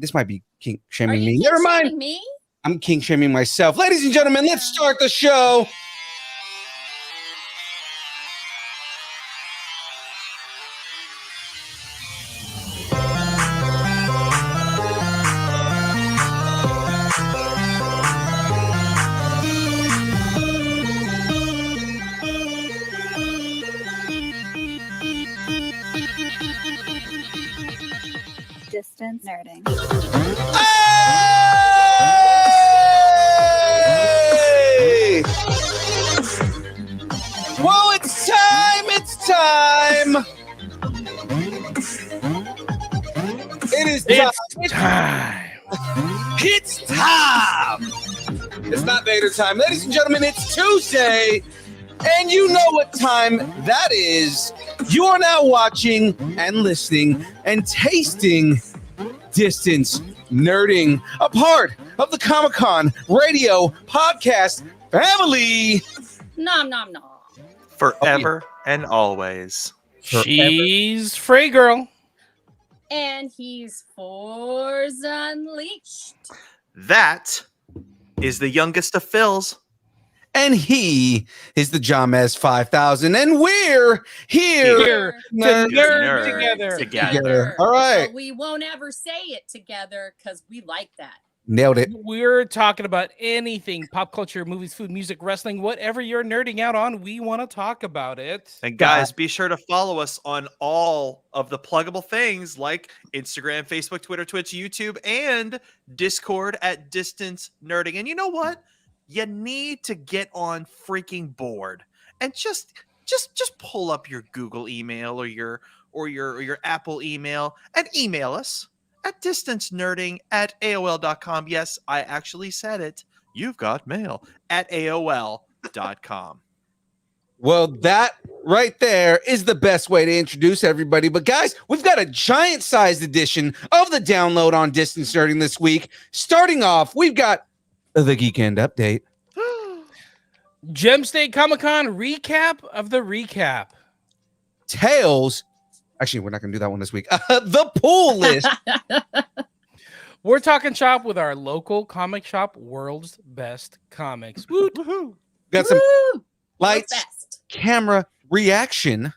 This might be kink Are shaming you me. kink Never mind. shaming me? I'm kink shaming myself. Ladies and gentlemen, let's start the show. Distance nerding. Hey! Whoa, it's time! It's time! It is time! It's time! It's not Vader time. Ladies and gentlemen, it's Tuesday, and you know what time that is. You are now watching and listening and tasting Distance Nerding, a part of the Comic-Con radio podcast family. Nom nom nom. Forever and always. She's Free Girl. And he's Forza Unleashed. That is the youngest of Phils. And he is the Jamez 5000, and we're here To nerd nerd together. All right. But we won't ever say it together because we like that. Nailed it. We're talking about anything pop culture, movies, food, music, wrestling, whatever you're nerding out on. We want to talk about it. And guys, be sure to follow us on all of the pluggable things like Instagram, Facebook, Twitter, Twitch, YouTube, and Discord at Distance Nerding. And you know what? You need to get on freaking board and just pull up your Google email or your Apple email and email us at distancenerding@aol.com. Yes, I actually said it. You've got mail at AOL.com. Well, that right there is the best way to introduce everybody. But guys, we've got a giant-sized edition of the download on Distance Nerding this week. Starting off, we've got the GEEKEND update. Gem State Comic-Con recap of the recap. Tales. Actually, we're not going to do that one this week. The pool list. We're talking shop with our local comic shop, World's Best Comics. Woo, woohoo. Got some Woo! lights, Best. camera, reaction.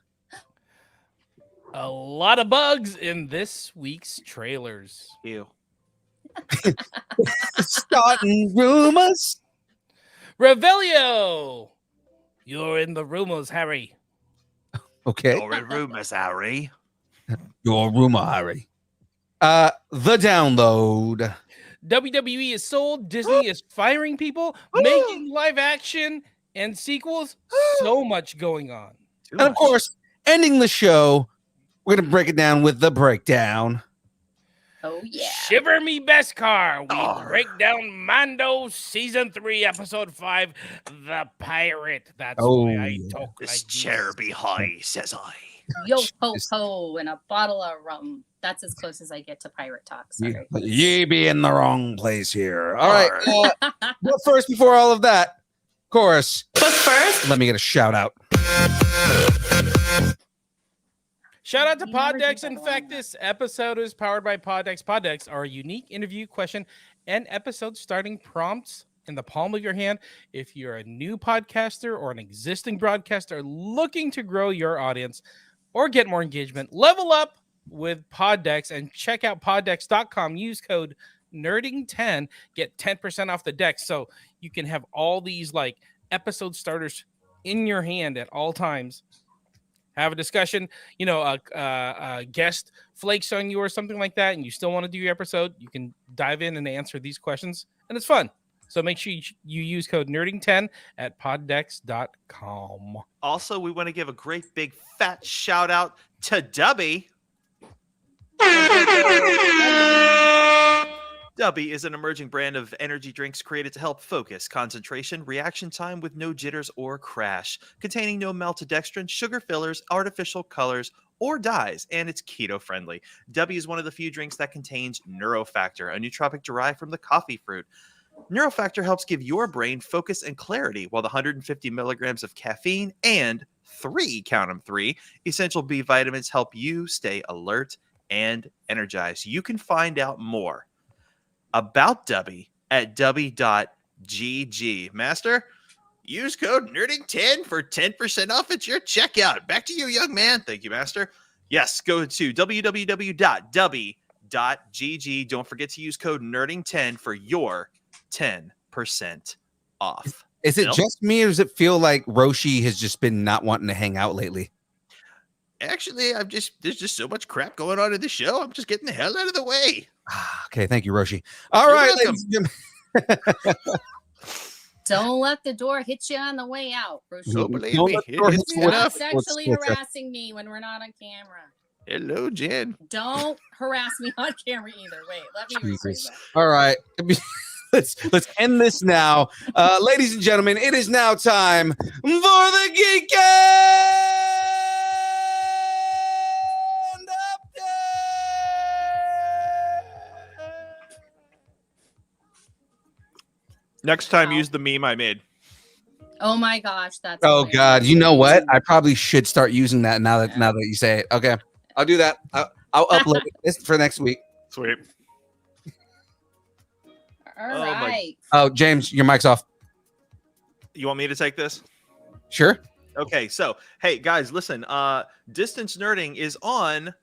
A lot of bugs in this week's trailers. Ew. Starting rumors. Revelio! You're in the rumors, Harry. Okay. You're in rumors, Harry. Your rumor, Harry. The download. WWE is sold. Disney is firing people, making live action and sequels. So much going on. Too And of much. course, ending the show, we're going to break it down with the breakdown. Oh, yeah. Shiver me Beskar. We Oh. break down Mando season 3, episode 5, The Pirate. That's why I yeah. talk This like chair this. be high, says I. Yo ho ho and a bottle of rum. That's as close as I get to pirate talk. Sorry. Ye be in the wrong place here. All right. But first, before all of that, of course, let me get a shout out. Shout out to We never do Poddex. that In one. fact, this episode is powered by Poddex. Poddex are unique interview question and episode starting prompts in the palm of your hand. If you're a new podcaster or an existing broadcaster looking to grow your audience or get more engagement, level up with Poddex and check out poddex.com. Use code nerding10, get 10% off the deck. So you can have all these like episode starters in your hand at all times. Have a discussion, you know, a guest flakes on you or something like that, and you still want to do your episode, you can dive in and answer these questions, and it's fun. So make sure you use code nerding10 at poddex.com. Also, we want to give a great big fat shout out to Dubby. Dubby is an emerging brand of energy drinks created to help focus, concentration, reaction time with no jitters or crash, containing no maltodextrin, sugar fillers, artificial colors, or dyes, and it's keto friendly. Dubby is one of the few drinks that contains Neurofactor, a nootropic derived from the coffee fruit. Neurofactor helps give your brain focus and clarity, while the 150 milligrams of caffeine and 3 essential B vitamins help you stay alert and energized. You can find out more about Dubby at dubby.gg. Master, use code nerding10 for 10% off at your checkout. Back to you, young man. Thank you, Master. Yes, go to www.dubby.gg. Don't forget to use code nerding10 for your 10% off. Is it Bill? just me, or does it feel like Roshi has just been not wanting to hang out lately? Actually, there's just so much crap going on in the show. I'm just getting the hell out of the way. Okay, thank you, Roshi. All You're right, welcome. ladies and gentlemen. Don't let the door hit you on the way out, Roshi. Oh, believe Don't me, let the door it hit hits you me with- Stop enough. sexually What's- harassing me when we're not on camera. Hello, Jen. Don't harass me on camera either. Wait, let me rephrase Jesus. that. All right. Let's end this now. Ladies and gentlemen, it is now time for the GEEKEND update. Next time, Wow. use the meme I made. Oh my gosh, that's Oh hilarious. God, you know what? I probably should start using that now that you say it. Okay, I'll do that. I'll upload it for next week. Sweet. All Oh my- right. Oh, James, your mic's off. You want me to take this? Sure. Okay, so hey guys, listen. Distance Nerding is on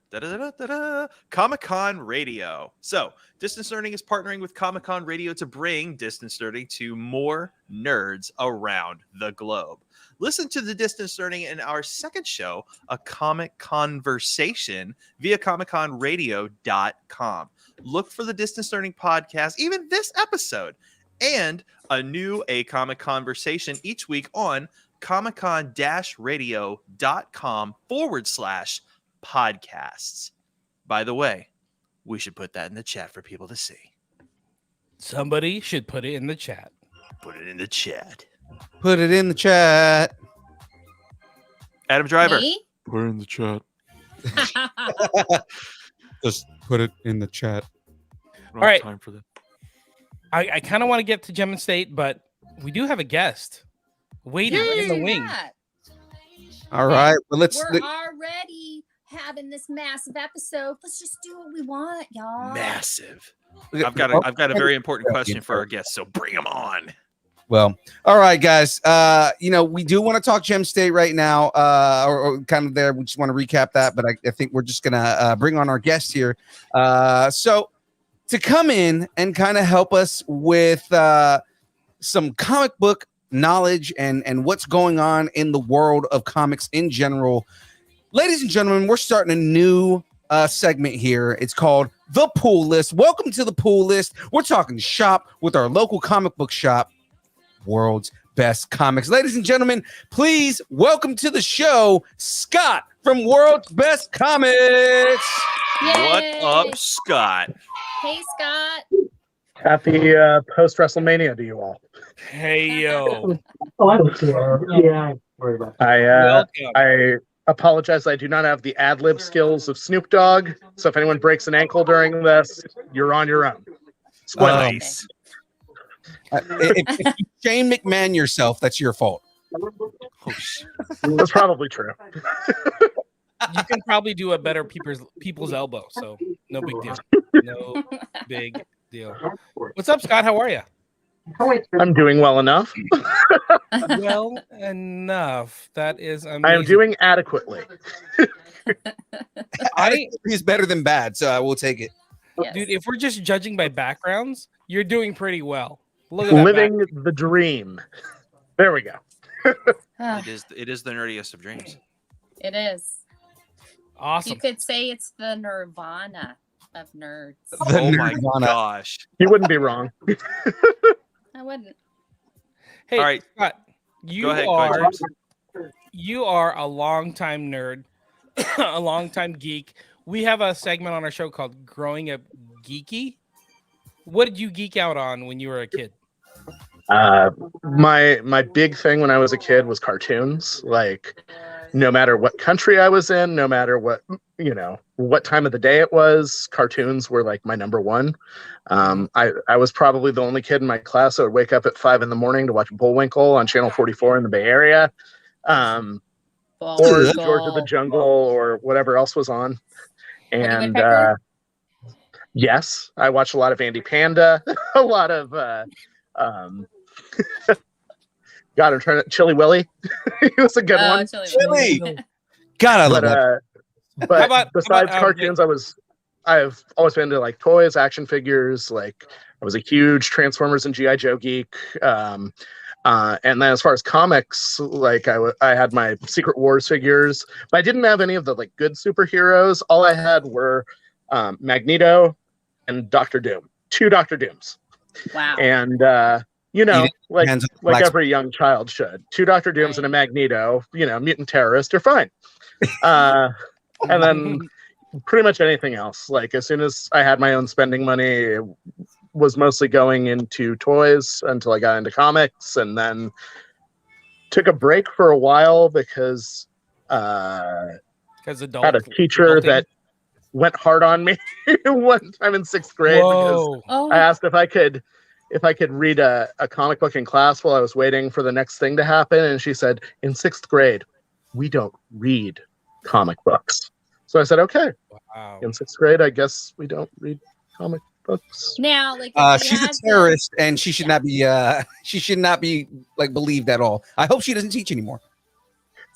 Comic-Con Radio. So Distance Nerding is partnering with Comic-Con Radio to bring Distance Nerding to more nerds around the globe. Listen to the Distance Nerding in our second show, A Comic Conversation, via ComicConRadio.com. Look for the Distance Nerding podcast, even this episode, and a new A Comic Conversation each week on comiccon-radio.com/podcasts. By the way, we should put that in the chat for people to see. Somebody should put it in the chat. Put it in the chat. Put it in the chat. Adam Driver. Me? Put it in the chat. Just put it in the chat. All right. Time for that. I kind of want to get to Gem and State, but we do have a guest waiting in the wing. All right, well, let's. We're already having this massive episode. Let's just do what we want, y'all. Massive. I've got a very important question for our guests, so bring them on. Well, all right, guys. We do want to talk Gem State right now, or kind of there. We just want to recap that, but I think we're just gonna bring on our guest here. So to come in and kind of help us with some comic book knowledge and what's going on in the world of comics in general, ladies and gentlemen, we're starting a new segment here. It's called The Pool List. Welcome to The Pool List. We're talking shop with our local comic book shop, World's Best Comics. Ladies and gentlemen, please welcome to the show Scott from World's Best Comics. What Yay. up, Scott? Hey, Scott. Happy post WrestleMania to you all. Hey, yo. I apologize. I do not have the ad lib skills of Snoop Dogg. So if anyone breaks an ankle during this, you're on your own. Squad. Nice. If you Shane McMahon yourself, that's your fault. That's probably true. You can probably do a better people's elbow, so no big deal. No big deal. What's up, Scott? How are you? I'm doing well enough. Well enough. That is amazing. I am doing adequately. He's better than bad, so I will take it. Yes. Dude, if we're just judging by backgrounds, you're doing pretty well. Look at that Living the dream. There we go. Ah, It is the nerdiest of dreams. it is. awesome. You could say it's the Nirvana of nerds. Oh my Nirvana. gosh. You wouldn't be wrong. I wouldn't. Hey, All right. Scott, you Go ahead, are James. you are a longtime nerd, a longtime geek. We have a segment on our show called Growing Up Geeky. What did you geek out on when you were a kid? My big thing when I was a kid was cartoons. Like, no matter what country I was in, no matter what what time of the day it was, cartoons were like my number one. I was probably the only kid in my class that would wake up at 5 a.m. to watch Bullwinkle on Channel 44 in the Bay Area, or George of the Jungle, or whatever else was on. And Woodpecker? Yes, I watched a lot of Andy Panda, a lot of God, I'm trying to Chili Willy. He was a good one. Chili. God, I love that. But besides cartoons, I've always been into like toys, action figures. Like I was a huge Transformers and GI Joe geek. And then as far as comics, like I had my Secret Wars figures, but I didn't have any of the like good superheroes. All I had were Magneto and Doctor Doom, 2 Doctor Dooms. Wow. And like every young child should, 2 Doctor Dooms and a Magneto, mutant terrorist are fine. And then pretty much anything else. Like as soon as I had my own spending money, it was mostly going into toys until I got into comics, and then took a break for a while because I had a teacher that went hard on me one time in 6th grade because I asked if I could read a comic book in class while I was waiting for the next thing to happen, and she said, in 6th grade, we don't read comic books. So I said, okay. Wow. In 6th grade, I guess we don't read comic books. Now, like, she's a terrorist, and she should not be. She should not be like believed at all. I hope she doesn't teach anymore.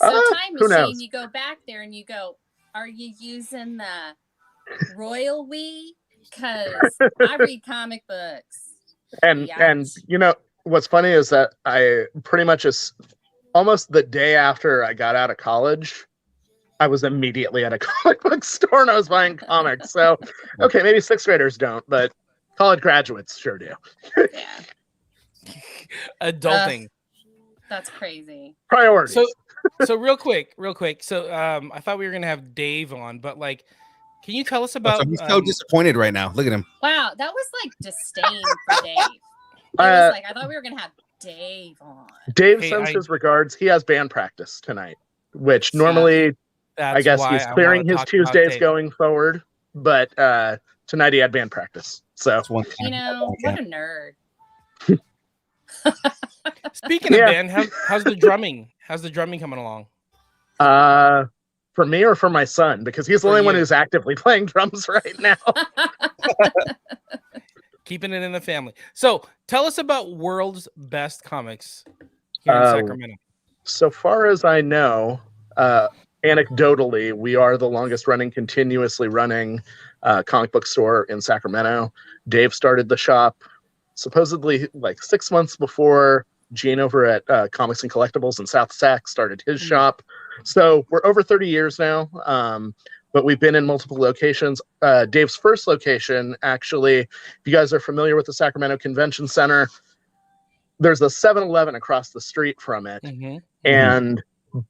So time machine, you go back there and you go, are you using the royal we? Because I read comic books. And what's funny is that I pretty much almost the day after I got out of college, I was immediately at a comic book store and I was buying comics. So, okay, maybe 6th graders don't, but college graduates sure do. Yeah. Adulting. That's crazy. Priorities. So real quick. So I thought we were gonna have Dave on, but like, can you tell us about? He's so disappointed right now. Look at him. Wow, that was like disdain for Dave. It was like I thought we were gonna have Dave on. Dave sends his regards. He has band practice tonight, which normally I guess he's clearing his Tuesdays going forward, but tonight he had band practice. So what a nerd. Speaking of band, how's the drumming? How's the drumming coming along? For me or for my son? Because he's the only one who's actively playing drums right now. Keeping it in the family. So tell us about World's Best Comics here in Sacramento. So far as I know, anecdotally, we are the longest running, continuously running comic book store in Sacramento. Dave started the shop supposedly like 6 months before Gene over at Comics and Collectibles in South Sac started his shop. So we're over 30 years now, but we've been in multiple locations. Dave's first location, actually, if you guys are familiar with the Sacramento Convention Center, there's a 7-Eleven across the street from it. And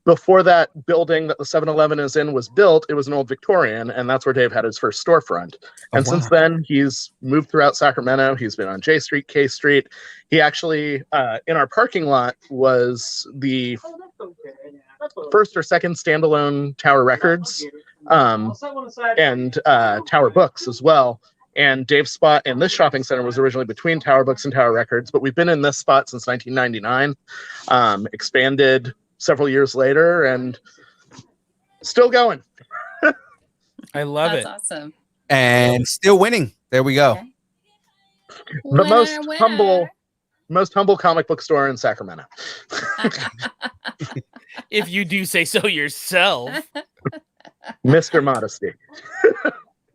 before that building that the 7-Eleven is in was built, it was an old Victorian, and that's where Dave had his first storefront. And since then, he's moved throughout Sacramento. He's been on J Street, K Street. He actually, in our parking lot, was the first or second standalone Tower Records and Tower Books as well. And Dave's spot in this shopping center was originally between Tower Books and Tower Records, but we've been in this spot since 1999, expanded several years later, and still going. I love it. That's awesome. And still winning. There we go. Okay. The most humble comic book store in Sacramento. If you do say so yourself. Mr. Modesty.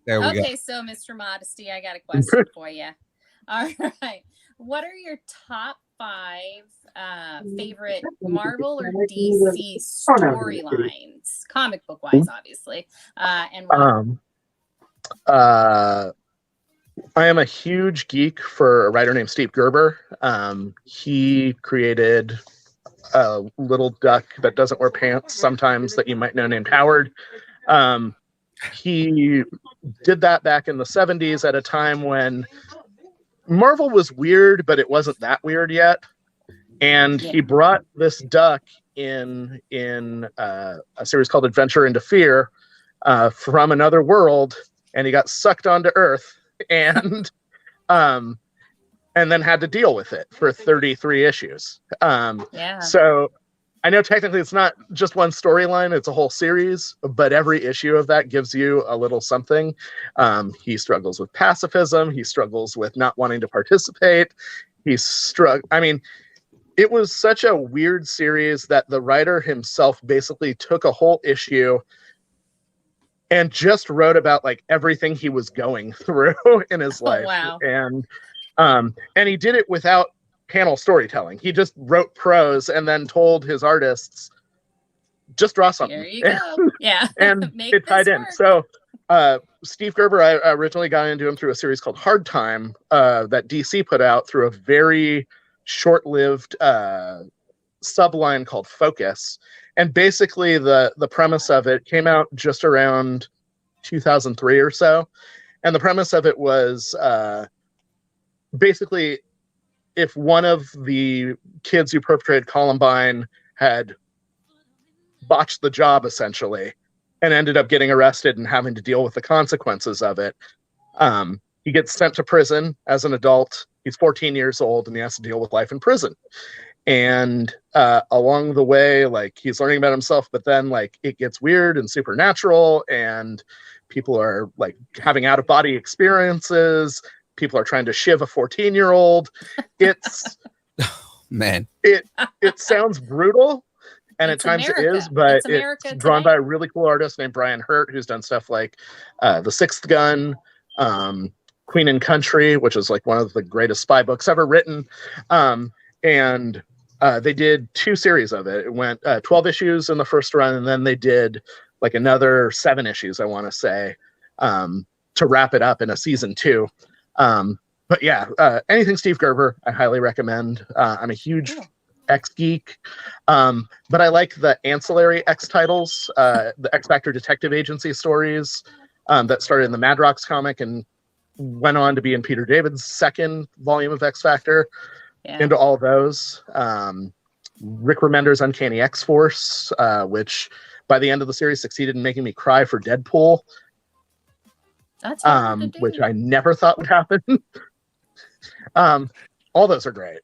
There we go. Okay, so Mr. Modesty, I got a question for you. All right. What are your top 5 favorite Marvel or DC storylines, comic book wise, obviously, and I am a huge geek for a writer named Steve Gerber. He created a little duck that doesn't wear pants sometimes that you might know named Howard. He did that back in the 70s at a time when Marvel was weird, but it wasn't that weird yet. And he brought this duck in a series called Adventure into Fear from another world, and he got sucked onto Earth and then had to deal with it for 33 issues. So I know technically it's not just one storyline, it's a whole series, but every issue of that gives you a little something. He struggles with pacifism. He struggles with not wanting to participate. I mean, it was such a weird series that the writer himself basically took a whole issue and just wrote about like everything he was going through in his life. Wow. And he did it without panel storytelling. He just wrote prose and then told his artists, just draw something. There you go. Yeah. And Make it tied this in. work. So Steve Gerber, I originally got into him through a series called Hard Time that DC put out through a very short-lived subline called Focus. And basically the premise of it came out just around 2003 or so. And the premise of it was basically if one of the kids who perpetrated Columbine had botched the job essentially and ended up getting arrested and having to deal with the consequences of it, he gets sent to prison as an adult. He's 14 years old and he has to deal with life in prison. And along the way, like he's learning about himself, but then like it gets weird and supernatural and people are like having out of body experiences. People are trying to shiv a 14-year-old. It's Man, it sounds brutal, and It's at times America. it is, but It's America it's drawn today. by a really cool artist named Brian Hurt, who's done stuff like The Sixth Gun, Queen and Country, which is like one of the greatest spy books ever written. And they did 2 series of it. It went 12 issues in the first run, and then they did like another 7 issues, I want to say, to wrap it up in a season 2. But yeah, anything Steve Gerber, I highly recommend. I'm a huge X geek, but I like the ancillary X titles, the X Factor Detective Agency stories that started in the Madrox comic and went on to be in Peter David's second volume of X Factor. Yeah. Into all those. Rick Remender's Uncanny X-Force, which by the end of the series succeeded in making me cry for Deadpool, That's hard to do. which I never thought would happen. All those are great.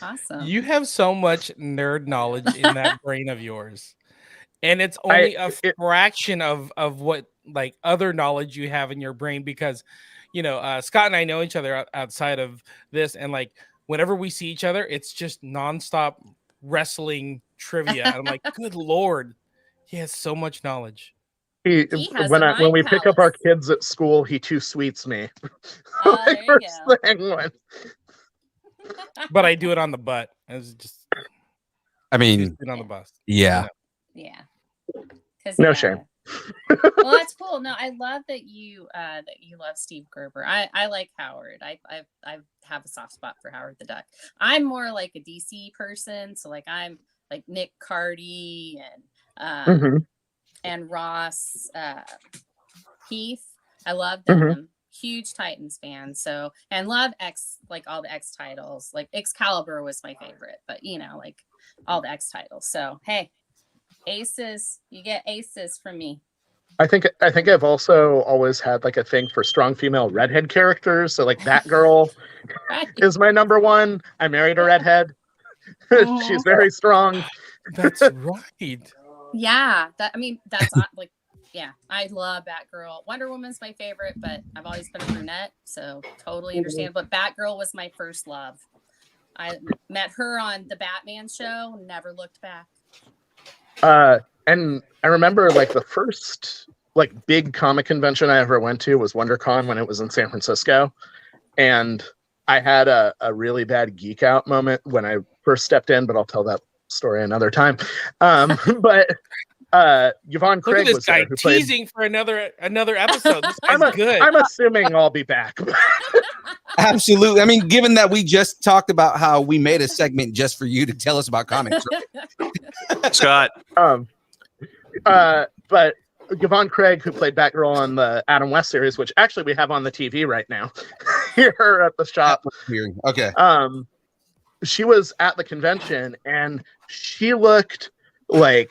Awesome. You have so much nerd knowledge in that brain of yours, and it's only a fraction of what like other knowledge you have in your brain, because you know Scott and I know each other outside of this, and like whenever we see each other, it's just nonstop wrestling trivia. And I'm like, good Lord, he has so much knowledge. He has When a we mind pick up our palace. kids at school, he too sweets me. Oh, Like, there you first go. thing when- But I do it on the butt. It's just I mean, on the bus. yeah. Yeah. 'Cause, No yeah. shame. Well, that's cool. No, I love that you love Steve Gerber. I like Howard. I have a soft spot for Howard the Duck. I'm more like a DC person, so like I'm like Nick Cardy Mhm. and Ross Heath. I love them. Huge Titans fan. So, and love X, like all the X titles. Like Excalibur was my favorite, but you know, like all the X titles. So hey, aces, you get aces from me. I think I've also always had like a thing for strong female redhead characters. So like Batgirl Right? is my number one. I married a redhead. She's very strong. That's right. Yeah, that's like, yeah, I love Batgirl. Wonder Woman's my favorite, but I've always been a brunette, so totally understand. But Batgirl was my first love. I met her on the Batman show, never looked back. And I remember like the first like big comic convention I ever went to was WonderCon when it was in San Francisco. And I had a really bad geek out moment when I first stepped in, but I'll tell that story another time. But Yvonne Look Craig at this was guy there, who played. teasing for another episode. This guy's good. I'm assuming I'll be back. Absolutely. I mean, given that we just talked about how we made a segment just for you to tell us about comics. Scott. But Yvonne Craig, who played Batgirl on the Adam West series, which actually we have on the TV right now here at the shop. Okay. She was at the convention and she looked like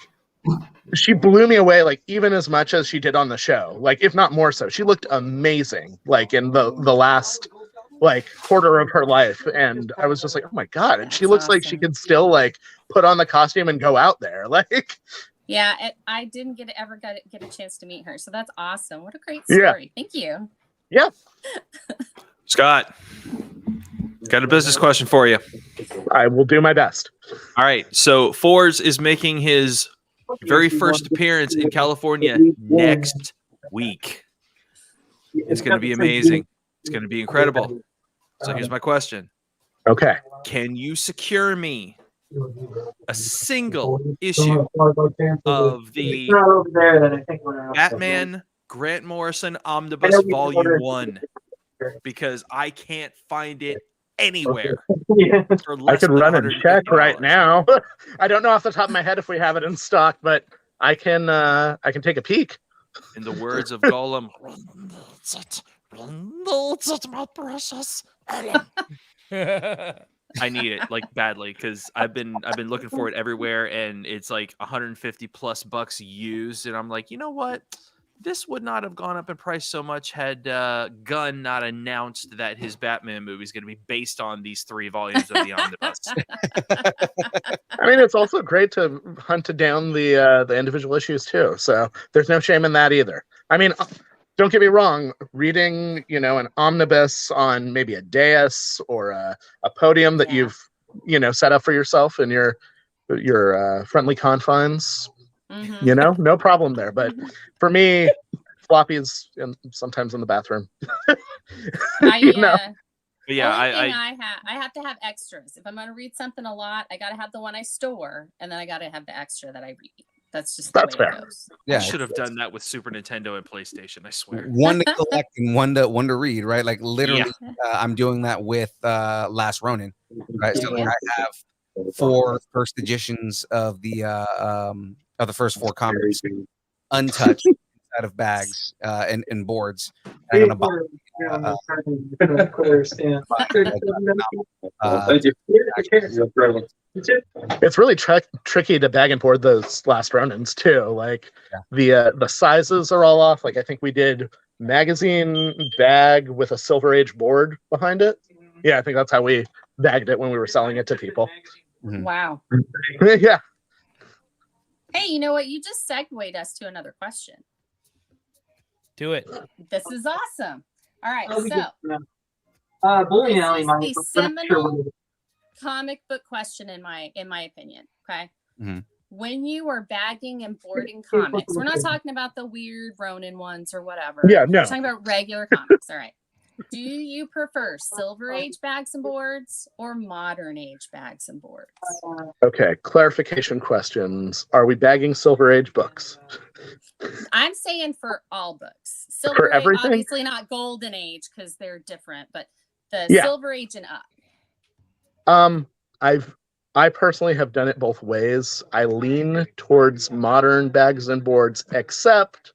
she blew me away, like even as much as she did on the show, like if not more so. She looked amazing, like in the last like quarter of her life, and I was just like, oh my god! And she That's looks like she awesome. could still like put on the costume and go out there, like. Yeah, I didn't get a chance to meet her, so that's awesome. What a great Yeah. story. Thank you. Yeah, Scott, got a business question for you. I will do my best. All right. So Fours is making his very first appearance in California next week. It's going to be amazing. It's going to be incredible. So here's my question. Okay. Can you secure me a single issue of the Batman Grant Morrison Omnibus Volume 1? Because I can't find it anywhere. For I less could than run and $150. check right now. I don't know off the top of my head if we have it in stock, but I can take a peek. In the words of Gollum, my precious. I need it like badly because I've been looking for it everywhere, and it's like 150 plus bucks used, and I'm like, you know what? This would not have gone up in price so much had Gunn not announced that his Batman movie is going to be based on these 3 volumes of the omnibus. I mean, it's also great to hunt down the individual issues too. So there's no shame in that either. I mean, don't get me wrong. Reading, an omnibus on maybe a dais or a podium that you've, set up for yourself in your friendly confines. Mm-hmm. No problem there. But for me, floppies and sometimes in the bathroom. Yeah, I have to have extras. If I'm going to read something a lot, I got to have the one I store, and then I got to have the extra that I read. That's just the way fair. it goes. Yeah, I should have done that with Super Nintendo and PlayStation. I swear. One to collect and one to read, right? Like literally, I'm doing that with Last Ronin, right? So I have 4 first editions of the first 4 comics untouched out of bags and boards. And I'm gonna buy, it's really tricky to bag and board those Last Ronins too. Like the sizes are all off. Like I think we did magazine bag with a Silver Age board behind it. Yeah, I think that's how we bagged it when we were selling it to people. Wow. Yeah. Hey, you know what? You just segued us to another question. Do it. This is awesome. All right, so this is the seminal comic book question in my opinion. Okay. Mhm. When you are bagging and boarding comics, we're not talking about the weird Ronin ones or whatever. Yeah, no. We're talking about regular comics. All right. Do you prefer Silver Age bags and boards or modern age bags and boards? Okay, clarification questions. Are we bagging Silver Age books? I'm saying for all books. For Silver Age, everything? obviously not Golden Age because they're different, but the Silver Age and up. I personally have done it both ways. I lean towards modern bags and boards, except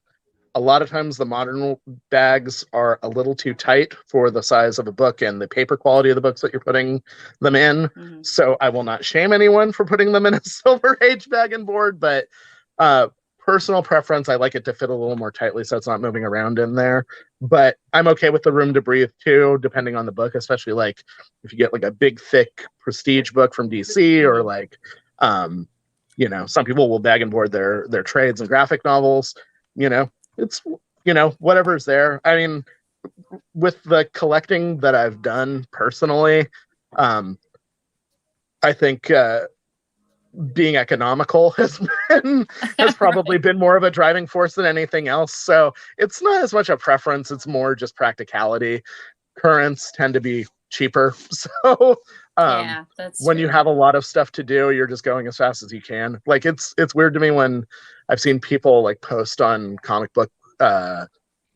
a lot of times the modern bags are a little too tight for the size of a book and the paper quality of the books that you're putting them in. Mm-hmm. So I will not shame anyone for putting them in a Silver Age bag and board, but personal preference, I like it to fit a little more tightly so it's not moving around in there. But I'm okay with the room to breathe too, depending on the book, especially like if you get like a big, thick prestige book from DC or like, some people will bag and board their trades and graphic novels, it's, whatever's there. I mean, with the collecting that I've done personally, I think being economical has probably been more of a driving force than anything else. So it's not as much a preference. It's more just practicality. Currents tend to be cheaper. So that's when true. you have a lot of stuff to do, you're just going as fast as you can. Like it's weird to me when I've seen people like post on comic book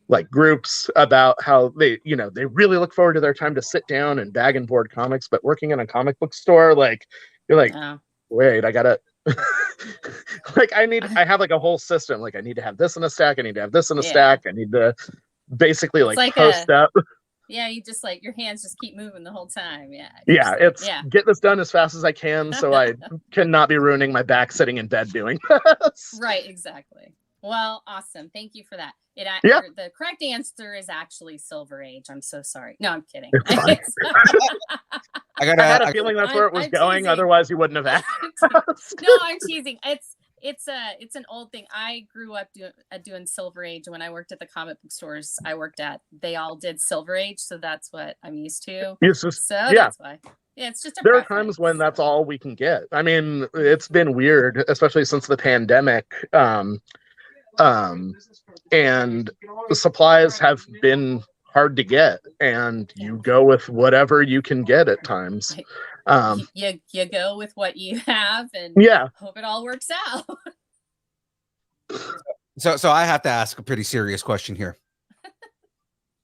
like groups about how they really look forward to their time to sit down and bag and board comics, but working in a comic book store, like you're like, wait, I gotta like I have like a whole system. Like I need to have this in a stack, I need to have this in a stack, I need to basically like post up. Yeah, you just like your hands just keep moving the whole time. Get this done as fast as I can so I cannot be ruining my back sitting in bed doing this. Right, exactly. Well, awesome. Thank you for that. Yeah. The correct answer is actually Silver Age. I'm so sorry. No, I'm kidding. It's fine. I had a feeling that's where it was going. teasing. Otherwise, you wouldn't have asked. No, I'm teasing. It's an old thing. I grew up doing Silver Age. When I worked at the comic book stores I worked at, they all did Silver Age, so that's what I'm used to. That's why. Yeah, it's just there are times when that's all we can get. I mean, it's been weird, especially since the pandemic. And the supplies have been hard to get, and you go with whatever you can get at times. You go with what you have, and hope it all works out. So I have to ask a pretty serious question here.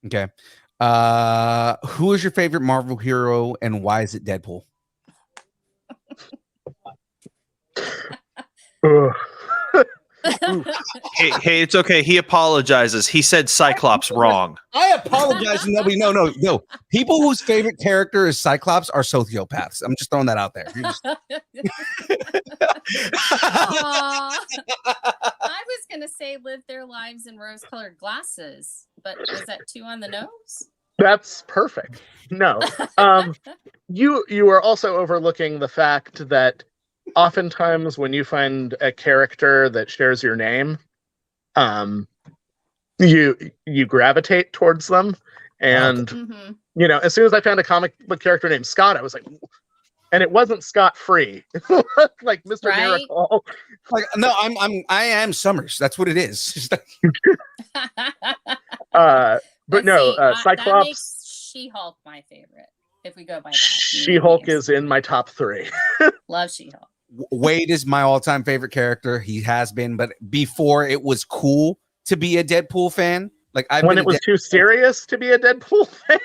Okay. Who is your favorite Marvel hero and why is it Deadpool? Hey, it's okay. He apologizes. He said Cyclops wrong. I apologize. Nobody, no. People whose favorite character is Cyclops are sociopaths. I'm just throwing that out there. I was gonna say live their lives in rose-colored glasses, but is that too on the nose? That's perfect. No, you are also overlooking the fact that oftentimes when you find a character that shares your name, you gravitate towards them, and you know, as soon as I found a comic book character named Scott, I was like, and it wasn't Scott Free, like Mr. Right? Miracle. Like, no, I am Summers. That's what it is. But no, Cyclops. That makes She-Hulk my favorite. If we go by that, She-Hulk is in my top 3. Love She-Hulk. Wade is my all-time favorite character. He has been, but before it was cool to be a Deadpool fan. Like when it was too serious to be a Deadpool fan.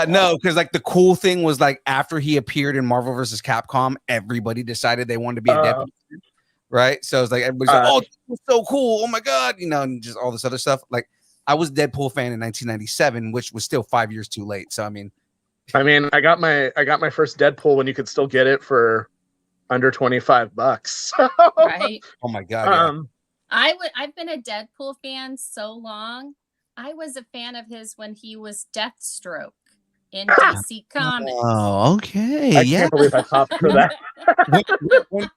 No, because like the cool thing was like after he appeared in Marvel vs. Capcom, everybody decided they wanted to be a Deadpool fan, right? So it's like everybody's like, "Oh, it's so cool! Oh my god!" You know, and just all this other stuff. Like I was a Deadpool fan in 1997, which was still 5 years too late. So I mean, I got my first Deadpool when you could still get it for under $25. Right? Oh my god! I've been a Deadpool fan so long. I was a fan of his when he was Deathstroke in DC Comics. Oh, okay. I can't believe I popped for that.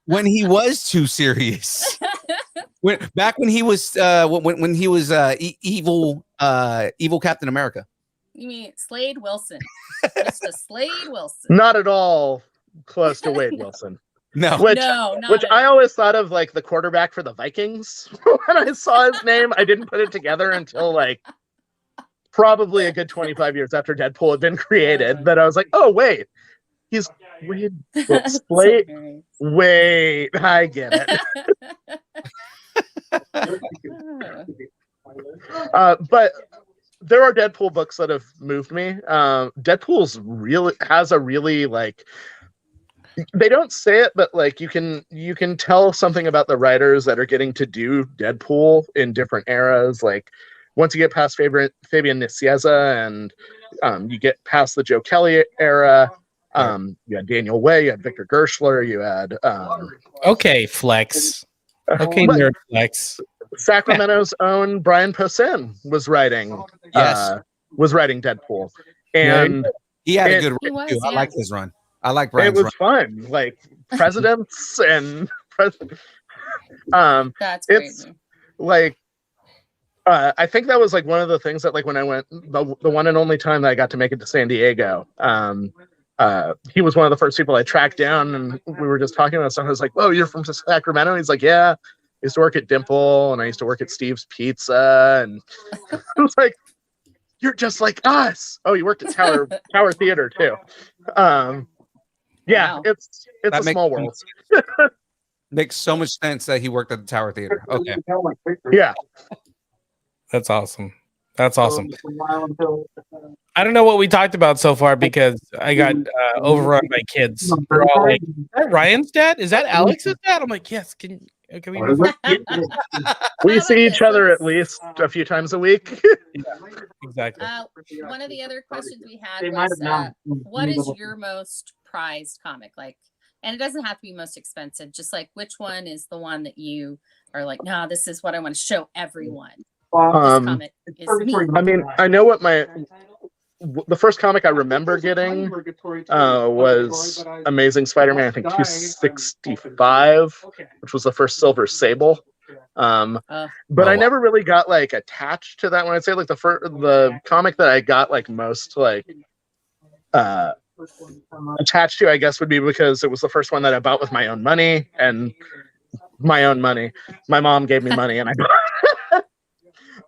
when he was too serious. Back when he was when he was evil Captain America. You mean Slade Wilson? Mr. Slade Wilson. Not at all close to Wade Wilson. No, which not I always thought of like the quarterback for the Vikings. When I saw his name, I didn't put it together until like probably a good 25 years after Deadpool had been created. That I was like, oh wait, he's Wade. Slade. Wait, I get it. But there are Deadpool books that have moved me. Deadpool's really has a really like. They don't say it, but like you can tell something about the writers that are getting to do Deadpool in different eras. Like once you get past Fabian Nicieza and you get past the Joe Kelly era, you had Daniel Way, you had Victor Gershler, you had okay, flex. Okay, nerd flex. Sacramento's own Brian Posehn was writing Deadpool, and he had a good run too. I like his run. I like Brian's it was fun, like presidents and that's it's crazy. Like I think that was like one of the things that like when I went the one and only time that I got to make it to San Diego, he was one of the first people I tracked down, and we were just talking about something. I was like, "Whoa, you're from Sacramento?" He's like, "Yeah, I used to work at Dimple, and I used to work at Steve's Pizza," and I was like, "You're just like us." Oh, you worked at Tower Theater too. Yeah, Wow. it's a small world. Makes so much sense that he worked at the Tower Theater. Okay. Yeah. That's awesome. That's awesome. I don't know what we talked about so far because I got overrun by kids. They're all like, "Is that Ryan's dad? Is that Alex's dad?" I'm like, "Yes." Can we move on? We see each other at least a few times a week. Exactly. One of the other questions we had was, what is your most prized comic? Like, and it doesn't have to be most expensive. Just like which one is the one that you Or like, nah, this is what I want to show everyone. This comic is me. I mean, I know what the first comic I remember getting was Amazing Spider-Man, I think 265, which was the first Silver Sable. But I never really got like attached to that one. I'd say like the comic that I got like most like attached to, I guess, would be because it was the first one that I bought with my own money, and my own money. My mom gave me money, and I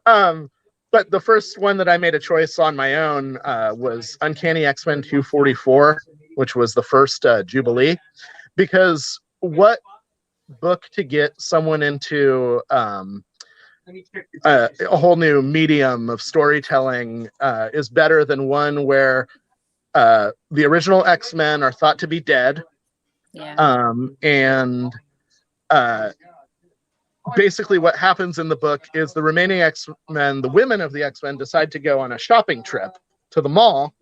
bought. But the first one that I made a choice on my own was Uncanny X-Men 244, which was the first Jubilee, because what book to get someone into a whole new medium of storytelling is better than one where the original X-Men are thought to be dead. Yeah. And basically what happens in the book is the remaining X-Men, the women of the X-Men, decide to go on a shopping trip to the mall.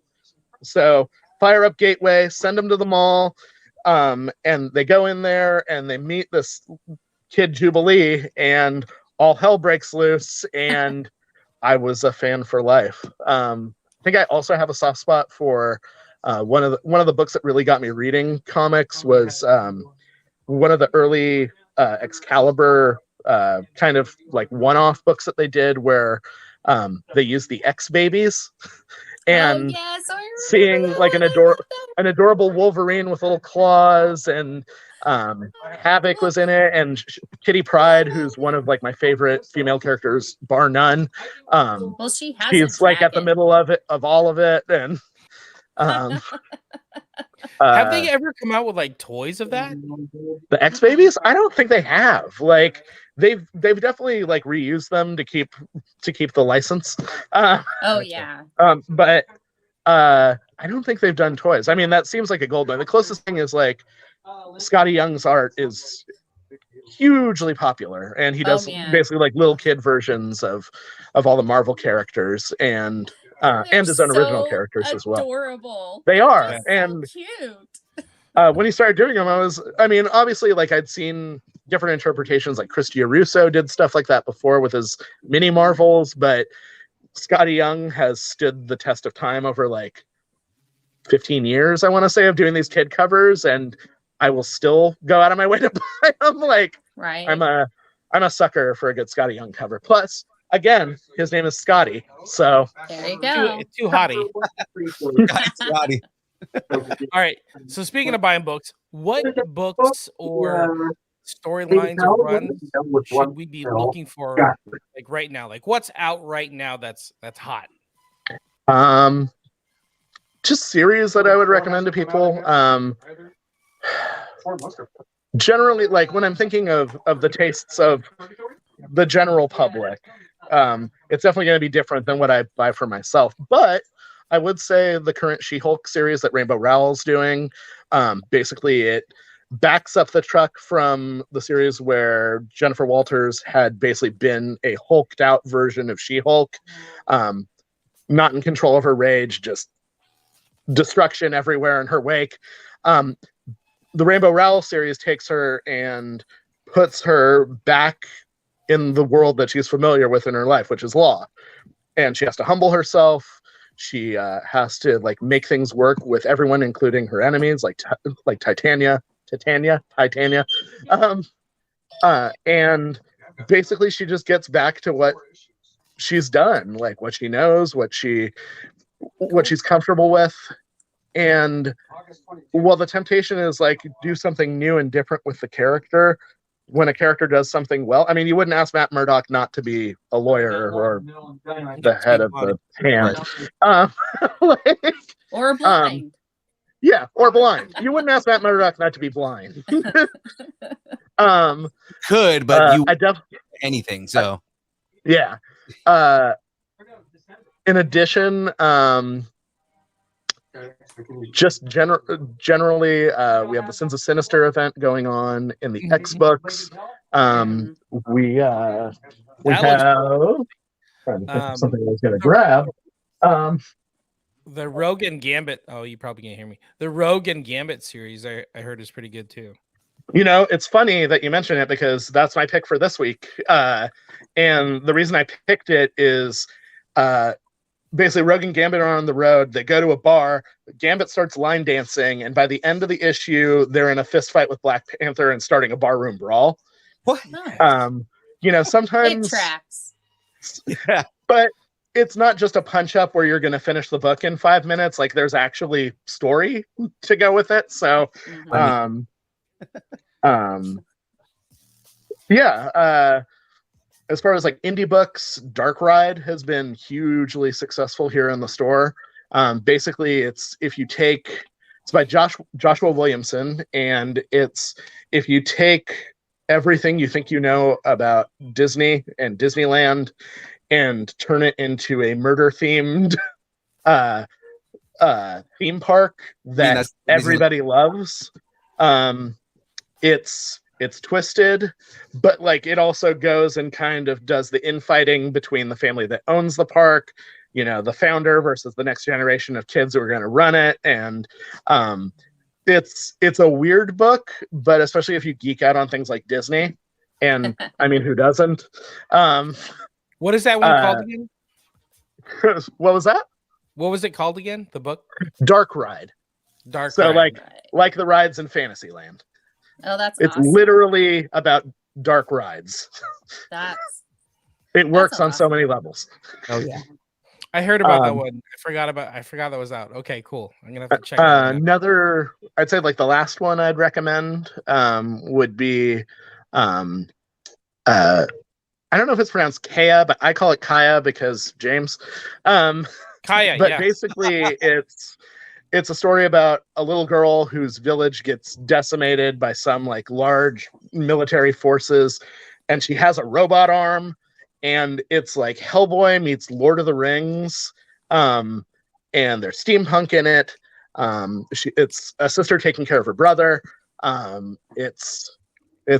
So fire up Gateway, send them to the mall, and they go in there and they meet this kid Jubilee, and all hell breaks loose, and I was a fan for life. I think I also have a soft spot for one of the books that really got me reading comics was one of the early Excalibur kind of like one-off books that they did where they used the X-Babies. And yes, seeing like an adorable Wolverine with little claws, and Havoc was in it, and Kitty Pryde, who's one of like my favorite female characters, bar none. well, she's like at the middle of all of it, and have they ever come out with like toys of that? The X-Babies? I don't think they have. Like they've definitely like reused them to keep the license. Yeah. But I don't think they've done toys. I mean, that seems like a gold mine. The closest thing is like Scotty Young's art is hugely popular, and he does basically like little kid versions of all the Marvel characters, and his own original characters as well. Adorable. They are, so and cute. When he started doing them, obviously like I'd seen different interpretations, like Chris Russo did stuff like that before with his mini Marvels, but Scotty Young has stood the test of time over like 15 years, I want to say, of doing these kid covers, and I will still go out of my way to buy them. Like, right. I'm a sucker for a good Scotty Young cover. Plus, again, his name is Scotty, so there you go. Too hottie. Scotty. All right. So speaking of buying books, what books or storylines or runs should we be looking for like right now? Like what's out right now that's hot? Just series that I would recommend to people. Generally, like when I'm thinking of the tastes of the general public, it's definitely going to be different than what I buy for myself. But I would say the current She-Hulk series that Rainbow Rowell's doing, basically it backs up the truck from the series where Jennifer Walters had basically been a hulked out version of She-Hulk, not in control of her rage, just destruction everywhere in her wake. The Rainbow Rowell series takes her and puts her back in the world that she's familiar with in her life, which is law. And she has to humble herself. She has to like make things work with everyone, including her enemies, like Titania. And basically she just gets back to what she's done, like what she knows, what she's comfortable with. And while the temptation is like do something new and different with the character, when a character does something well, I mean, you wouldn't ask Matt Murdock not to be a lawyer or the head of the hand, or blind. Yeah, or blind. You wouldn't ask Matt Murdock not to be blind. Could, but I definitely anything. So yeah. In addition, just generally, we have the Sins of Sinister event going on in the X books. We have something I was going to grab. The Rogue and Gambit. Oh, you probably can't hear me. The Rogue and Gambit series I heard is pretty good too. You know, it's funny that you mention it because that's my pick for this week. And the reason I picked it is basically Rogue and Gambit are on the road. They go to a bar. Gambit starts line dancing. And by the end of the issue, they're in a fist fight with Black Panther and starting a barroom brawl. What? You know, It sometimes. tracks. Yeah. But it's not just a punch up where you're going to finish the book in 5 minutes. Like there's actually story to go with it. So, yeah. As far as like indie books, Dark Ride has been hugely successful here in the store. Basically, it's by Joshua Williamson, and it's if you take everything you think you know about Disney and Disneyland and turn it into a murder-themed theme park that everybody loves. It's twisted, but like it also goes and kind of does the infighting between the family that owns the park, you know, the founder versus the next generation of kids who are going to run it. And it's a weird book, but especially if you geek out on things like Disney, and I mean, who doesn't? What is that one called again? What was that? What was it called again? The book? Dark Ride. Dark So Ride. like the rides in Fantasyland. Oh, that's It's awesome. literally about dark rides. It works on so many levels. Oh yeah. I heard about that one. I forgot that was out. Okay, cool. I'm gonna have to check it out. Another, I'd say like the last one I'd recommend would be I don't know if it's pronounced Kaya, but I call it Kaya because James. Kaya, but yeah. basically it's a story about a little girl whose village gets decimated by some like large military forces, and she has a robot arm, and it's like Hellboy meets Lord of the Rings, and there's steampunk in it. It's a sister taking care of her brother. It's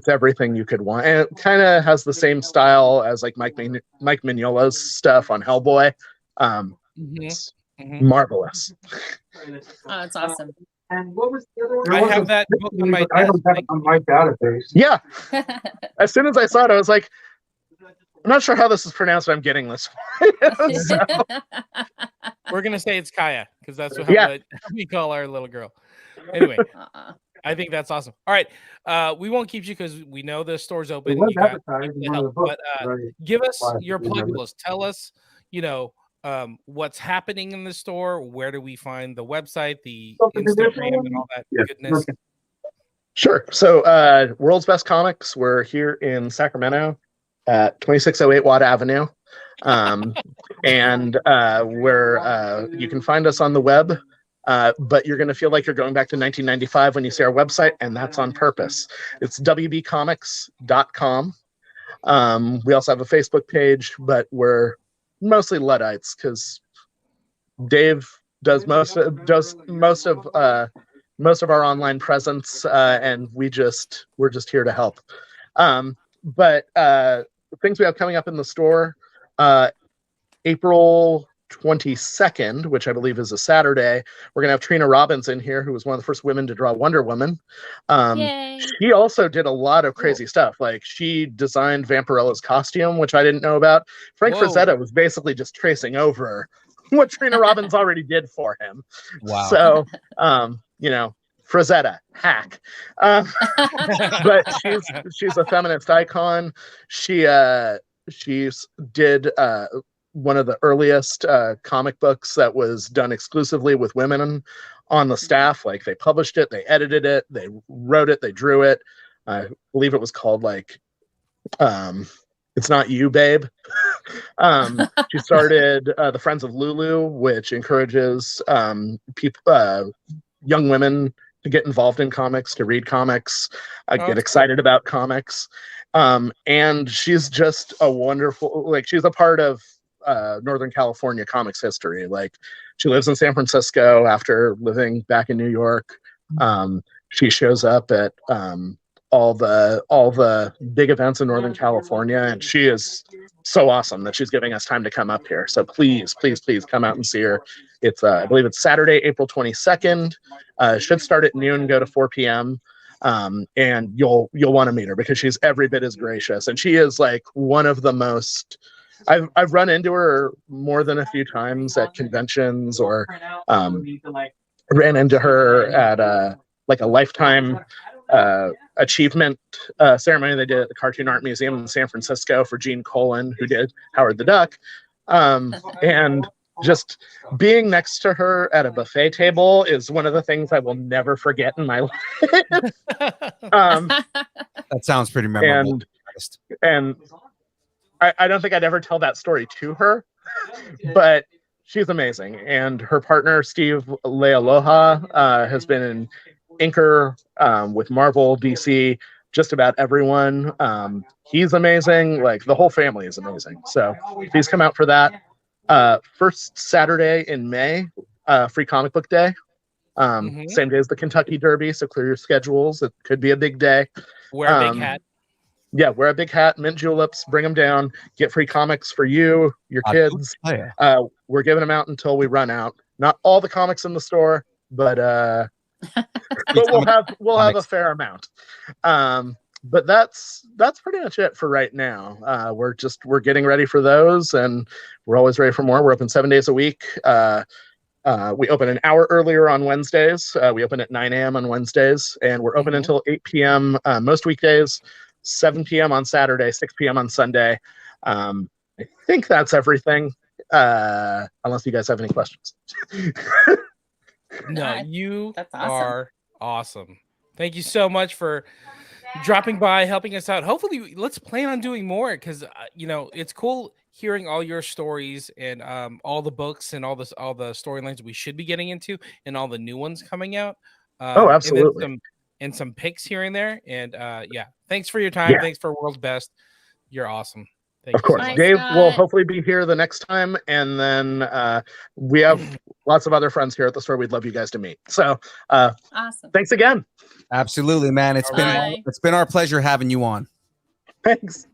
everything you could want, and it kind of has the same style as like Mike Mignola's stuff on Hellboy. It's marvelous. Oh, it's awesome. And what was the other one? I have that book on my I don't have desk. it on my database. Yeah. As soon as I saw it, I was like, I'm not sure how this is pronounced, but I'm getting this. So, We're gonna say it's Kaya because that's what we call our little girl. Anyway, I think that's awesome. All right, we won't keep you because we know the store's open. It was You got advertised in the one of help, the books, but right? give us Why, your you remember? pluggables. Tell us, what's happening in the store. Where do we find the website, the Instagram, and all that goodness? Okay. sure. So, World's Best Comics, we're here in Sacramento at 2608 Watt Avenue. And where you can find us on the web. But you're going to feel like you're going back to 1995 when you see our website, and that's on purpose. It's wbcomics.com. We also have a Facebook page, but we're mostly Luddites because Dave does most of our online presence, and we're just here to help. But things we have coming up in the store, April 22nd, which I believe is a Saturday, we're gonna have Trina Robbins in here, who was one of the first women to draw Wonder Woman. Yay. She also did a lot of crazy stuff. Like she designed Vampirella's costume, which I didn't know about. Frank Whoa. Frazetta was basically just tracing over what Trina Robbins already did for him. Wow. So, Frazetta, hack. But she's a feminist icon. She did one of the earliest comic books that was done exclusively with women on the staff. Like they published it, they edited it, they wrote it, they drew it. I believe it was called like It's Not You, Babe. She started the Friends of Lulu, which encourages people, young women to get involved in comics, to read comics, get excited about comics. And she's just a wonderful, like she's a part of Northern California comics history. Like she lives in San Francisco after living back in New York. She shows up at all the big events in Northern California, and she is so awesome that she's giving us time to come up here. So please come out and see her. It's I believe it's Saturday, April 22nd. Should start at noon, go to 4 p.m. and you'll want to meet her because she's every bit as gracious, and she is like one of the most. I've run into her more than a few times at conventions, or ran into her at like a lifetime achievement ceremony they did at the Cartoon Art Museum in San Francisco for Gene Colan, who did Howard the Duck. And just being next to her at a buffet table is one of the things I will never forget in my life. That sounds pretty memorable. And I don't think I'd ever tell that story to her, but she's amazing. And her partner, Steve Lealoha, has been in inker with Marvel, DC, just about everyone. He's amazing. Like, the whole family is amazing. So please come out for that. First Saturday in May, free comic book day. Same day as the Kentucky Derby, so clear your schedules. It could be a big day. Wear a big hat. Yeah, wear a big hat, mint juleps, bring them down, get free comics for you, your kids. We're giving them out until we run out. Not all the comics in the store, but but we'll have a fair amount. But that's pretty much it for right now. We're getting ready for those, and we're always ready for more. We're open 7 days a week. We open an hour earlier on Wednesdays. We open at 9 a.m. on Wednesdays, and we're open until 8 p.m. Most weekdays, 7 p.m. on Saturday, 6 p.m. on Sunday. I think that's everything, unless you guys have any questions. No, you are awesome. Thank you so much for dropping by, helping us out. Hopefully, let's plan on doing more, because it's cool hearing all your stories and all the books and all the storylines we should be getting into, and all the new ones coming out. Oh, absolutely. And some picks here and there. And yeah, thanks for your time. Yeah. Thanks for World's Best. You're awesome. Thank of course. Bye, Dave Scott. will hopefully be here the next time. And then we have lots of other friends here at the store we'd love you guys to meet. So awesome. Thanks again. Absolutely, man. It's been our pleasure having you on. Thanks.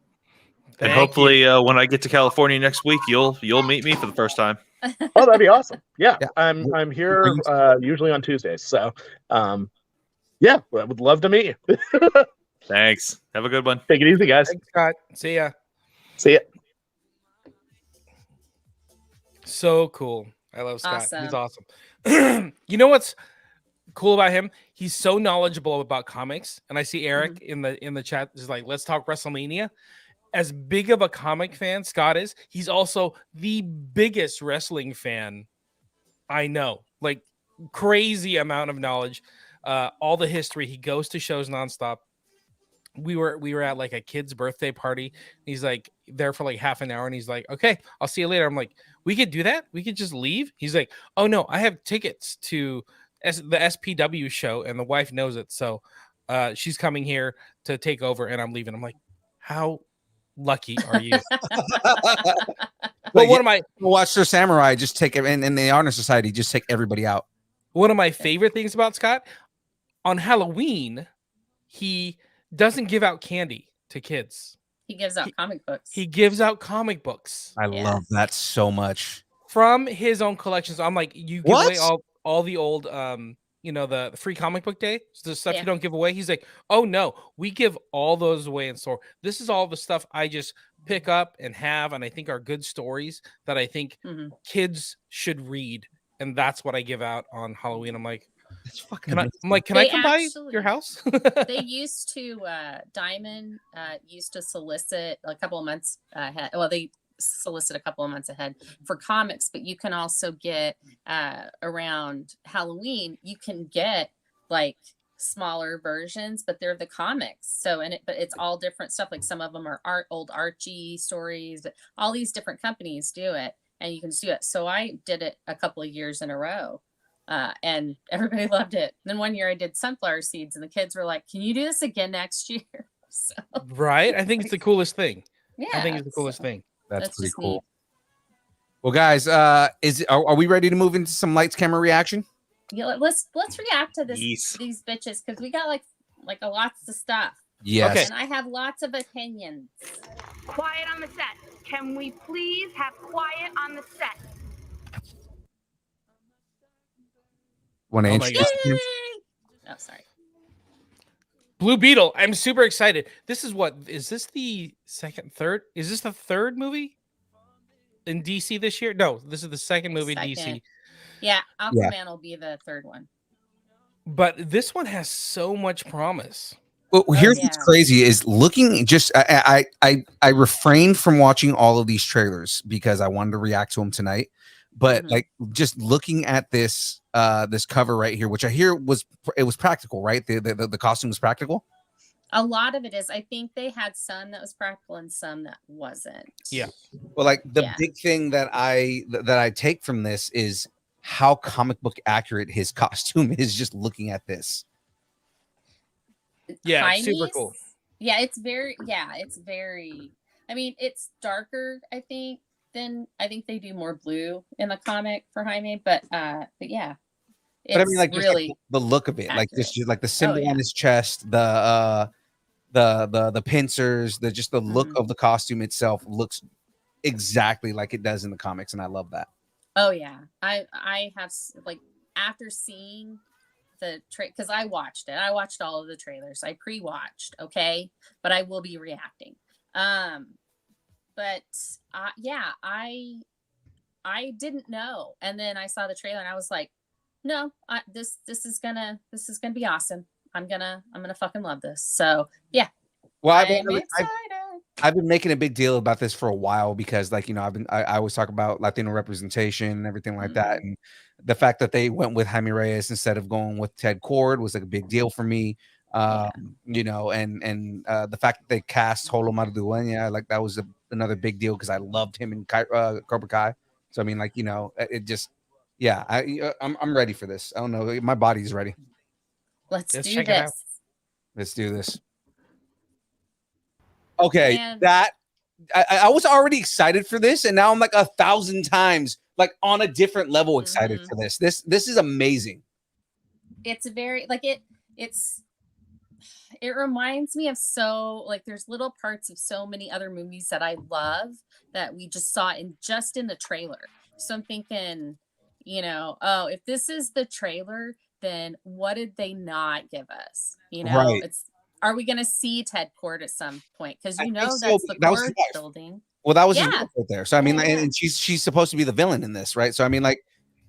And hopefully when I get to California next week, you'll meet me for the first time. Oh, that'd be awesome. Yeah. I'm here usually on Tuesdays. So yeah, I would love to meet you. Thanks. Have a good one. Take it easy, guys. Thanks, Scott. See ya. See ya. So cool. I love Scott. Awesome. He's awesome. You know what's cool about him? He's so knowledgeable about comics. And I see Eric in the chat is like, let's talk WrestleMania. As big of a comic fan Scott is, he's also the biggest wrestling fan I know. Like, crazy amount of knowledge. All the history. He goes to shows nonstop. We were at like a kid's birthday party. He's like there for like half an hour, and he's like, okay, I'll see you later. I'm like, we could do that? We could just leave? He's like, oh no, I have tickets to the SPW show, and the wife knows it. So she's coming here to take over, and I'm leaving. I'm like, how lucky are you? Well, one of my watch their samurai just take it in the honor society, just take everybody out. One of my favorite things about Scott, on Halloween, he doesn't give out candy to kids. He gives out comic books. He gives out comic books. I love that so much. From his own collections. I'm like, you give away all the old the free comic book day, the stuff you don't give away. He's like, oh no, we give all those away in store. This is all the stuff I just pick up and have, and I think are good stories that I think kids should read, and that's what I give out on Halloween. I'm like, that's fucking can I come by your house? They used to Diamond used to solicit a couple of months ahead. Well, they solicit a couple of months ahead for comics, but you can also get around Halloween, you can get like smaller versions, but they're the comics. So but it's all different stuff. Like some of them are old Archie stories, but all these different companies do it, and you can just do it. So I did it a couple of years in a row. And everybody loved it. Then one year I did sunflower seeds, and the kids were like, can you do this again next year? So, right. I think it's the coolest thing. Yeah. I think it's the coolest thing. That's pretty cool. Neat. Well, guys, are we ready to move into some lights, camera, reaction? Yeah, let's react to these bitches, because we got like a lots of stuff. Yes. Okay. And I have lots of opinions. Quiet on the set. Can we please have quiet on the set? Want to introduce? Oh, sorry. Blue Beetle. I'm super excited. This is this the third? Is this the third movie in DC this year? No, this is the second movie in DC. Yeah, Aquaman will be the third one. But this one has so much promise. Well, here's what's crazy is looking. Just I refrained from watching all of these trailers because I wanted to react to them tonight. But like just looking at this this cover right here, which I hear was practical, right? The costume was practical. A lot of it is. I think they had some that was practical and some that wasn't. Yeah. Well, like the big thing that I take from this is how comic book accurate his costume is. Just looking at this. Yeah, Jaime's, super cool. Yeah, it's very. I mean, it's darker, I think, than I think they do more blue in the comic for Jaime, but yeah. But I mean, like really just like the look of it, accurate. like just like the symbol on his chest, the pincers, the look of the costume itself looks exactly like it does in the comics, and I love that. Oh yeah, I have like after seeing the because I watched all of the trailers. I pre-watched, okay, but I will be reacting. But yeah, I didn't know, and then I saw the trailer and I was like, no, this is gonna be awesome. I'm gonna fucking love this. So yeah. Well, I've been making a big deal about this for a while because, like, you know, I always talk about Latino representation and everything like that, and the fact that they went with Jaime Reyes instead of going with Ted Cord was like a big deal for me. You know, and the fact that they cast Holo Mardueña, like that was another big deal because I loved him in Cobra Kai. So I mean, like, you know, it just, yeah, I'm ready for this. I don't know, my body's ready. Let's do this. Let's do this. Okay, that I was already excited for this, and now I'm like 1,000 times like on a different level excited for this. This is amazing. It's very like it reminds me of there's little parts of so many other movies that I love that we just saw in the trailer. So I'm thinking, you know, oh, if this is the trailer, then what did they not give us? You know, are we going to see Ted Cord at some point? Because you know that's the Cord building. Well, that was his wife right there. So I mean, and she's supposed to be the villain in this, right? So I mean, like,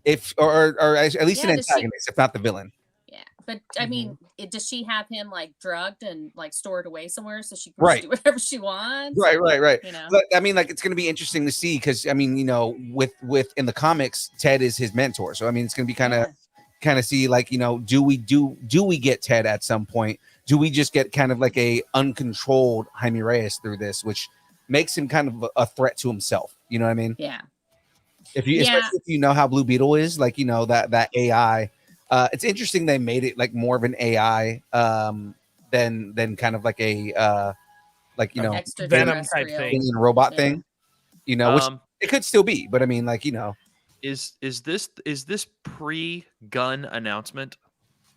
if or at least an antagonist, if not the villain. Yeah, but I mean, does she have him like drugged and like stored away somewhere so she can do whatever she wants? Right. You know, but I mean, like, it's going to be interesting to see because I mean, you know, with in the comics, Ted is his mentor. So I mean, it's going to be kind of see, like, you know, do we get Ted at some point? Do we just get kind of like a uncontrolled Jaime Reyes through this, which makes him kind of a threat to himself? You know what I mean? Yeah. Especially if you know how Blue Beetle is, like, you know, that AI. It's interesting they made it like more of an AI than kind of like a like, you know, Venom type thing, robot thing. You know, which it could still be, but I mean, like, you know. Is this pre-gun announcement?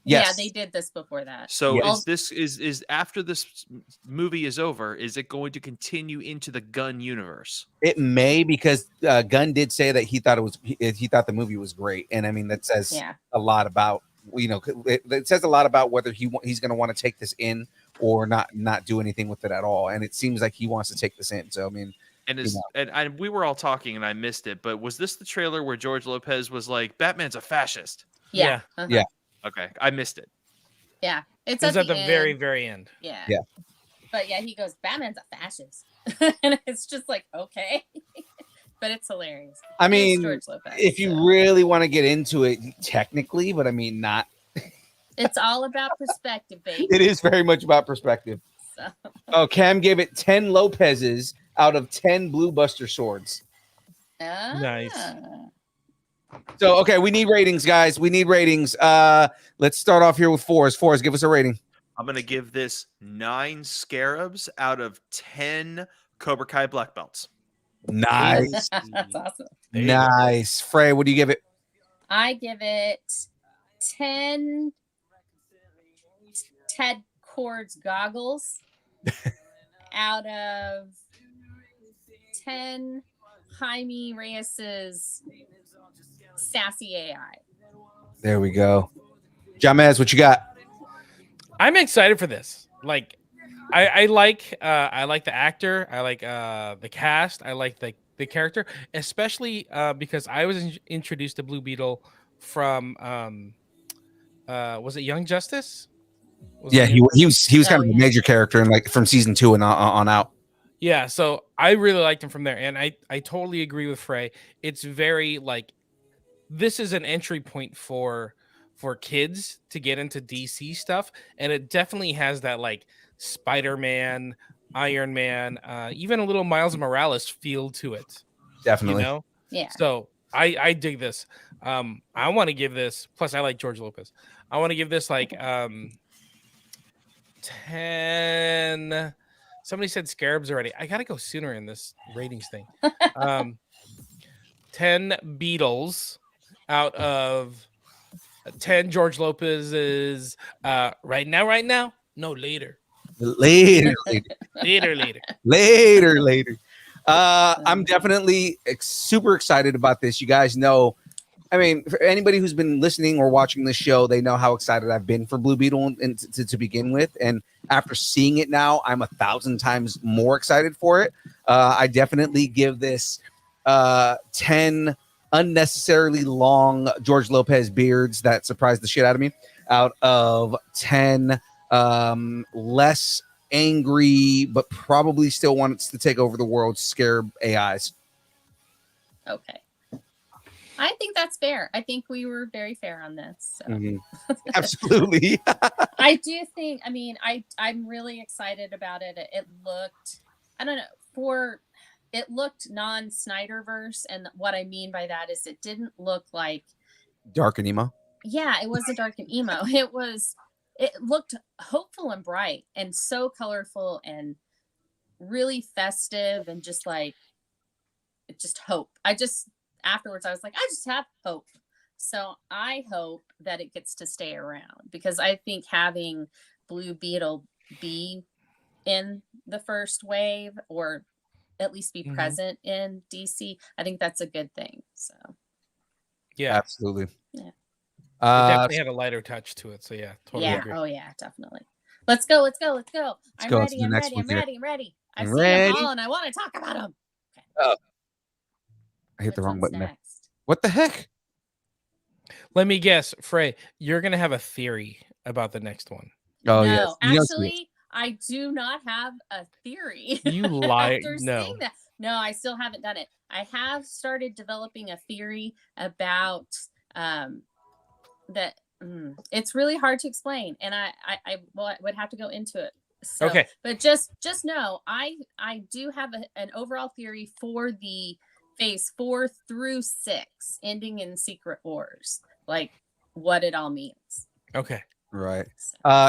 Yes. Yeah, they did this before that. So is after this movie is over, is it going to continue into the Gunn universe? It may, because Gunn did say that he thought the movie was great, and I mean that says a lot about, you know, it says a lot about whether he's going to want to take this in or not do anything with it at all, and it seems like he wants to take this in. So I mean. And we were all talking and I missed it, but was this the trailer where George Lopez was like, Batman's a fascist? Yeah. Yeah. Okay, I missed it. Yeah. It's at the very, very end. Yeah. Yeah. But yeah, he goes, Batman's a fascist. And it's just like, okay. But it's hilarious. I mean, George Lopez, if you really want to get into it technically, but I mean, not. It's all about perspective, baby. It is very much about perspective. So. Oh, Cam gave it 10 Lopez's out of 10 Blue Buster swords. Nice. So, okay, we need ratings, guys. We need ratings. Let's start off here with Forrest. Forrest, give us a rating. I'm going to give this 9 scarabs out of 10 Cobra Kai black belts. Nice. That's awesome. Nice. Frey, what do you give it? I give it 10 Ted Cord's goggles out of 10 Jaime Reyes's sassy AI. There we go. Jamez, what you got? I'm excited for this. like I like the actor, I like the cast, I like the character, especially because I was introduced to Blue Beetle from was it Young Justice? Yeah, he was kind of a major character in like from season 2 and on out. Yeah, so I really liked him from there, and I totally agree with Frey. It's very like this is an entry point for kids to get into DC stuff, and it definitely has that like Spider-Man, Iron Man, even a little Miles Morales feel to it. Definitely. You know? Yeah. So I dig this. I want to give this, plus I like George Lopez. I want to give this like 10. Somebody said Scarabs already. I gotta go sooner in this ratings thing. 10 Beatles out of 10 George Lopez's right now. No, later. Later. I'm definitely super excited about this. You guys know, I mean, for anybody who's been listening or watching this show, they know how excited I've been for Blue Beetle and to begin with. And after seeing it now, I'm 1,000 times more excited for it. I definitely give this 10 unnecessarily long George Lopez beards that surprised the shit out of me out of 10 less angry but probably still wants to take over the world scarab AIs. Okay. I think that's fair. I think we were very fair on this. So. Absolutely. I do think, I mean, I'm really excited about it. It looked, I don't know, it looked non-Snyderverse. And what I mean by that is it didn't look like dark and emo. Yeah, it wasn't dark and emo. It looked hopeful and bright and so colorful and really festive and just like, just hope. Afterwards, I was like, I just have hope. So I hope that it gets to stay around because I think having Blue Beetle be in the first wave or at least be present in DC, I think that's a good thing. So, yeah, absolutely. Yeah. It definitely had a lighter touch to it. So, yeah, totally agree. Oh, yeah, definitely. Let's go. I'm ready. I've seen them all and I want to talk about them. Okay. I hit the wrong button there. What the heck? Let me guess, Frey, you're going to have a theory about the next one. Oh, no, yes. Actually, I do not have a theory. You lie. No, I still haven't done it. I have started developing a theory about that. It's really hard to explain, and I would have to go into it. So, okay. But just know, I do have an overall theory for the phase 4 through 6 ending in Secret Wars, like what it all means. Okay. Right.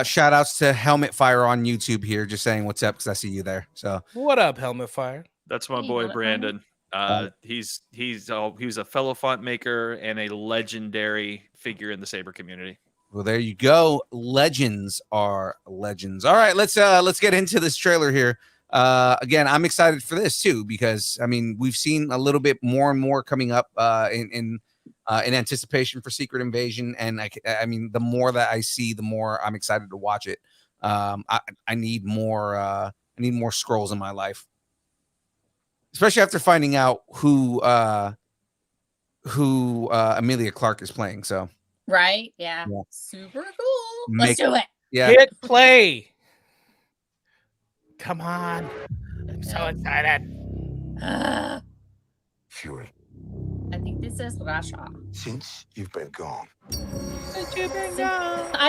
Shout outs to Helmet Fire on YouTube here, just saying what's up because I see you there. So what up, Helmet Fire? That's my boy Brandon. He's a fellow font maker and a legendary figure in the Saber community. Well, there you go. Legends are legends. All right, let's get into this trailer here. Again, I'm excited for this too because I mean we've seen a little bit more and more coming up in anticipation for Secret Invasion, and I mean the more that I see, the more I'm excited to watch it. I need more. I need more scrolls in my life, especially after finding out who Emilia Clarke is playing. So right, yeah. Super cool. Let's do it. Yeah, hit play. Come on. I'm so excited. Fury. I think this is Rasha. Since you've been gone. I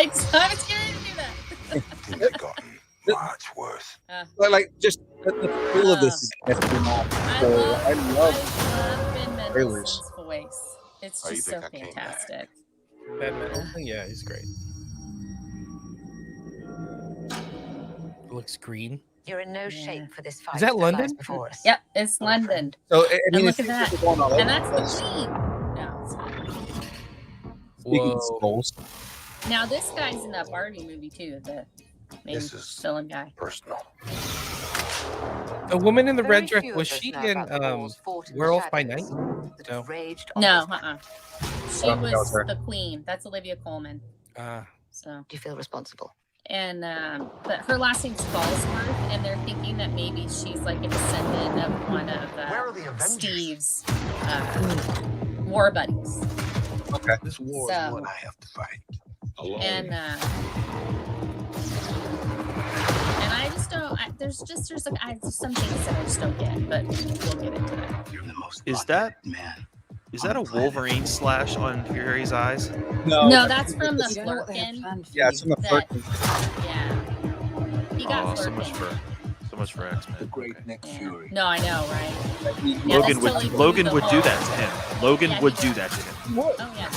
was scared to do that. Things have gotten much worse. Like just the feel of this is I love Ben trailers. Mendelsohn's voice. It's just so fantastic. Ben Mendelsohn? Yeah, he's great. It looks green. You're in no shape for this fight. Is that London? Before us. Yep, it's London. So I mean, look at that. And that's the Queen. No, it's not. Speaking of skulls. Now this guy's in that Barbie movie too. The main villain guy. Personal. The woman in the red dress, was she in Werewolf by Night? No. She was the Queen. That's Olivia Colman. Do you feel responsible? and but her last name's Falsworth, and they're thinking that maybe she's like a descendant of one of Steve's war buddies. Okay. This war is one I have to fight alone. And I just don't. There's like some things that I just don't get, but we'll get into that. Is that a Wolverine slash on Fury's eyes? No, that's from the Flirkin. Yeah, it's from the Flirkin. Yeah. He got so Flirkin. much for X-Men. The great Nick Fury. No, I know, right? Yeah, Logan would totally Logan the would do whole- that to him. Logan Yeah, would he do would. that to him. Oh yeah.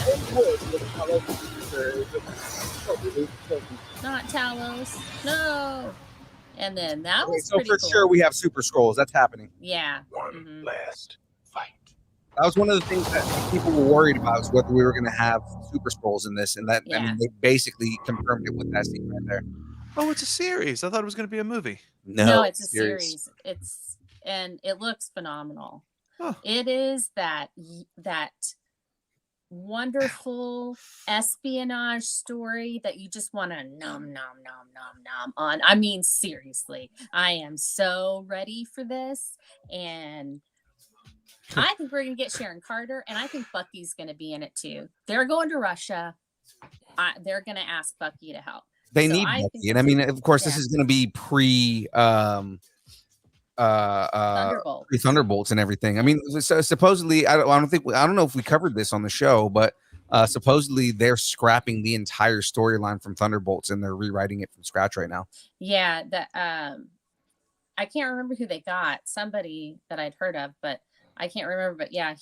Not Talos. No. And then that was So pretty for cool. sure we have Super Scrolls. That's happening. Yeah. One last fight. That was one of the things that people were worried about, is whether we were going to have Super Scrolls in this, and that I mean, they basically confirmed it with that scene right there. Oh, it's a series. I thought it was going to be a movie. No, it's a series. And it looks phenomenal. Huh. It is that wonderful espionage story that you just want to nom on. I mean, seriously, I am so ready for this, and I think we're gonna get Sharon Carter, and I think Bucky's gonna be in it too. They're going to Russia. They're gonna ask Bucky to help. They So need I Bucky, think and I mean, of course, this yeah. is going to be pre Thunderbolts. Thunderbolts and everything. I mean, so supposedly, I don't know if we covered this on the show, but supposedly they're scrapping the entire storyline from Thunderbolts and they're rewriting it from scratch right now. Yeah, that I can't remember who they got. Somebody that I'd heard of, but I can't remember. But yeah,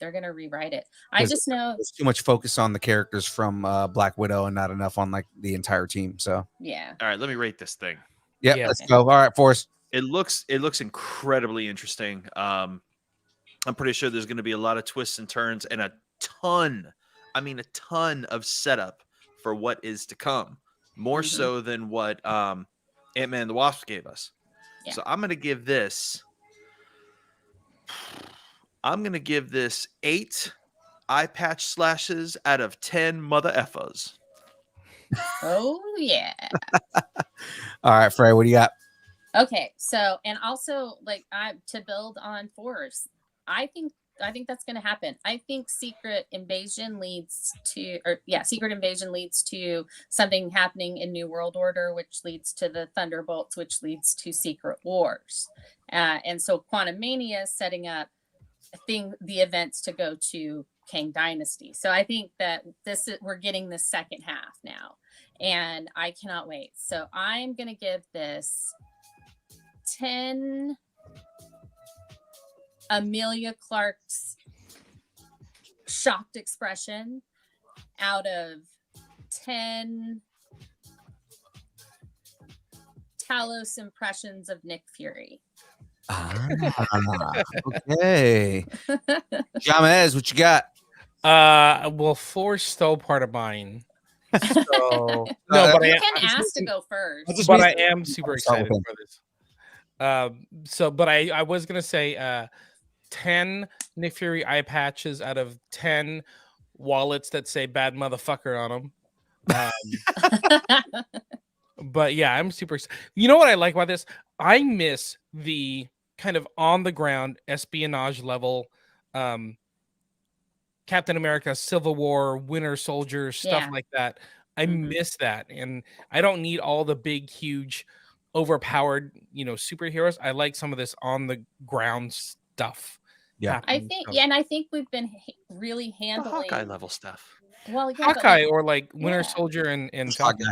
they're gonna rewrite it. I just know there's too much focus on the characters from Black Widow and not enough on like the entire team. So yeah. All right, let me rate this thing. yeah, let's go. All right, Forrest. It looks incredibly interesting. I'm pretty sure there's going to be a lot of twists and turns and a ton of setup for what is to come. More so than what Ant-Man and the Wasp gave us. Yeah. So I'm going to give this 8 eye patch slashes out of 10 mother effers. Oh yeah. All right, Frey, what do you got? Okay, so and also like to build on Force, I think that's going to happen. I think Secret Invasion leads to something happening in New World Order, which leads to the Thunderbolts, which leads to Secret Wars, and so Quantum Mania is setting up the events to go to Kang Dynasty. So I think that we're getting the second half now, and I cannot wait. So I'm going to give this 10 Amelia Clark's shocked expression out of 10 Talos impressions of Nick Fury. Okay. Jamez, what you got? Well, Force stole part of mine. So no, but you can ask to go first. But I am super excited for this. But I was gonna say 10 Nick Fury eye patches out of 10 wallets that say "bad motherfucker" on them. But yeah, I'm super excited. You know what I like about this? I miss the kind of on the ground espionage level Captain America, Civil War, Winter Soldier, stuff like that. I miss that, and I don't need all the big, huge, overpowered, superheroes. I like some of this on the ground stuff. Yeah, I think, and I think we've been really handling the Hawkeye level stuff. Well, yeah, Hawkeye or like Winter Soldier and Falcon.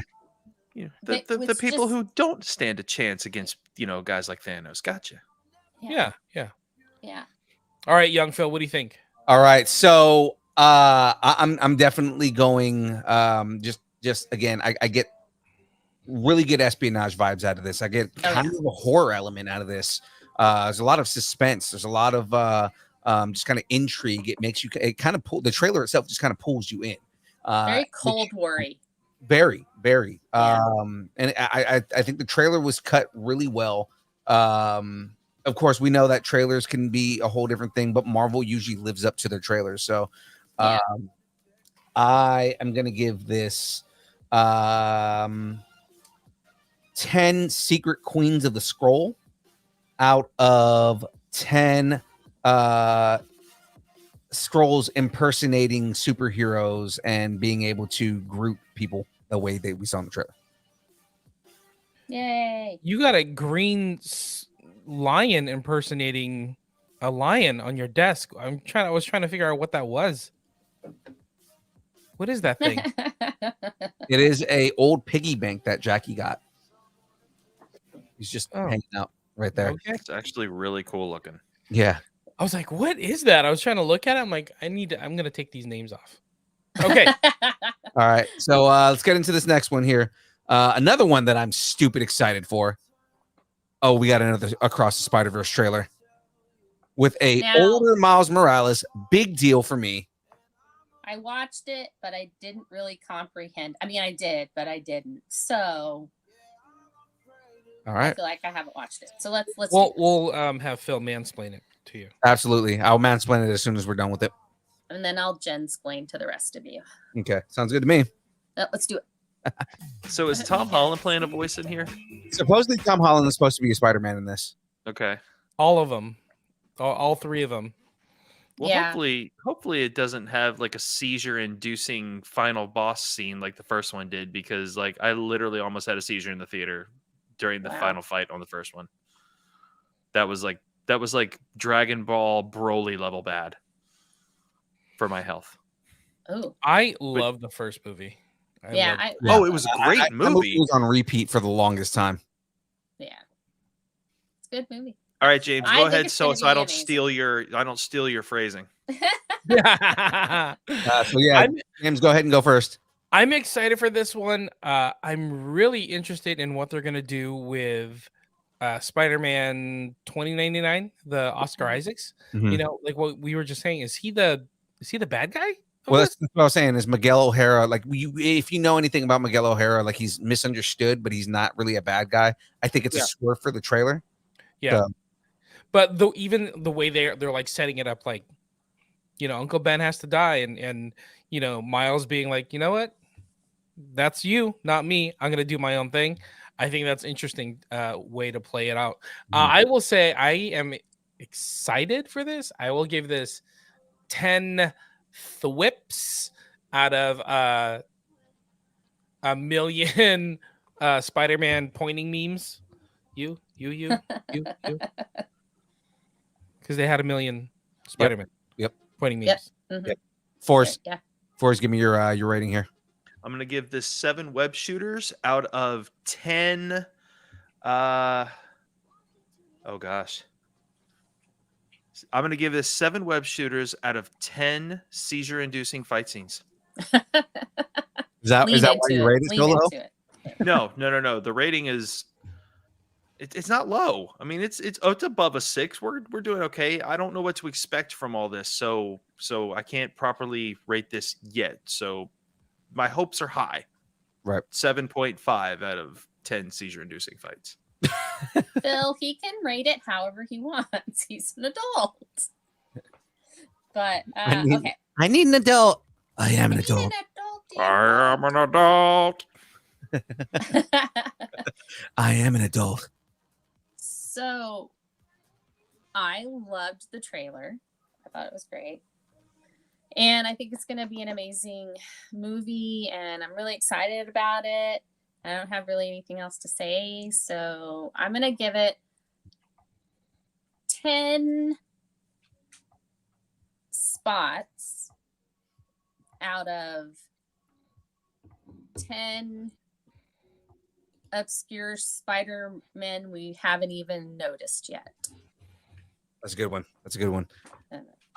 The people who don't stand a chance against guys like Thanos. Gotcha. Yeah. All right, young Phil, what do you think? All right, so I'm definitely going. Just again, I get really good espionage vibes out of this. I get kind of a horror element out of this. There's a lot of suspense. There's a lot of just kind of intrigue. It makes you. It kind of the trailer itself just kind of pulls you in. Very Cold War-y. Very. And I think the trailer was cut really well. Of course, we know that trailers can be a whole different thing, but Marvel usually lives up to their trailers. So I am going to give this, I'm 10 secret queens of the scroll out of 10 scrolls impersonating superheroes and being able to group people the way that we saw in the trailer. Yay. You got a green lion impersonating a lion on your desk. I was trying to figure out what that was. What is that thing? It is a old piggy bank that Jackie got. He's just hanging out right there. Okay. It's actually really cool looking. Yeah. I was like, what is that? I was trying to look at it. I'm like, I'm going to take these names off. Okay. All right. So let's get into this next one here. Another one that I'm stupid excited for. Oh, we got another Across the Spider-Verse trailer with a older Miles Morales. Big deal for me. I watched it, but I didn't really comprehend. I mean, I did, but I didn't. So, all right. I feel like I haven't watched it. So let's. We'll have Phil mansplain it to you. Absolutely, I'll mansplain it as soon as we're done with it, and then I'll Jensplain to the rest of you. Okay, sounds good to me. Let's do it. So is Tom Holland playing a voice in here? Supposedly, Tom Holland is supposed to be a Spider-Man in this. Okay. All of them, all three of them. Well, hopefully it doesn't have like a seizure-inducing final boss scene like the first one did, because like I literally almost had a seizure in the theater during the final fight on the first one. That was like Dragon Ball Broly level bad for my health. Oh, I love the first movie. It was a great movie. It was on repeat for the longest time. Yeah, it's a good movie. All right, James, go ahead so I don't steal your phrasing. James, go ahead and go first. I'm excited for this one. I'm really interested in what they're gonna do with Spider-Man 2099, the Oscar Isaacs. Mhm. You know, like what we were just saying. Is he the bad guy? Well, that's what I was saying. Is Miguel O'Hara like if you know anything about Miguel O'Hara, like he's misunderstood, but he's not really a bad guy. I think it's a swerve for the trailer. Yeah. But even the way they're like setting it up, like, you know, Uncle Ben has to die, and you know, Miles being like, you know what, that's you, not me. I'm gonna do my own thing. I think that's interesting way to play it out. I will say I am excited for this. I will give this 10 thwips out of a million Spider-Man pointing memes. You. Because they had a million Spider-Man. Yep. Pointing memes. Yep. Forrest, give me your rating here. I'm gonna give this 7 web shooters out of 10. Oh gosh. I'm gonna give this 7 web shooters out of 10 seizure-inducing fight scenes. Is that why you rate it so low? No. The rating is it's not low. I mean, it's above a 6. We're doing okay. I don't know what to expect from all this, so I can't properly rate this yet. So my hopes are high. Right. 7.5 out of 10 seizure-inducing fights. Phil, he can rate it however he wants. He's an adult. But okay. I need an adult. I am an adult. I am an adult. I am an adult. So I loved the trailer. I thought it was great. And I think it's going to be an amazing movie, and I'm really excited about it. I don't have really anything else to say, so I'm going to give it 10 spots out of 10 obscure Spider-Men we haven't even noticed yet. That's a good one.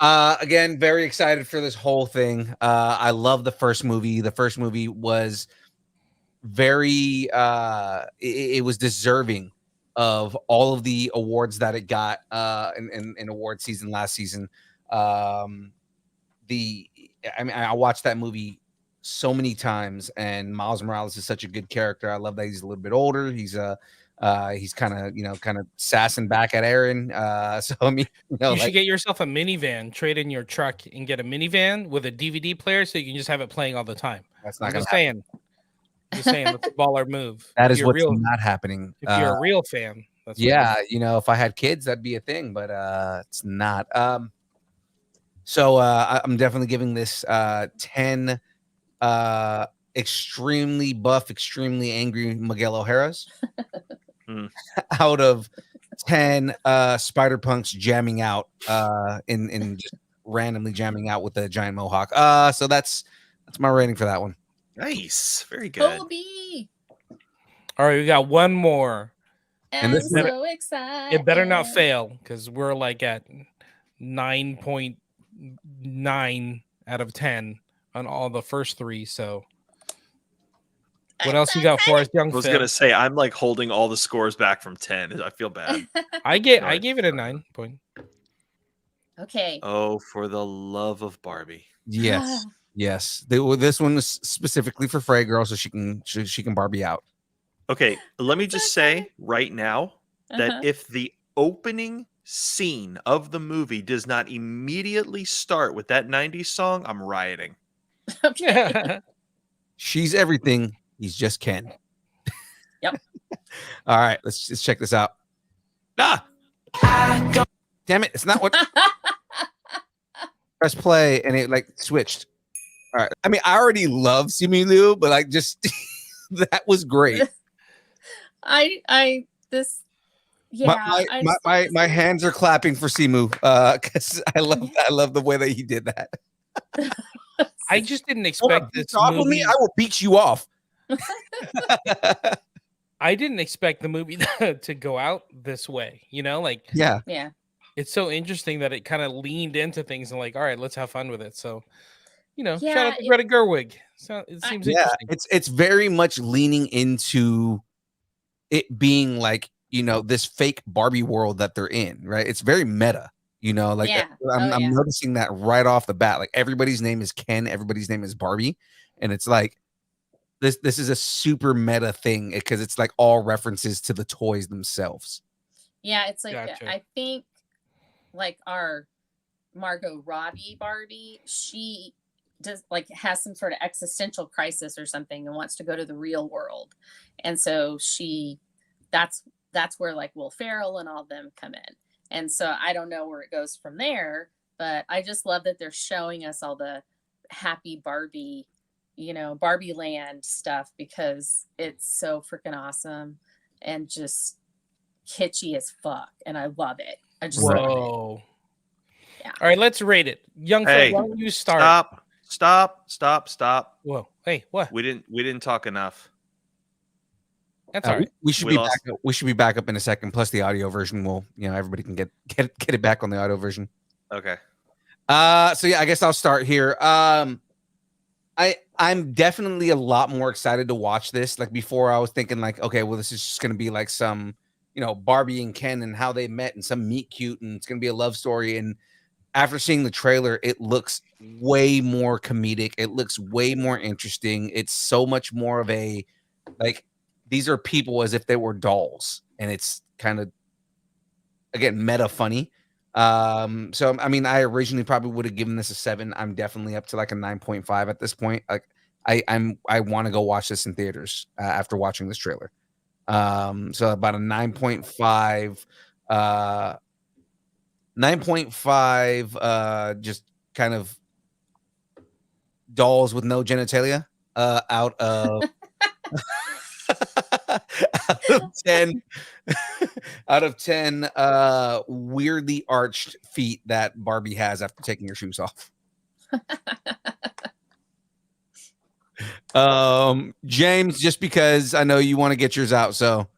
Again, very excited for this whole thing. I love the first movie. The first movie was very it was deserving of all of the awards that it got in award season last season. I watched that movie so many times, and Miles Morales is such a good character. I love that he's a little bit older. He's kind of sassing back at Aaron. So I mean, you should get yourself a minivan, trade in your truck, and get a minivan with a DVD player so you can just have it playing all the time. That's not just saying. Just saying, that's a baller move. That If is you're what's real, not happening. if you're a real fan, that's what Yeah, it is. you know, if I had kids, that'd be a thing, but it's not. So I'm definitely giving this 10 extremely buff, extremely angry Miguel O'Hara's out of 10 Spider Punks jamming out in just randomly jamming out with a giant mohawk. So that's my rating for that one. Nice, very good. Kobe. All right, we got one more. I'm this so better- excited. It better not fail because we're like at 9.9 out of 10 on all the first three. So, what else you got for us, young I was Phil? gonna say I'm like holding all the scores back from 10. I feel bad. I gave it a 9 point. Okay. Oh, for the love of Barbie. Yes. Yes. This one is specifically for Frey Girl, so she can Barbie out. Okay, let me just say right now that Uh-huh. if the opening scene of the movie does not immediately start with that 90s song, I'm rioting. Okay. She's everything. He's just Ken. Yep. All right, let's check this out. Damn it! It's not what. Press play and it like switched. All right. I mean, I already love Simu, but like just that was great. My hands are clapping for Simu because I love the way that he did that. I just didn't expect this Off with me, movie. I will beat you off. I didn't expect the movie to go out this way. You know, like Yeah. It's so interesting that it kind of leaned into things and like, all right, let's have fun with it. So, you know, Yeah, shout out to Greta Gerwig. So it seems interesting. It's very much leaning into it being like, you know, this fake Barbie world that they're in, right? It's very meta, you know, like Yeah. I'm noticing that right off the bat. Like everybody's name is Ken, everybody's name is Barbie, and it's like this is a super meta thing because it's like all references to the toys themselves. Yeah, it's like Gotcha. I think like our Margot Robbie Barbie, she does like has some sort of existential crisis or something and wants to go to the real world. And so that's where like Will Ferrell and all of them come in. And so I don't know where it goes from there, but I just love that they're showing us all the happy Barbie, you know, Barbie land stuff because it's so freaking awesome and just kitschy as fuck. And I love it. I just love it. Whoa. Yeah. All right, let's rate it. Young Hey, Phil, why don't you start? Stop. Whoa. Hey, what? We didn't talk enough. That's all right. We should We be lost. back. We should be back up in a second. Plus the audio version will, you know, everybody can get it back on the audio version. Okay. So yeah, I guess I'll start here. I'm definitely a lot more excited to watch this. Like before, I was thinking like, okay, well, this is just gonna be like some, you know, Barbie and Ken and how they met and some meet cute and it's gonna be a love story. And after seeing the trailer, it looks way more comedic. It looks way more interesting. It's so much more of a like these are people as if they were dolls, and it's kind of again meta funny. So I mean, I originally probably would have given this a 7. I'm definitely up to like a 9.5 at this point. Like I want to go watch this in theaters after watching this trailer. So about a 9.5. 9.5 just kind of dolls with no genitalia out of out of 10 weirdly arched feet that Barbie has after taking her shoes off. James, just because I know you want to get yours out, so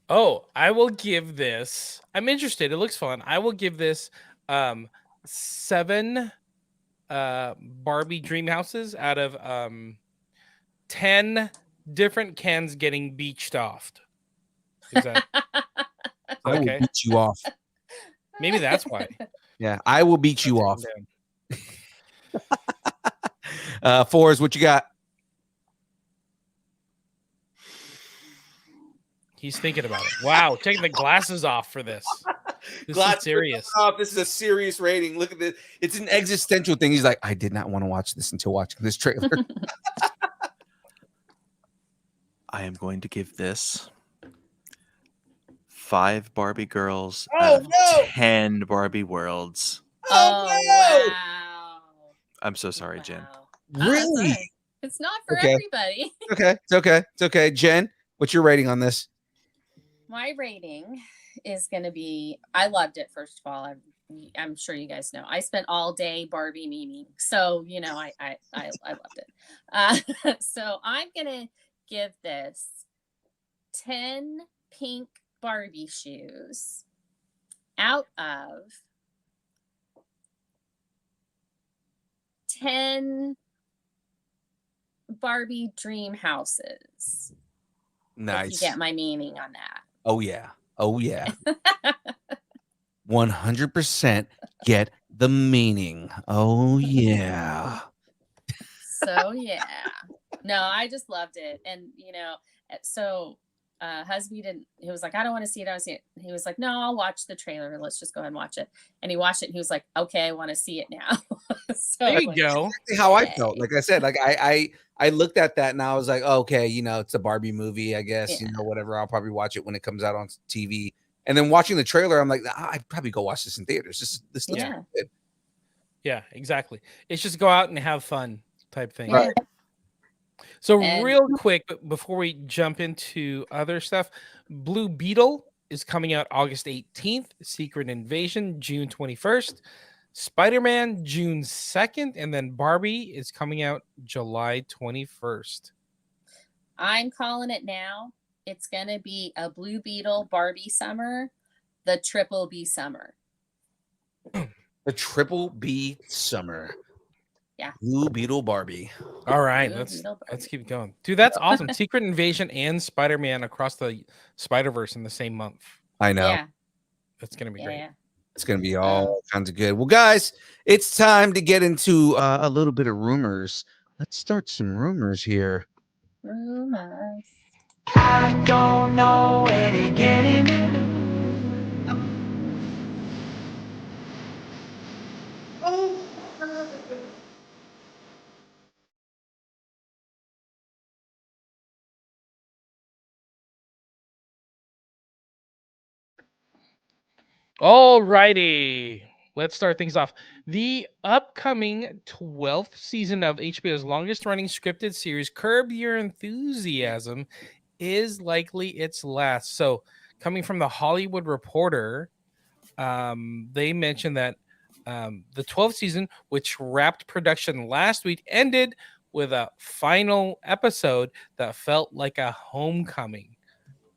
Oh, I will give this. I'm interested. It looks fun. I will give this 7 Barbie dream houses out of 10 different Kens getting beached off. Is that I will okay? beat you off. Maybe that's why. Yeah, I will beat you off. Fours, what you got? He's thinking about it. Wow, taking the glasses off for this. This is serious. This is a serious rating. Look at this. It's an existential thing. He's like, I did not want to watch this until watching this trailer. I am going to give this 5 Barbie girls Oh, out of no! 10 Barbie worlds. Oh, wow. I'm so sorry, Jen. That's all Really? right. It's not for Okay. everybody. Okay, it's okay. It's okay. Jen, what's your rating on this? My rating is going to be, I loved it, first of all. I'm sure you guys know. I spent all day Barbie memeing. So, you know, I loved it. So I'm going to give this 10 pink Barbie shoes out of 10 Barbie dream houses. Nice. If you get my meaning on that. Oh, yeah. Oh, yeah. 100% get the meaning. Oh, yeah. So, yeah. No, I just loved it. And, you know, so husband didn't, he was like, I don't want to see it. I don't see it. He was like, no, I'll watch the trailer. Let's just go ahead and watch it. And he watched it and he was like, okay, I want to see it now. So There you go. Exactly how I felt. Like I said, like I looked at that and I was like, oh, okay, you know, it's a Barbie movie, I guess, you know, whatever. I'll probably watch it when it comes out on TV. And then watching the trailer, I'm like, I'd probably go watch this in theaters. This looks good. Yeah, exactly. It's just go out and have fun type thing. Right. So And- real quick, before we jump into other stuff, Blue Beetle is coming out August 18th, Secret Invasion June 21st, Spider-Man June 2nd, and then Barbie is coming out July 21st. I'm calling it now. It's going to be a Blue Beetle Barbie summer, the Triple B summer. The Triple B summer. Yeah. Blue Beetle Barbie. All right, Blue let's Beetle Barbie. keep going. Dude, that's awesome. Secret Invasion and Spider-Man across the Spider-Verse in the same month. I know. Yeah. That's going to be great. Yeah. It's going to be all kinds of good. Well, guys, it's time to get into a little bit of rumors. Let's start some rumors here. Rumors. I don't know where to get in. All righty. Let's start things off. The upcoming 12th season of HBO's longest running scripted series, Curb Your Enthusiasm, is likely its last. So, coming from the Hollywood Reporter, they mentioned that the 12th season, which wrapped production last week, ended with a final episode that felt like a homecoming.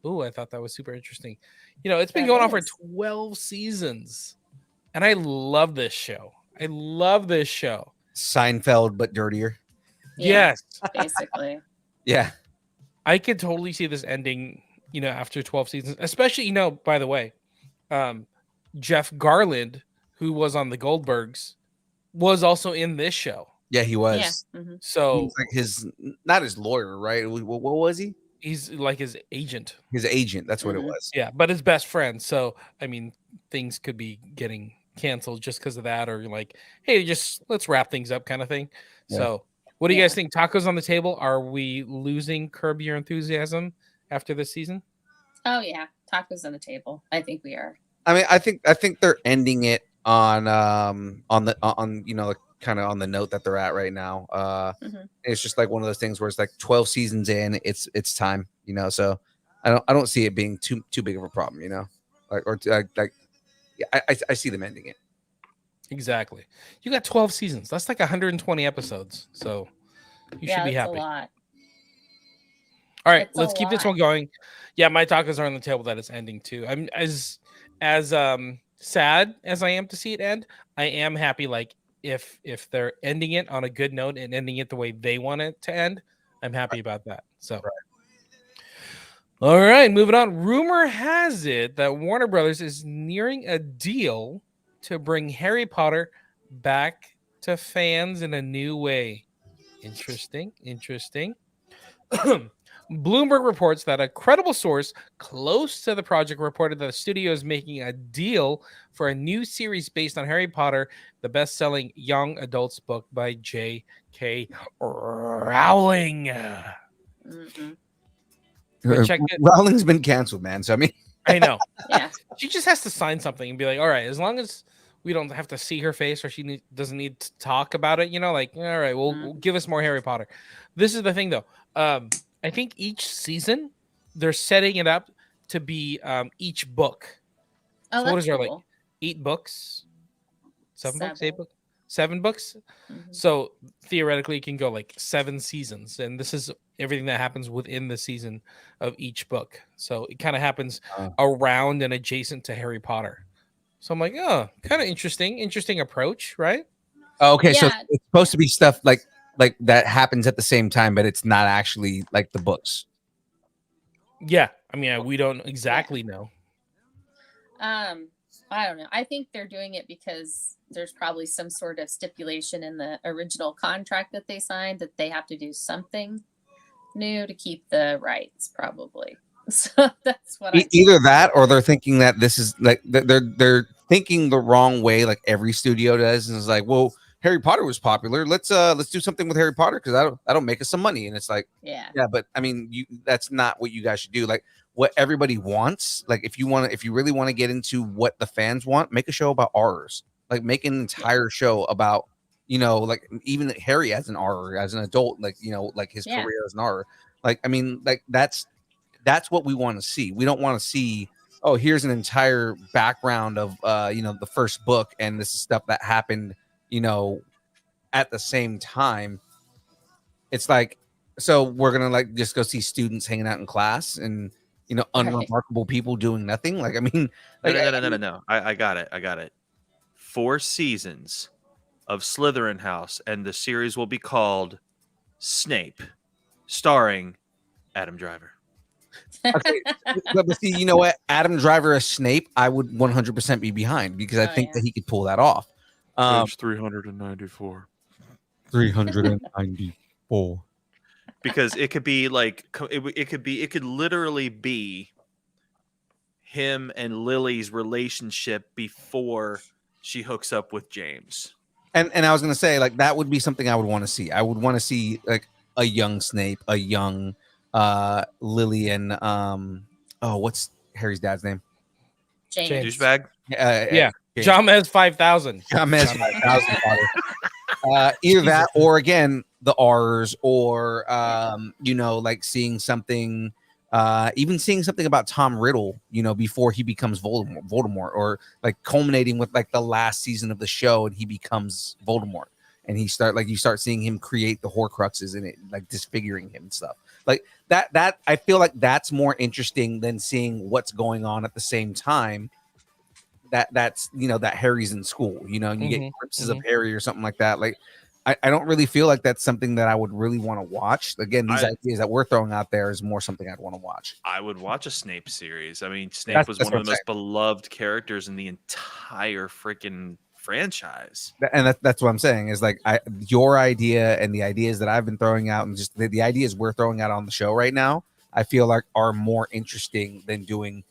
Ooh, I thought that was super interesting. You know, it's been going on for 12 seasons, and I love this show. I love this show. Seinfeld, but dirtier. Yeah, Yes. basically. Yeah. I could totally see this ending, you know, after 12 seasons, especially, you know, by the way, Jeff Garland, who was on the Goldbergs, was also in this show. Yeah, he was. Yeah. Mhm. So He's like not his lawyer, right? What was he? he's like his agent. His agent. That's what it Mhm. was. Yeah, but his best friend. So, I mean, things could be getting canceled just because of that, or like, hey, just let's wrap things up kind of thing. Yeah. So, what do you guys think? Tacos on the table? Are we losing Curb Your Enthusiasm after this season? Oh yeah, tacos on the table. I think we are. I mean, I think they're ending it on you know, kind of on the note that they're at right now. Mhm. It's just like one of those things where it's like 12 seasons in, it's time, you know. So I don't see it being too big of a problem, you know, I see them ending it. Exactly. You got 12 seasons. That's like 120 episodes. So you should be that's happy. a lot. All right, It's a let's keep this lot. one going. Yeah, my tacos are on the table that it's ending too. I'm as sad as I am to see it end. I am happy, like if they're ending it on a good note and ending it the way they want it to end, I'm happy about that. So all right, moving on. Rumor has it that Warner Brothers is nearing a deal to bring Harry Potter back to fans in a new way. Interesting. Bloomberg reports that a credible source close to the project reported that the studio is making a deal for a new series based on Harry Potter, the best-selling young adults book by J.K. Rowling. Mhm. But check it. Rowling's been canceled, man. So I mean, I know. Yeah. She just has to sign something and be like, all right, as long as we don't have to see her face or she doesn't need to talk about it, like, all right, we'll give us more Harry Potter. This is the thing, though. I think each season they're setting it up to be each book. Oh, So that's what is there, cool. like 8 books? 7 books? 8 7. books? 7 books? So theoretically, it can go like 7 seasons. And this is everything that happens within the season of each book. So it kind of happens around and adjacent to Harry Potter. So I'm like, oh, kind of interesting approach, right? Okay, so Yeah. it's supposed to be stuff like that happens at the same time, but it's not actually like the books. Yeah, I mean, we don't exactly know. I don't know. I think they're doing it because there's probably some sort of stipulation in the original contract that they signed that they have to do something new to keep the rights, probably. So that's what Either that, or they're thinking that this is like they're thinking the wrong way, like every studio does, and it's like, well, Harry Potter was popular. Let's do something with Harry Potter because that'll make us some money. And it's like, yeah, but I mean, that's not what you guys should do. Like what everybody wants. Like if you really want to get into what the fans want, make a show about ours. Like make an entire show about, like even Harry as an R as an adult, like like his career as an R. Like I mean, like that's what we want to see. We don't want to see, oh, here's an entire background of the first book and this is stuff that happened at the same time. It's like, so we're gonna like just go see students hanging out in class and unremarkable people doing nothing. Like I mean, like, no. I got it. 4 seasons of Slytherin House, and the series will be called Snape, starring Adam Driver. Okay, but see, you know what? Adam Driver as Snape, I would 100% be behind because I think that he could pull that off. Page 394. 394. Because it could be like it could literally be him and Lily's relationship before she hooks up with James. And I was gonna say, like, that would be something I would want to see. I would want to see like a young Snape, a young Lily, and what's Harry's dad's name? James. Douchebag. Yeah. John has 5,000. John has 5,000. Either that, or again, the R's, or like seeing something, even seeing something about Tom Riddle, before he becomes Voldemort, or like culminating with like the last season of the show and he becomes Voldemort, and you start seeing him create the Horcruxes and it like disfiguring him and stuff like that. I feel like that's more interesting than seeing what's going on at the same time. That's that Harry's in school, and you get glimpses of Harry or something like that. Like I don't really feel like that's something that I would really want to watch. Again, these ideas that we're throwing out there is more something I'd want to watch. I would watch a Snape series. I mean, Snape was one of the most beloved characters in the entire freaking franchise. And that's what I'm saying is like your idea and the ideas that I've been throwing out, and just the ideas we're throwing out on the show right now, I feel like are more interesting than doing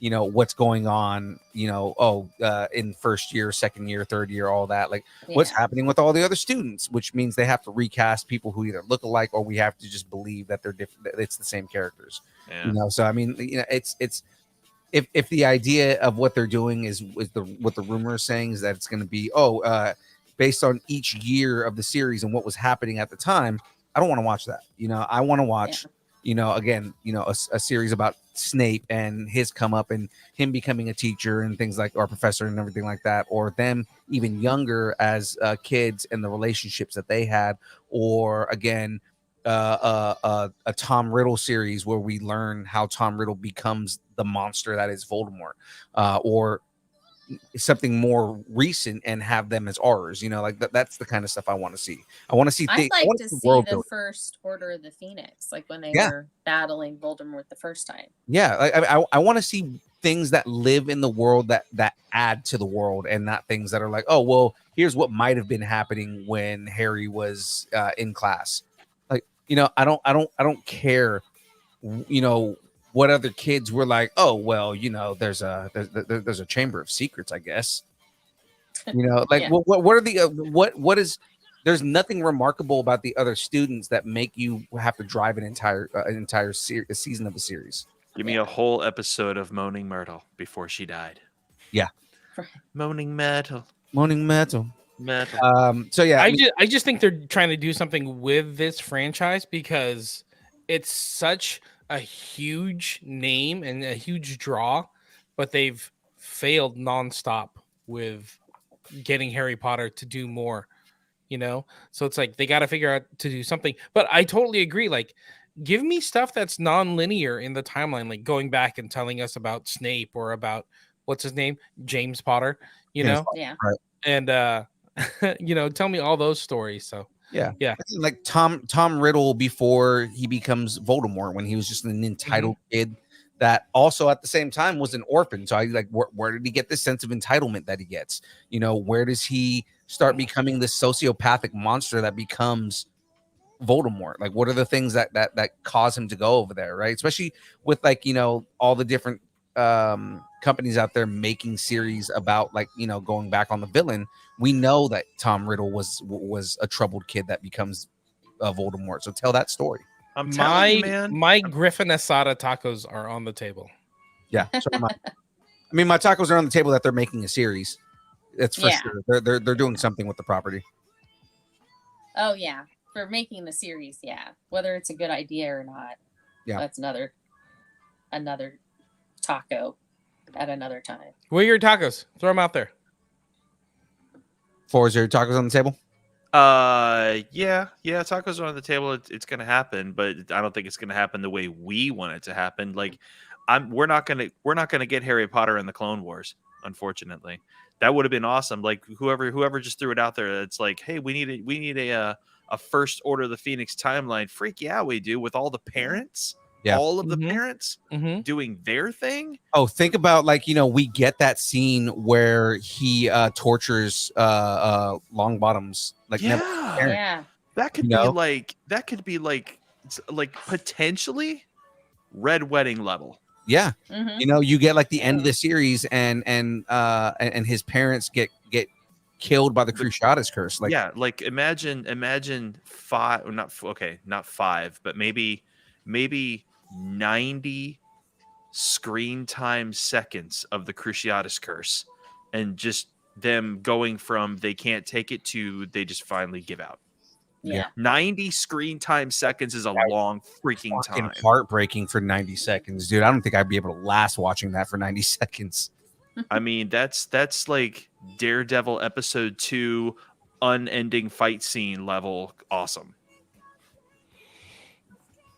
what's going on, in first year, second year, third year, all that, like what's happening with all the other students, which means they have to recast people who either look alike or we have to just believe that they're different, that it's the same characters. So I mean, it's if the idea of what they're doing is what the rumor is saying is that it's going to be based on each year of the series and what was happening at the time, I don't want to watch that. I want to watch again, a series about Snape and his come up and him becoming a teacher and things like, or professor and everything like that, or them even younger as kids and the relationships that they had, or again, a Tom Riddle series where we learn how Tom Riddle becomes the monster that is Voldemort, or something more recent and have them as ours, like that's the kind of stuff I want to see. I want to see I'd like to see the first Order of the Phoenix, like when they were battling Voldemort the first time. I want to see things that live in the world that add to the world, and not things that are like, oh well, here's what might have been happening when Harry was in class. Like, I don't care what other kids were like, oh well, there's a chamber of secrets, I guess. Like what are the what is there's nothing remarkable about the other students that make you have to drive an entire season of a series. Give me a whole episode of Moaning Myrtle before she died. Yeah. Moaning Metal. Moaning Metal. Metal. So yeah, I just think they're trying to do something with this franchise because it's such a huge name and a huge draw, but they've failed nonstop with getting Harry Potter to do more, you know? So it's like they got to figure out to do something. But I totally agree. Like, give me stuff that's non-linear in the timeline, like going back and telling us about Snape or about what's his name, James Potter, you know? Yeah. Right. And you know, tell me all those stories. So yeah, yeah, like Tom Riddle before he becomes Voldemort, when he was just an entitled kid that also at the same time was an orphan. So I like, where did he get this sense of entitlement that he gets? You know, where does he start becoming this sociopathic monster that becomes Voldemort? Like, what are the things that cause him to go over there, right? Especially with, like, you know, all the different companies out there making series about, like, you know, going back on the villain. We know that Tom Riddle was a troubled kid that becomes Voldemort. So tell that story. I'm telling you, man. My Griffin Asada tacos are on the table. Yeah, so I mean, my tacos are on the table that they're making a series. That's for sure. They're doing something with the property. Oh yeah, for making the series, yeah. Whether it's a good idea or not, that's another taco at another time. Where are your tacos? Throw them out there. 4-0 tacos on the table. Yeah, tacos are on the table. It's gonna happen, but I don't think it's gonna happen the way we want it to happen. Like, we're not gonna get Harry Potter in the Clone Wars, unfortunately. That would have been awesome. Like, whoever just threw it out there, it's like, hey, we need a First Order of the Phoenix timeline. Freak yeah, we do, with all the parents. Yeah. All of the parents doing their thing. Oh, think about, like, you know, we get that scene where he tortures Longbottom's, like, Yeah. That could be like potentially Red Wedding level. Yeah. You know, you get like the end of the series and his parents get killed by the Cruciatus curse. Like, yeah, like imagine not 5, but maybe 90 screen time seconds of the Cruciatus curse, and just them going from they can't take it to they just finally give out. Yeah. 90 screen time seconds is a long freaking time. Heartbreaking for 90 seconds, dude. I don't think I'd be able to last watching that for 90 seconds. I mean, that's like Daredevil episode 2 unending fight scene level awesome.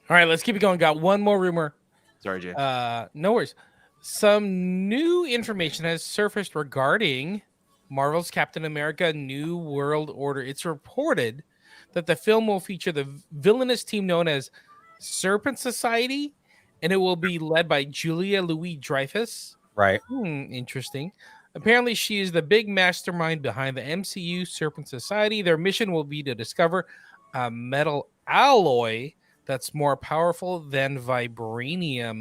All right, let's keep it going. Got one more rumor. Sorry, Jay. No worries. Some new information has surfaced regarding Marvel's Captain America New World Order. It's reported that the film will feature the villainous team known as Serpent Society, and it will be led by Julia Louis-Dreyfus. Right. Interesting. Apparently, she is the big mastermind behind the MCU Serpent Society. Their mission will be to discover a metal alloy that's more powerful than vibranium.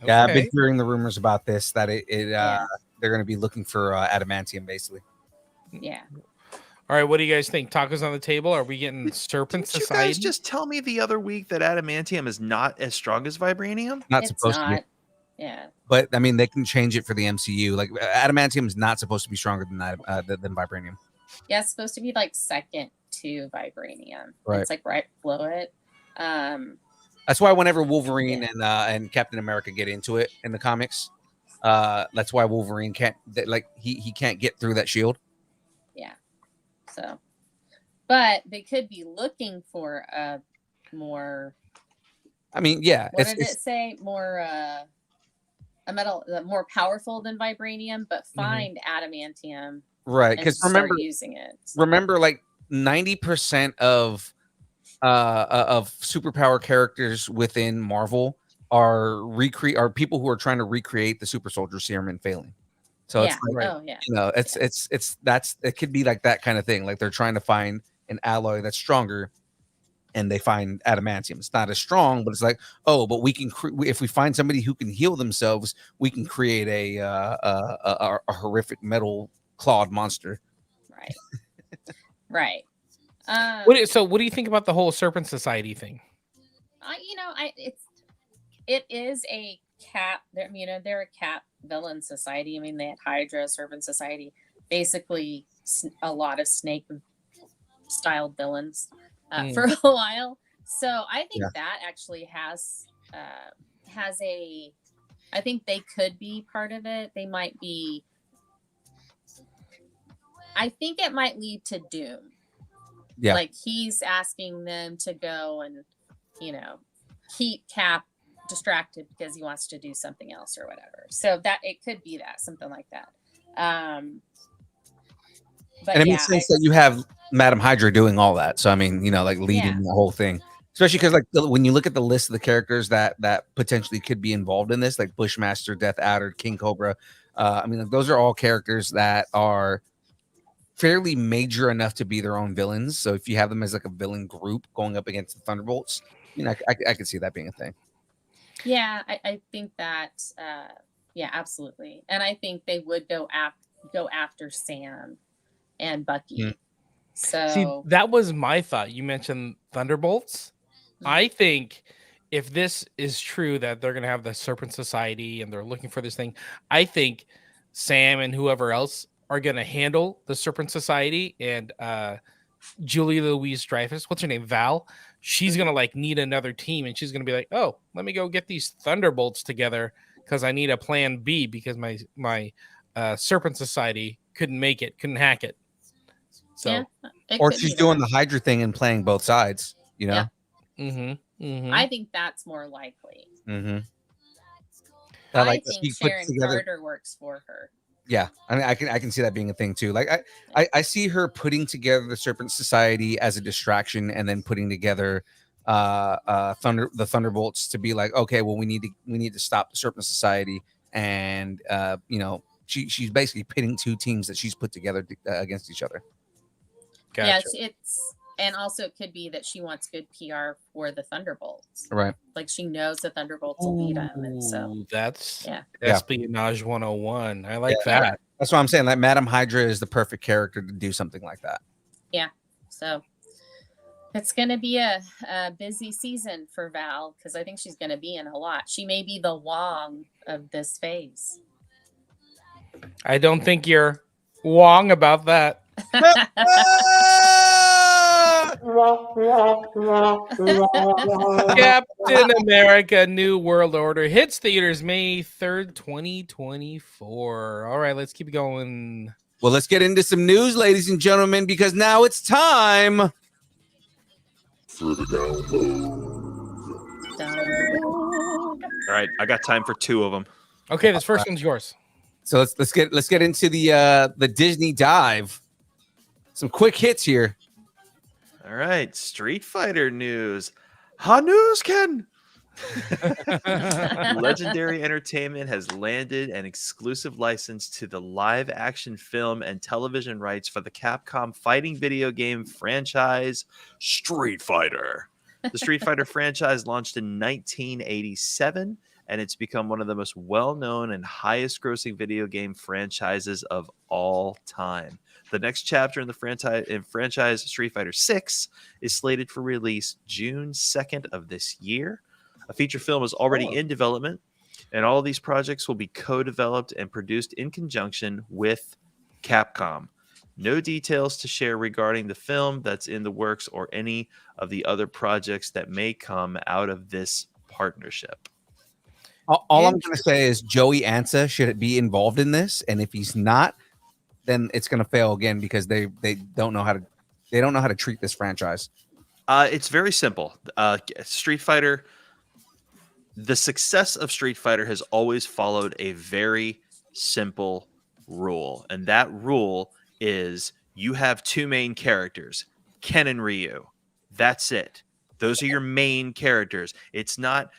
Yeah, I've been hearing the rumors about this, that they're going to be looking for adamantium, basically. Yeah. All right, what do you guys think? Tacos on the table? Are we getting Serpent Society? You guys just tell me the other week that adamantium is not as strong as vibranium? Not supposed to be. Yeah. But I mean, they can change it for the MCU. Like, adamantium is not supposed to be stronger than vibranium. Yeah, it's supposed to be like second to vibranium. Right. It's like right below it. That's why whenever Wolverine and Captain America get into it in the comics, that's why Wolverine can't, he can't get through that shield. Yeah. So, but they could be looking for a more. I mean, yeah. What did it say? More a metal more powerful than vibranium, but find adamantium. Right, because remember using it. Remember, like 90% of superpower characters within Marvel are people who are trying to recreate the super soldier serum and failing. So it's like, you know, it could be like that kind of thing. Like, they're trying to find an alloy that's stronger, and they find adamantium. It's not as strong, but it's like, oh, but we can if we find somebody who can heal themselves, we can create a horrific metal clawed monster. Right. Right. So what do you think about the whole Serpent Society thing? It is a cat. They're a cat villain society. I mean, they had Hydra, Serpent Society, basically a lot of snake styled villains for a while. So I think that actually has a. I think they could be part of it. They might be. I think it might lead to Doom. Yeah. Like he's asking them to go and, keep Cap distracted because he wants to do something else or whatever. So that it could be that, something like that. But and it makes sense that you have Madam Hydra doing all that. So I mean, like leading the whole thing, especially because when you look at the list of the characters that potentially could be involved in this, like Bushmaster, Death Adder, King Cobra. I mean, those are all characters that are fairly major enough to be their own villains. So if you have them as like a villain group going up against the Thunderbolts, I could see that being a thing. Yeah, I think that, absolutely. And I think they would go after Sam and Bucky. So see, that was my thought. You mentioned Thunderbolts. I think if this is true that they're going to have the Serpent Society and they're looking for this thing, I think Sam and whoever else are going to handle the Serpent Society, and Julia Louis-Dreyfus, what's her name? Val. She's going to need another team, and she's going to be like, oh, let me go get these Thunderbolts together because I need a plan B because my Serpent Society couldn't hack it. So, or she's doing the Hydra thing and playing both sides, Yeah. Mm-hmm. I think that's more likely. Mm-hmm. I think Sharon Carter works for her. Yeah, I mean, I can see that being a thing too. Like I see her putting together the Serpent Society as a distraction, and then putting together the Thunderbolts to be like, okay, well, we need to stop the Serpent Society, and she's basically pitting two teams that she's put together against each other. Gotcha. Yeah, and also it could be that she wants good PR for the Thunderbolts. Right. Like she knows the Thunderbolts will beat them, and so that's espionage 101. I like that. that. That's what I'm saying. Like Madam Hydra is the perfect character to do something like that. Yeah. So it's going to be a busy season for Val because I think she's going to be in a lot. She may be the Wong of this phase. I don't think you're wrong about that. Captain America New World Order hits theaters May 3rd, 2024. All right, let's keep going. Well, let's get into some news, ladies and gentlemen, because now it's time for the download. All right, I got time for two of them. Okay, this first one's yours. So let's get into the Disney dive. Some quick hits here. All right, Street Fighter news. Hanukkah. Legendary Entertainment has landed an exclusive license to the live-action film and television rights for the Capcom fighting video game franchise Street Fighter. The Street Fighter franchise launched in 1987, and it's become one of the most well-known and highest-grossing video game franchises of all time. The next chapter in the franchise Street Fighter 6 is slated for release June 2nd of this year. A feature film is already in development, and all of these projects will be co-developed and produced in conjunction with Capcom. No details to share regarding the film that's in the works or any of the other projects that may come out of this partnership. All I'm going to say is Joey Ansa should be involved in this, and if he's not, then it's going to fail again because they don't know how to treat this franchise. It's very simple. Street Fighter, the success of Street Fighter has always followed a very simple rule, and that rule is you have two main characters, Ken and Ryu. That's it. Those are your main characters. It's not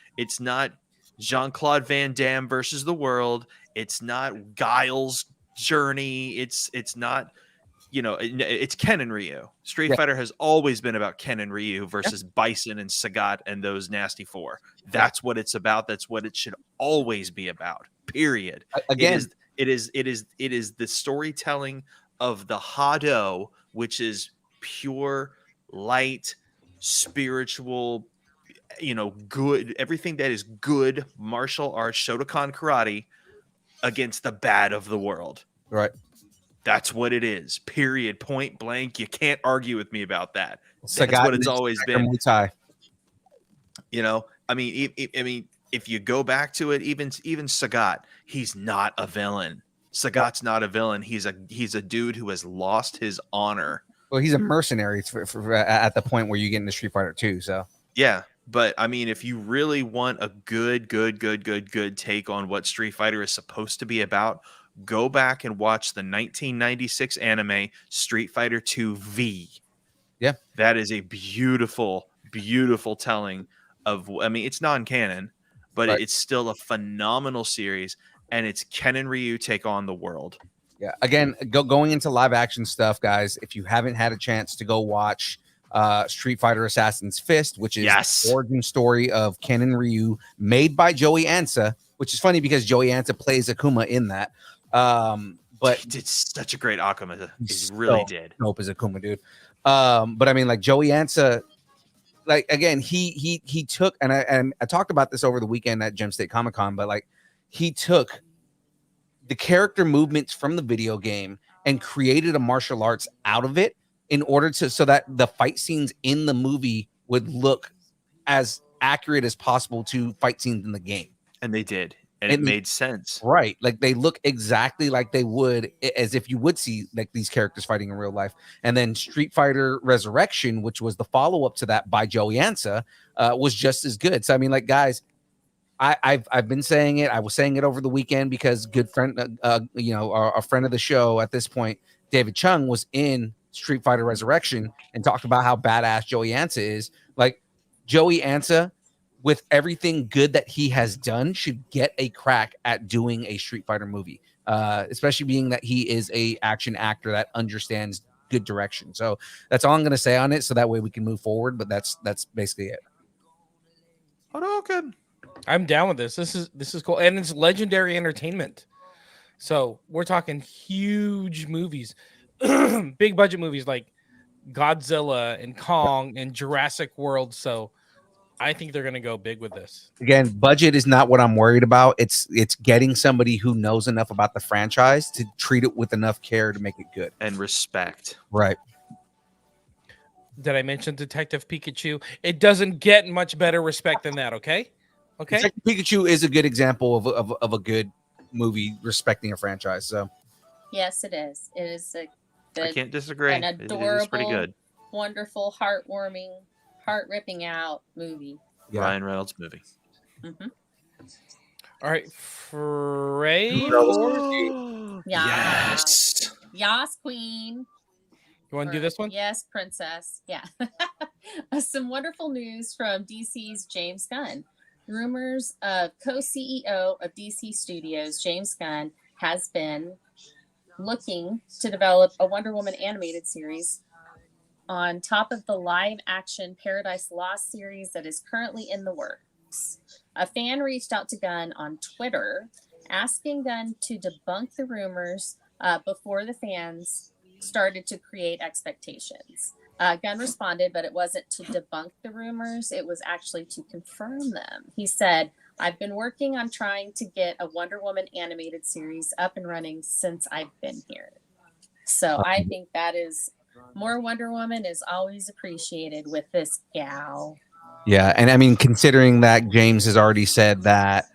Jean-Claude Van Damme versus the world. It's not Guile's journey. It's not, it's Ken and Ryu. Street Fighter has always been about Ken and Ryu versus Bison and Sagat and those nasty four. That's what it's about. That's what it should always be about. Period. Again, it is the storytelling of the Hado, which is pure, light, spiritual, good, everything that is good martial arts, Shotokan karate against the bad of the world. Right. That's what it is. Period. Point blank. You can't argue with me about that. That's Sagat what it's always been. Muay Thai. I mean, if you go back to it, even Sagat, he's not a villain. Sagat's not a villain. He's a dude who has lost his honor. Well, he's a mercenary for at the point where you get into Street Fighter 2. So yeah, but I mean, if you really want a good take on what Street Fighter is supposed to be about, go back and watch the 1996 anime Street Fighter 2 V. Yeah, that is a beautiful telling of. I mean, it's non-canon, but it's still a phenomenal series, and it's Ken and Ryu take on the world. Yeah, again, going into live action stuff, guys. If you haven't had a chance to go watch Street Fighter Assassin's Fist, which is the origin story of Ken and Ryu, made by Joey Ansa, which is funny because Joey Ansa plays Akuma in that. But he did such a great Akuma. He really did. Dope as Akuma, dude. But I mean, like Joey Ansa, like again, he took, and I talked about this over the weekend at Gem State Comic Con, but like he took the character movements from the video game and created a martial arts out of it in order to, so that the fight scenes in the movie would look as accurate as possible to fight scenes in the game. And they did. And it made sense. Right. Like they look exactly like they would as if you would see like these characters fighting in real life. And then Street Fighter Resurrection, which was the follow-up to that by Joey Ansa, was just as good. So I mean, like, guys, I've been saying it. I was saying it over the weekend because good friend, a friend of the show at this point, David Chung, was in Street Fighter Resurrection and talked about how badass Joey Ansa is. Like Joey Ansa, with everything good that he has done, should get a crack at doing a Street Fighter movie, especially being that he is a action actor that understands good direction. So that's all I'm going to say on it. So that way we can move forward. But that's basically it. Hadouken. I'm down with this. This is cool, and it's legendary entertainment. So we're talking huge movies, big budget movies like Godzilla and Kong and Jurassic World. So I think they're going to go big with this. Again, budget is not what I'm worried about. It's getting somebody who knows enough about the franchise to treat it with enough care to make it good and respect. Right. Did I mention Detective Pikachu? It doesn't get much better respect than that. Okay. Detective Pikachu is a good example of a good movie respecting a franchise. So yes, it is. It is a good, I can't disagree. An adorable, it is pretty good. Wonderful, heartwarming, heart ripping out movie. Yeah. Ryan Reynolds movie. Mm-hmm. All right, Frey. Yes. Yes, queen. You want to do this one? Yes, princess. Yeah. Some wonderful news from DC's James Gunn. Rumors of co-CEO of DC Studios, James Gunn, has been looking to develop a Wonder Woman animated series on top of the live-action Paradise Lost series that is currently in the works. A fan reached out to Gunn on Twitter, asking Gunn to debunk the rumors before the fans started to create expectations. Gunn responded, but it wasn't to debunk the rumors. It was actually to confirm them. He said, I've been working on trying to get a Wonder Woman animated series up and running since I've been here. So I think that is more Wonder Woman is always appreciated with this gal. Yeah. And I mean, considering that James has already said that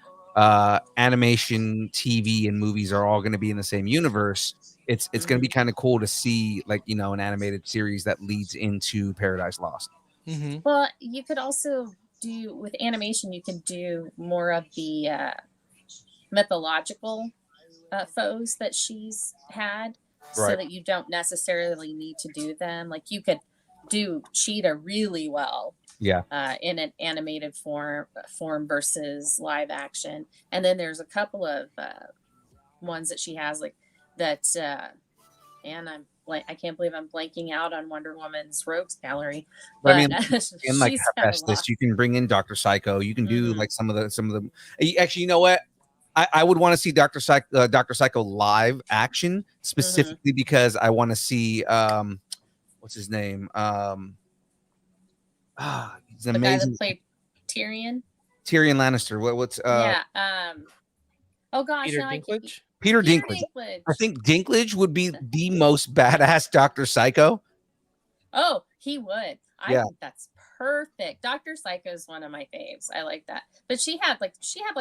animation, TV, and movies are all going to be in the same universe, it's going to be kind of cool to see, like, you know, an animated series that leads into Paradise Lost. Mm-hmm. Well, you could also do with animation, you could do more of the mythological foes that she's had, so that you don't necessarily need to do them. Like you could do Cheetah really well. Yeah. In an animated form versus live action. And then there's a couple of ones that she has like that, and I'm like, I can't believe I'm blanking out on Wonder Woman's Rogues Gallery. But I mean, in like Hephaestus, you can bring in Dr. Psycho. You can do like some of them. Actually, you know what? I would want to see Dr. Psycho live action specifically because I want to see what's his name? He's The guy amazing. that played Tyrion. Tyrion Lannister. What's Yeah. Oh gosh, Peter now I can't. Dinklage. Peter Dinklage. I think Dinklage would be the most badass Dr. Psycho. Oh, he would. I Yeah. think that's perfect. Dr. Psycho is one of my faves. I like that. But she had like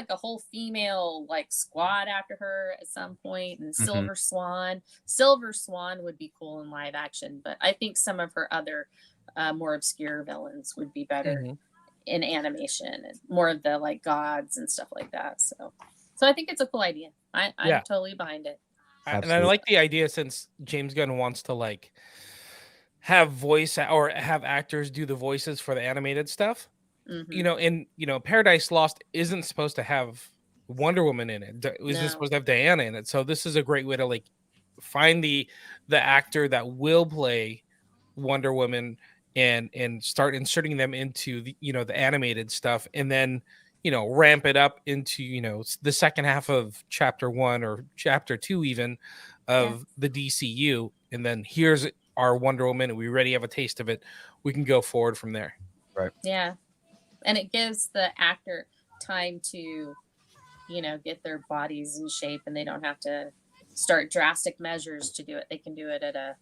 a whole female like squad after her at some point, and Silver Swan. Silver Swan would be cool in live action, but I think some of her other more obscure villains would be better in animation, and more of the like gods and stuff like that. So I think it's a cool idea. I'm totally behind it. And I like the idea, since James Gunn wants to like have voice or have actors do the voices for the animated stuff. You know, and Paradise Lost isn't supposed to have Wonder Woman in it. It was just supposed to have Diana in it. So this is a great way to like find the actor that will play Wonder Woman and start inserting them into the the animated stuff, and then ramp it up into the second half of chapter 1 or chapter 2 even of the DCU, and then here's our Wonder Woman, and we already have a taste of it. We can go forward from there. Right. Yeah. And it gives the actor time to, get their bodies in shape, and they don't have to start drastic measures to do it. They can do it at a,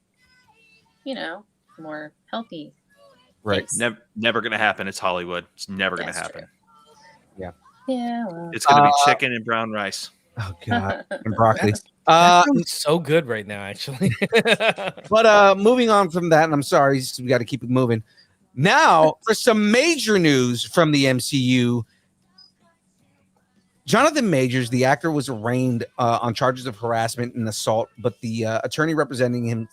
more healthy. Right. Never going to happen. It's Hollywood. It's never going to happen. True. Yeah. Yeah. Well. It's going to be chicken and brown rice. Oh God, and broccoli. That sounds so good right now, actually. But moving on from that, and I'm sorry, we got to keep it moving. Now for some major news from the MCU. Jonathan Majors, the actor, was arraigned on charges of harassment and assault, but the attorney representing him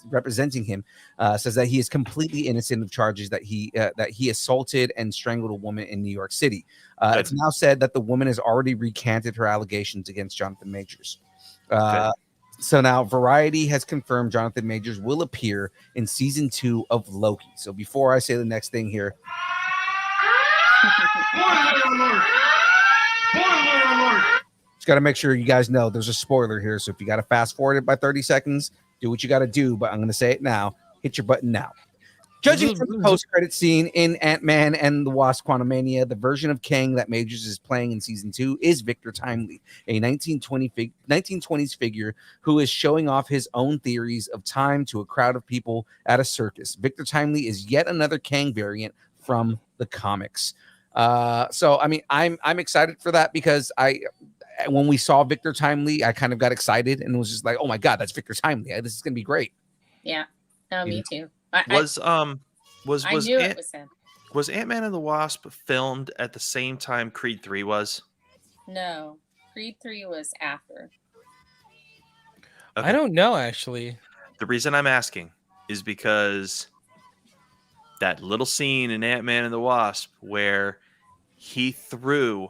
says that he is completely innocent of charges that he assaulted and strangled a woman in New York City. It's now said that the woman has already recanted her allegations against Jonathan Majors. So now Variety has confirmed Jonathan Majors will appear in season 2 of Loki. So before I say the next thing here. Just got to make sure you guys know there's a spoiler here. So if you got to fast forward it by 30 seconds, do what you got to do. But I'm going to say it now. Hit your button now. Judging from the post-credit scene in Ant-Man and the Wasp: Quantumania, the version of Kang that Majors is playing in season 2 is Victor Timely, a 1920s figure who is showing off his own theories of time to a crowd of people at a circus. Victor Timely is yet another Kang variant from the comics. So I mean, I'm excited for that, because when we saw Victor Timely, I kind of got excited and was just like, oh my God, that's Victor Timely. This is gonna be great. Yeah. No, me too. I knew it was him. Was Ant-Man and the Wasp filmed at the same time Creed 3 was? No, Creed 3 was after. Okay. I don't know, actually. The reason I'm asking is because that little scene in Ant-Man and the Wasp where he threw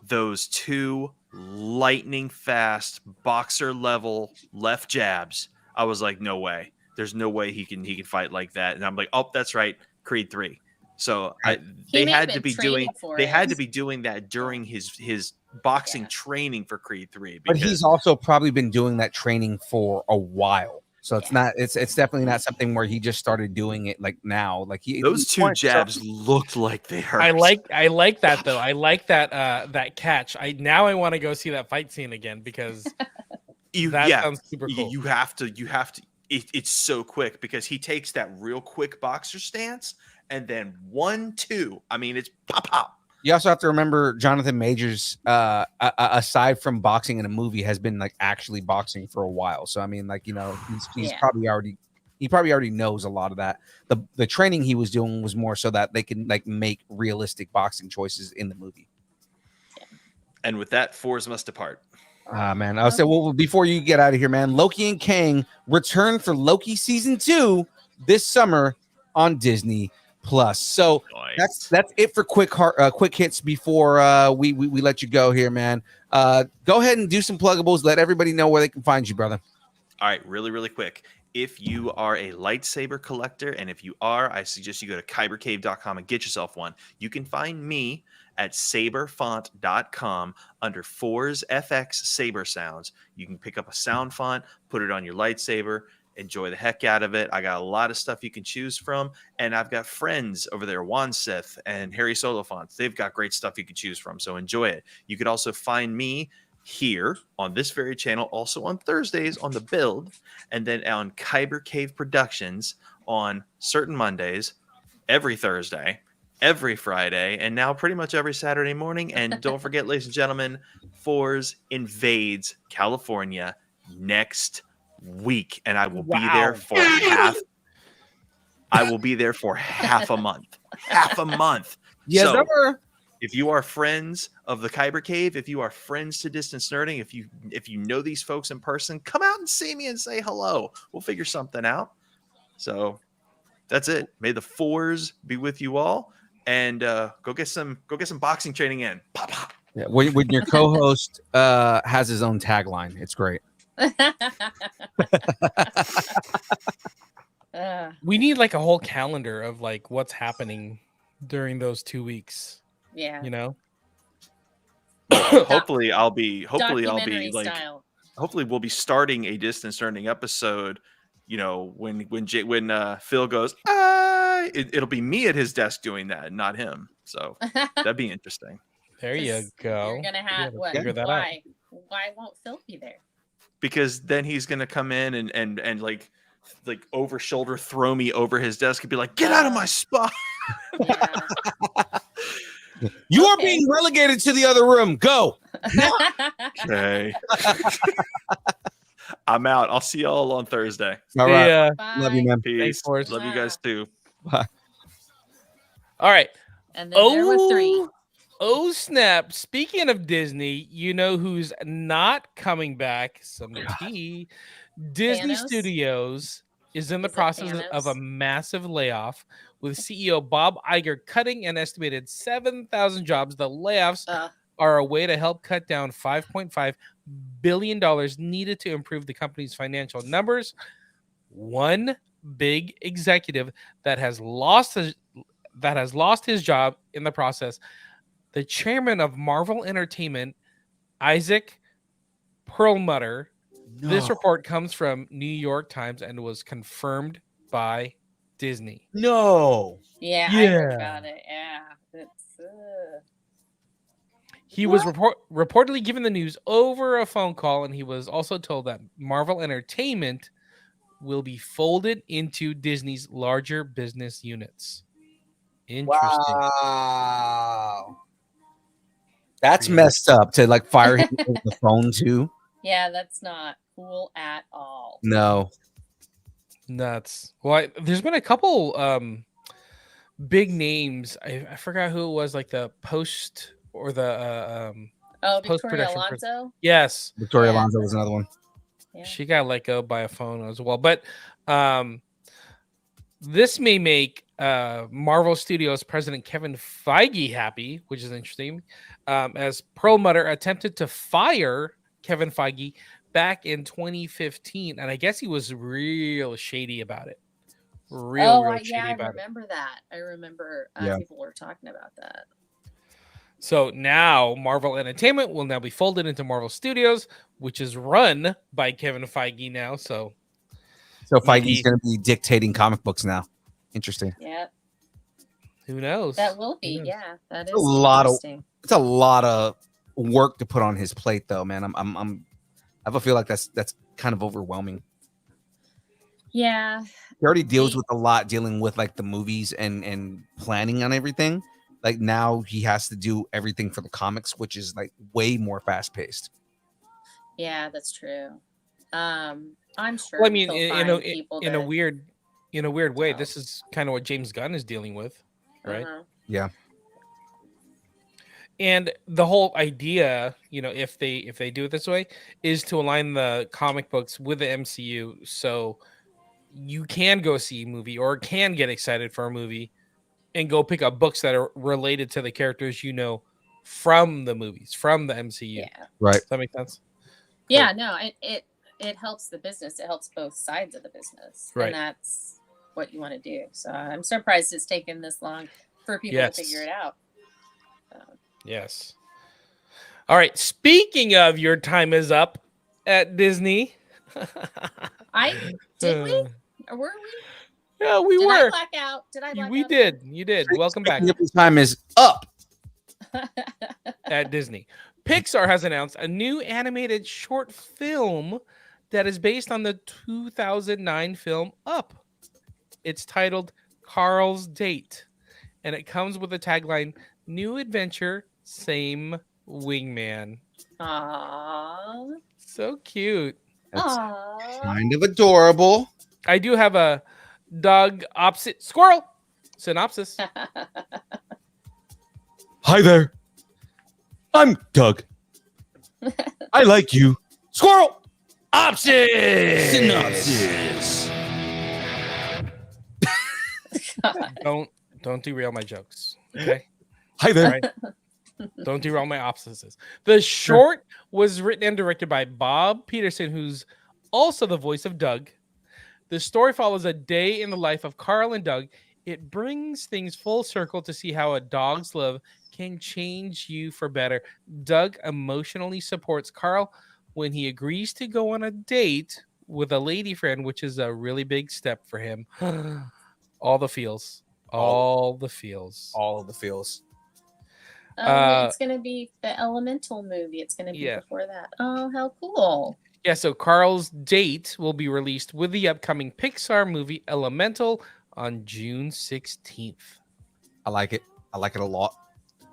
those 2 lightning fast boxer level left jabs, I was like, no way. There's no way he can fight like that. And I'm like, oh, that's right, Creed 3. So they had to be doing that during his boxing training for Creed 3. But he's also probably been doing that training for a while. So it's not it's definitely not something where he just started doing it like now. Like those 2 jabs looked like they hurt. I like that though. I like that catch. I want to go see that fight scene again, because sounds super cool. You have to. It's so quick, because he takes that real quick boxer stance and then 1-2. I mean, it's pop. You also have to remember Jonathan Majors, aside from boxing in a movie, has been like actually boxing for a while. So I mean, like, he's probably already knows a lot of that. The training he was doing was more so that they can like make realistic boxing choices in the movie. And with that, 4s must depart. Man, I'll say, well, before you get out of here, man, Loki and Kang return for Loki season 2 this summer on Disney Plus. So that's it for quick hits before we let you go here, man. Go ahead and do some pluggables. Let everybody know where they can find you, brother. All right, really, really quick. If you are a lightsaber collector, and if you are, I suggest you go to kybercave.com and get yourself one. You can find me at saberfont.com under 4's FX Saber Sounds. You can pick up a sound font, put it on your lightsaber, Enjoy the heck out of it. I got a lot of stuff you can choose from, and I've got friends over there, Juan Sith and Harry Solofont. They've got great stuff you can choose from, so enjoy it. You could also find me here on this very channel, also on Thursdays on The Build, and then on Kyber Cave Productions on certain Mondays, every Thursday, every Friday, and now pretty much every Saturday morning. And don't forget, ladies and gentlemen, Fours invades California next week, and I will be there for half. I will be there for half a month. Half a month. Yes, So, sir. if you are friends of the Kyber Cave, if you are friends to Distance Nerding, if you know these folks in person, come out and see me and say hello. We'll figure something out. So that's it. May the Fours be with you all, and go get some boxing training in. Pop, pop. Yeah, when your co-host has his own tagline, it's great. We need like a whole calendar of like what's happening during those 2 weeks. Yeah. You know? Hopefully I'll be Documentary like style. hopefully we'll be starting a Distance Learning episode, you know, when Phil goes, it'll be me at his desk doing that, not him. So that'd be interesting. There you go. You're gonna have what? figure that Why? Why won't Phil be there? Because then he's gonna come in and like over shoulder throw me over his desk and be like, get out of my spot. You are being relegated to the other room. Go. Okay. I'm out. I'll see y'all on Thursday. All right. Yeah. Love you, man. Peace. Force. Love you guys too. Bye. All right. And then there were 3. Oh snap! Speaking of Disney, you know who's not coming back? Some tea. Disney Thanos? Studios is in the Is it process of a Thanos? massive layoff, with CEO Bob Iger cutting an estimated 7,000 jobs. The layoffs are a way to help cut down $5.5 billion needed to improve the company's financial numbers. One big executive that has lost his job in the process. The chairman of Marvel Entertainment, Isaac Perlmutter. This report comes from New York Times and was confirmed by Disney. No. Yeah, I heard about it. Yeah. It's, He was reportedly given the news over a phone call, and he was also told that Marvel Entertainment will be folded into Disney's larger business units. Interesting. Wow. That's messed up to like fire him over the phone too. yeah, that's not cool at all. No. Nuts. Well, there's been a couple big names. I forgot who it was, like the post or the Oh, Victoria post-production Alonso? Yes. Victoria Alonso was another one. Yeah. She got let go by a phone as well. But this may make Marvel Studios president Kevin Feige happy, which is interesting, as Perlmutter attempted to fire Kevin Feige back in 2015, and I guess he was real shady about it. Real shady I about it. remember that. I remember people were talking about that. So now Marvel Entertainment will now be folded into Marvel Studios, which is run by Kevin Feige now. So Feige's going to be dictating comic books now. Interesting. Yeah. Who knows? That will be. Yeah. That is It's a lot of interesting. it's a lot of work to put on his plate, though, man. I have a feel like that's kind of overwhelming. Yeah. He already deals with a lot, dealing with like the movies and planning on everything. Like now he has to do everything for the comics, which is like way more fast paced. Yeah, that's true. I'm sure. Well, I mean, he'll in find people a that- weird way, this is kind of what James Gunn is dealing with, right? Yeah. And the whole idea, if they do it this way, is to align the comic books with the MCU, so you can go see a movie or can get excited for a movie and go pick up books that are related to the characters from the movies, from the MCU. Yeah. Right. Does that make sense? Yeah, no, it helps the business. It helps both sides of the business. Right. And that's what you want to do. So I'm surprised it's taken this long for people to figure it out. Yes. All right. Speaking of your time is up at Disney. Did we? Or were we? Yeah, we Did were. I black out? Did I black We out? did. You did. Welcome back. Nipple time is up. At Disney. Pixar has announced a new animated short film that is based on the 2009 film Up. It's titled Carl's Date, and it comes with a tagline, New Adventure, Same Wingman. Aww. So cute. That's Aww. kind of adorable. I do have a dog opposite squirrel synopsis. Hi there. I'm Doug. I like you. Squirrel. Option Synopsis. Don't derail my jokes. Okay. Hi there. All right? Don't derail my opposites. The short was written and directed by Bob Peterson, who's also the voice of Doug. The story follows a day in the life of Carl and Doug. It brings things full circle to see how a dog's love can change you for better. Doug emotionally supports Carl when he agrees to go on a date with a lady friend, which is a really big step for him. All the feels. All the feels. All of the feels. It's going to be the Elemental movie. It's going to be before that. Oh, how cool. Yeah, so Carl's Date will be released with the upcoming Pixar movie Elemental on June 16th. I like it. I like it a lot.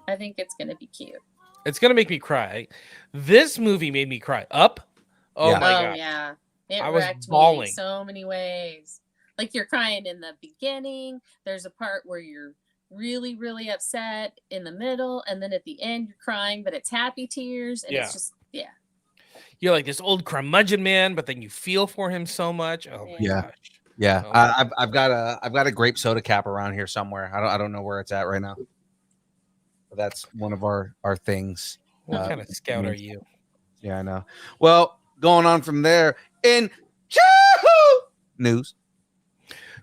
I think it's going to be cute. It's going to make me cry. This movie made me cry. Up? Oh Yeah. my God. Yeah. It I was wrecked me bawling. in so many ways. Like you're crying in the beginning. There's a part where you're really, really upset in the middle. And then at the end, you're crying, but it's happy tears. And it's just, You're like this old curmudgeon man, but then you feel for him so much. Oh my gosh. Yeah. Oh. I've got a grape soda cap around here somewhere. I don't know where it's at right now. But that's one of our things. What kind of scout are you? Yeah, I know. Well, going on from there in news.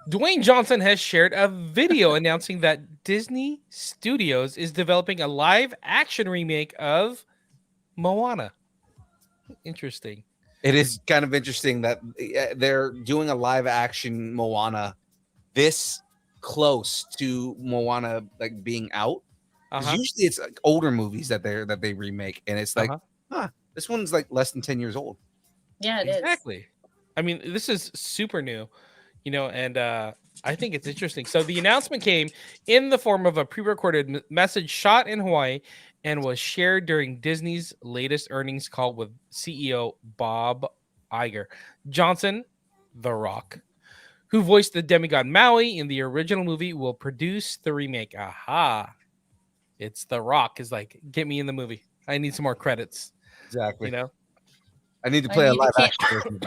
Dwayne Johnson has shared a video announcing that Disney Studios is developing a live action remake of Moana. Interesting. It is kind of interesting that they're doing a live action Moana this close to Moana like being out. 'Cause usually it's like older movies that they remake, and it's like, this one's like less than 10 years old. Yeah, it is. Exactly. I mean, this is super new, and I think it's interesting. So the announcement came in the form of a pre-recorded message shot in Hawaii and was shared during Disney's latest earnings call with CEO Bob Iger. Johnson, The Rock, who voiced the demigod Maui in the original movie, will produce the remake. Aha. It's The Rock is like, get me in the movie. I need some more credits. Exactly. I need to play a live action.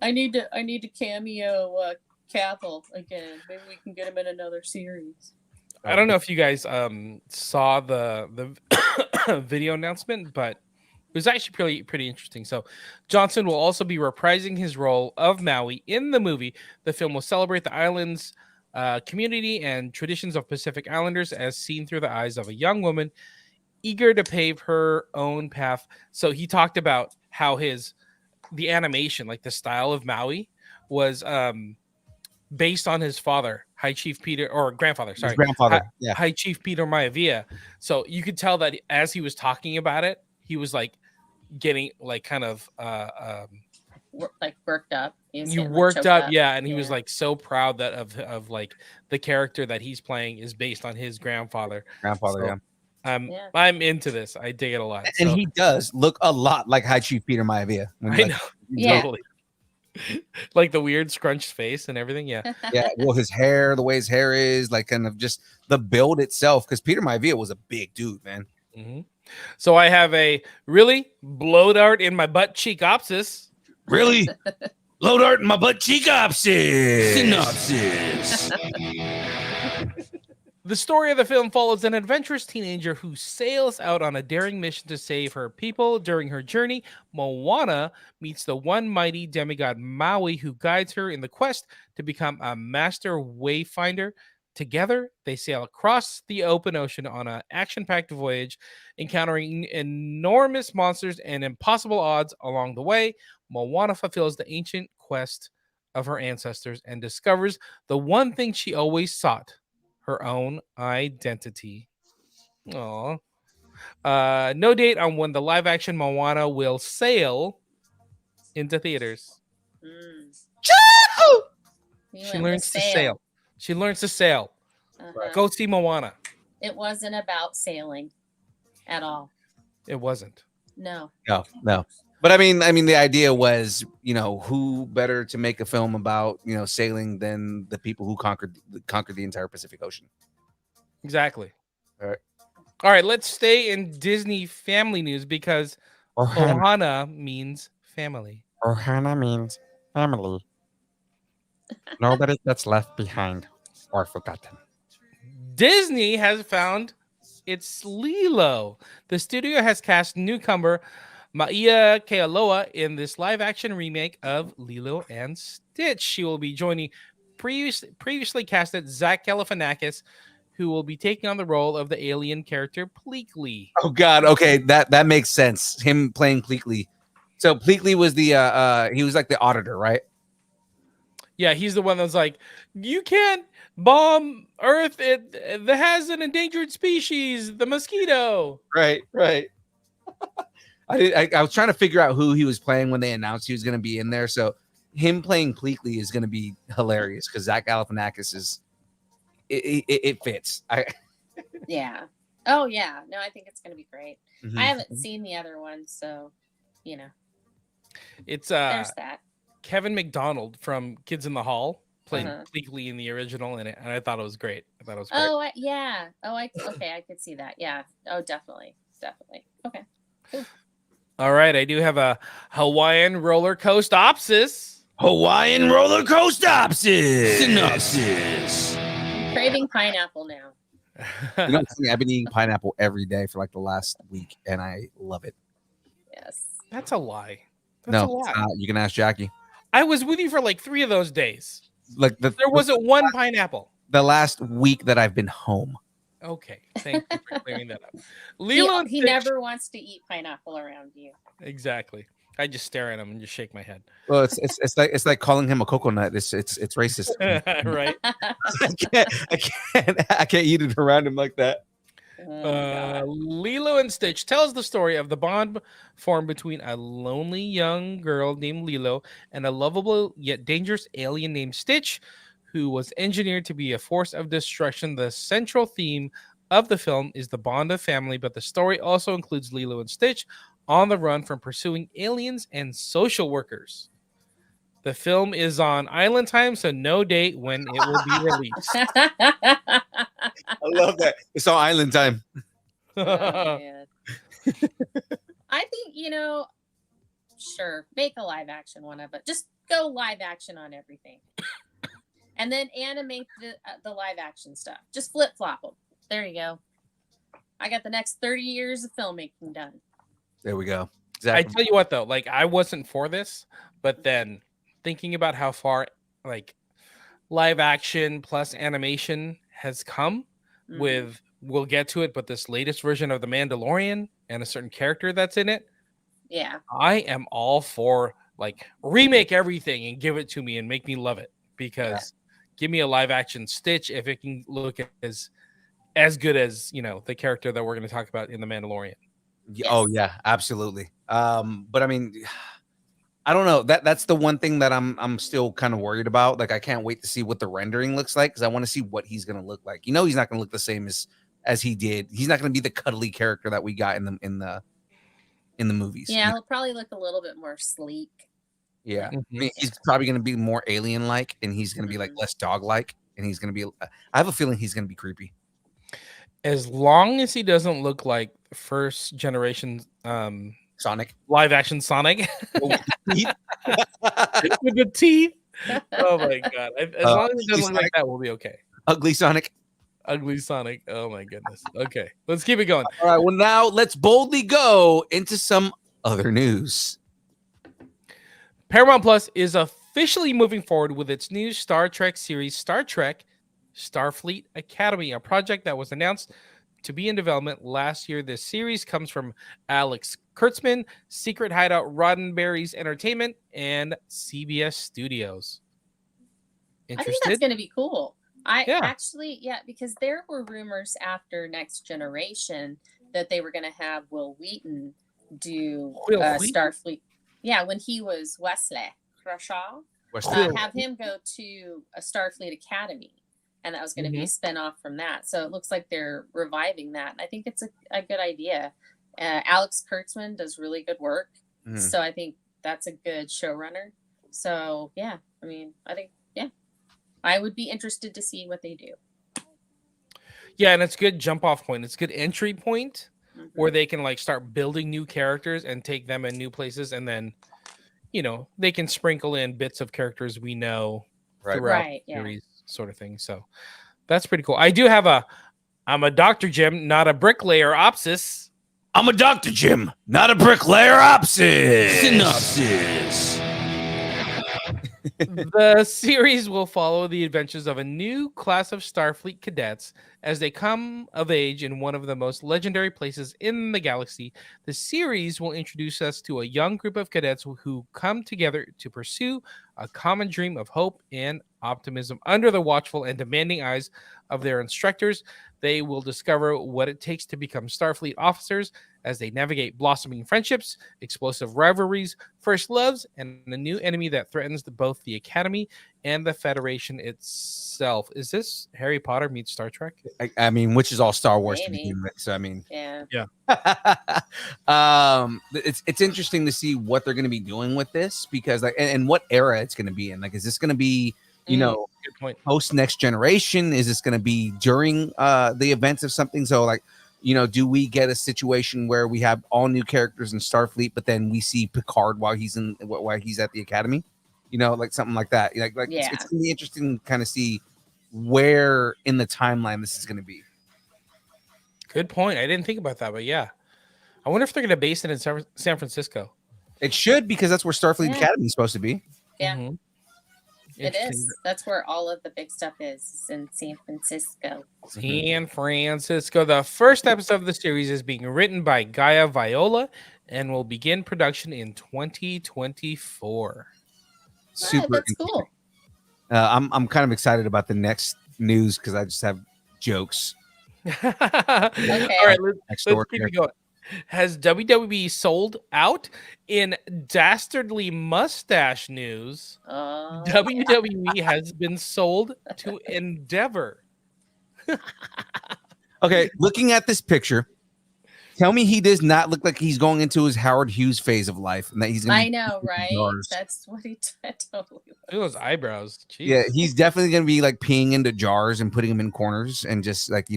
I need to cameo Cathal again. Maybe we can get him in another series. I don't know if you guys saw the video announcement, but it was actually pretty interesting. So Johnson will also be reprising his role of Maui in the movie. The film will celebrate the island's community and traditions of Pacific Islanders as seen through the eyes of a young woman eager to pave her own path. So he talked about how the animation, like the style of Maui, was based on his father, High Chief Peter, or grandfather, sorry. His grandfather, High Chief Peter Maivia. So you could tell that as he was talking about it, he was like getting like kind of like worked up. You worked up, yeah, and he was like so proud that of like the character that he's playing is based on his grandfather. Yeah. I'm into this. I dig it a lot. And So- he does look a lot like High Chief Peter Maivia. I know. Totally. Like the weird scrunched face and everything. Yeah. Yeah. Well, his hair, the way his hair is, like kind of just the build itself. Because Peter Maivia was a big dude, man. Mm-hmm. So I have a really blow dart in my butt cheek opsis. Really? Blow dart in my butt cheek opsis. Synopsis. The story of the film follows an adventurous teenager who sails out on a daring mission to save her people. During her journey, Moana meets the one mighty demigod Maui, who guides her in the quest to become a master wayfinder. Together, they sail across the open ocean on an action-packed voyage, encountering enormous monsters and impossible odds along the way. Moana fulfills the ancient quest of her ancestors and discovers the one thing she always sought, her own identity. Aww. No date on when the live action Moana will sail into theaters. She learns to sail. She learns to sail. Go see Moana. It wasn't about sailing at all. It wasn't. No. No. But I mean, the idea was, who better to make a film about, sailing than the people who conquered the entire Pacific Ocean. Exactly. All right. Let's stay in Disney family news because Ohana means family. Ohana means family. Nobody gets left behind or forgotten. Disney has found its Lilo. The studio has cast newcomer Maia Kealoha in this live-action remake of Lilo and Stitch. She will be joining previously casted Zach Galifianakis, who will be taking on the role of the alien character Pleakley. Oh God, okay, that makes sense. Him playing Pleakley. So Pleakley was he was like the auditor, right? Yeah, he's the one that's like, you can't bomb Earth. It has an endangered species, the mosquito. Right. I was trying to figure out who he was playing when they announced he was going to be in there. So him playing Pleakley is going to be hilarious because Zach Galifianakis is it fits. Yeah. Oh yeah. No, I think it's going to be great. Mm-hmm. I haven't seen the other one, so it's there's that. Kevin McDonald from Kids in the Hall played Pleakley in the original, and I thought it was great. Oh yeah. Oh, I could see that. Yeah. Oh, definitely. Okay. Cool. All right, I do have a Hawaiian roller coaster synopsis. Synopsis. I'm craving pineapple now. I've been eating pineapple every day for like the last week, and I love it. Yes. That's a lie. No, you can ask Jackie. I was with you for like 3 of those days. Like there wasn't one pineapple. The last week that I've been home. Okay, thank you for clearing that up. He never wants to eat pineapple around you. Exactly. I just stare at him and just shake my head. Well, it's like calling him a coconut. It's racist. Right. I can't eat it around him like that. Lilo and Stitch tells the story of the bond formed between a lonely young girl named Lilo and a lovable yet dangerous alien named Stitch, who was engineered to be a force of destruction. The central theme of the film is the bond of family, but the story also includes Lilo and Stitch on the run from pursuing aliens and social workers. The film is on Island Time, so no date when it will be released. I love that. It's on Island Time. I think, sure, make a live action one of it. Just go live action on everything. And then animate the live action stuff. Just flip flop them. There you go. I got the next 30 years of filmmaking done. There we go. Exactly. I tell you what, though, like I wasn't for this, but then thinking about how far like live action plus animation has come with, we'll get to it, but this latest version of The Mandalorian and a certain character that's in it. Yeah. I am all for like remake everything and give it to me and make me love it because give me a live action Stitch if it can look as good as, the character that we're going to talk about in The Mandalorian. Yes. Oh yeah, absolutely. But I mean, I don't know. That's the one thing that I'm still kind of worried about. Like I can't wait to see what the rendering looks like because I want to see what he's gonna look like. He's not gonna look the same as he did. He's not gonna be the cuddly character that we got in the movies. Yeah, he'll probably look a little bit more sleek. Yeah, I mean, he's probably gonna be more alien-like, and he's gonna be like less dog-like, and he's gonna be. I have a feeling he's gonna be creepy. As long as he doesn't look like first generation Sonic, live action Sonic with the teeth. Oh my god! As long as he doesn't look like that, we'll be okay. Ugly Sonic. Oh my goodness. Okay, let's keep it going. All right. Well, now let's boldly go into some other news. Paramount Plus is officially moving forward with its new Star Trek series, Star Trek Starfleet Academy, a project that was announced to be in development last year. This series comes from Alex Kurtzman, Secret Hideout, Roddenberry's Entertainment, and CBS Studios. I think that's Interested? going to be cool. Yeah. Actually, because there were rumors after Next Generation that they were going to have Will Wheaton do Will Wheaton? Starfleet. Yeah, when he was Wesley Crushaw, have him go to a Starfleet Academy, and that was going to be a spinoff from that. So it looks like they're reviving that. I think it's a good idea. Alex Kurtzman does really good work, so I think that's a good showrunner. So yeah, I mean, I think I would be interested to see what they do. Yeah, and it's a good jump off point. It's a good entry point where they can like start building new characters and take them in new places, and then they can sprinkle in bits of characters we know throughout the series, sort of thing. So that's pretty cool. I do have I'm a Dr. Jim, not a bricklayer opsis. I'm a Dr. Jim, not a bricklayer opsis. Synopsis. The series will follow the adventures of a new class of Starfleet cadets as they come of age in one of the most legendary places in the galaxy. The series will introduce us to a young group of cadets who come together to pursue a common dream of hope and optimism. Under the watchful and demanding eyes of their instructors, they will discover what it takes to become Starfleet officers as they navigate blossoming friendships, explosive rivalries, first loves, and a new enemy that threatens both the Academy and the Federation itself. Is this Harry Potter meets Star Trek? I mean, which is all Star Wars to Maybe. begin with. So I mean, Yeah. It's interesting to see what they're going to be doing with this, because like, and what era it's going to be in. Like, is this going to be good point. Post Next Generation? Is this going to be during the events of something? So like, do we get a situation where we have all new characters in Starfleet, but then we see Picard while he's at the Academy? Like something like that. It's going to be interesting to kind of see where in the timeline this is going to be. Good point. I didn't think about that, but yeah. I wonder if they're going to base it in San Francisco. It should, because that's where Starfleet Academy is supposed to be. Yeah. It is. That's where all of the big stuff is in San Francisco. San Francisco. The first episode of the series is being written by Gaia Viola and will begin production in 2024. Super. That's cool. I'm kind of excited about the next news because I just have jokes. Okay. All right, let's keep it going. Has WWE sold out? In dastardly mustache news, WWE has been sold to Endeavor. Okay, looking at this picture, tell me he does not look like he's going into his Howard Hughes phase of life, and that he's. I know, right? That's what he totally. Look at those eyebrows. Jeez. Yeah, he's definitely going to be like peeing into jars and putting them in corners and just like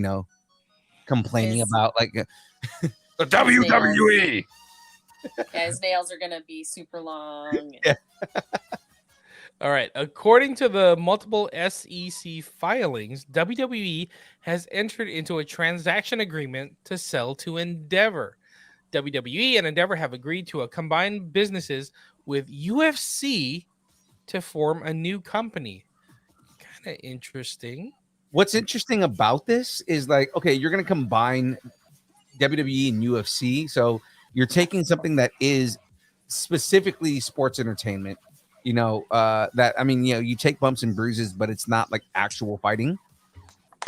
complaining about like. The WWE. Yeah, his nails are gonna be super long. Yeah. All right. According to the multiple SEC filings, WWE has entered into a transaction agreement to sell to Endeavor. WWE and Endeavor have agreed to a combined businesses with UFC to form a new company. Kind of interesting. What's interesting about this is like, okay, you're going to combine WWE and UFC, so you're taking something that is specifically sports entertainment, that I mean, you take bumps and bruises, but it's not like actual fighting.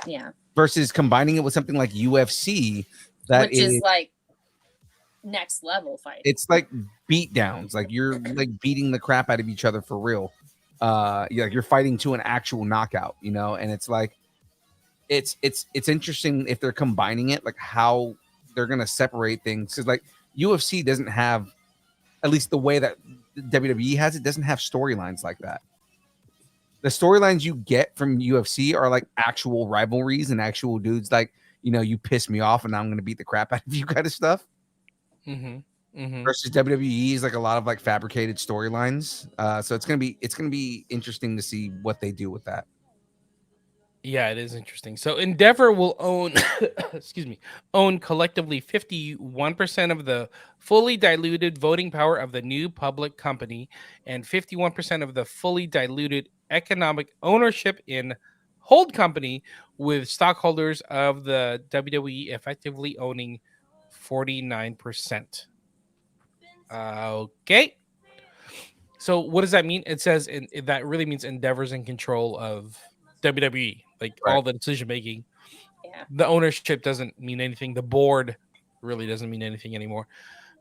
Yeah. Versus combining it with something like UFC, which is like next level fighting. It's like beat downs, like you're like beating the crap out of each other for real. You're fighting to an actual knockout, and it's like it's interesting if they're combining it, like how they're gonna separate things, because like UFC doesn't have, at least the way that WWE has it, doesn't have storylines like that. The storylines you get from UFC are like actual rivalries and actual dudes like, you piss me off and now I'm gonna beat the crap out of you kind of stuff. Versus WWE is like a lot of like fabricated storylines. So it's gonna be interesting to see what they do with that. Yeah, it is interesting. So Endeavor will own, own collectively 51% of the fully diluted voting power of the new public company and 51% of the fully diluted economic ownership in hold company, with stockholders of the WWE effectively owning 49%. Okay. So what does that mean? It says that really means Endeavor's in control of WWE, like all the decision making. Yeah. The ownership doesn't mean anything. The board really doesn't mean anything anymore.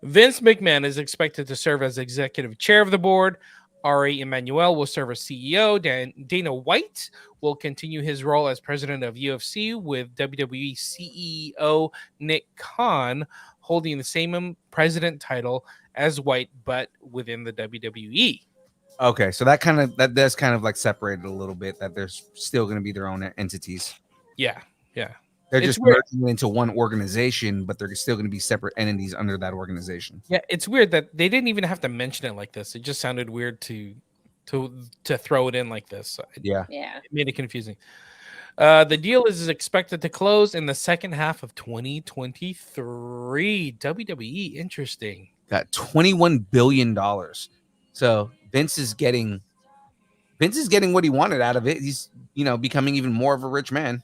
Vince McMahon is expected to serve as executive chair of the board. Ari Emanuel will serve as CEO. Dana White will continue his role as president of UFC, with WWE CEO Nick Khan holding the same president title as White, but within the WWE. Okay, so that does kind of like separate it a little bit. That there's still going to be their own entities. Yeah, yeah. They're It's just weird. merging into one organization, but they're still going to be separate entities under that organization. Yeah, it's weird that they didn't even have to mention it like this. It just sounded weird to throw it in like this. Yeah. It made it confusing. The deal is expected to close in the second half of 2023. WWE, interesting. Got $21 billion. So Vince is getting what he wanted out of it. He's, becoming even more of a rich man.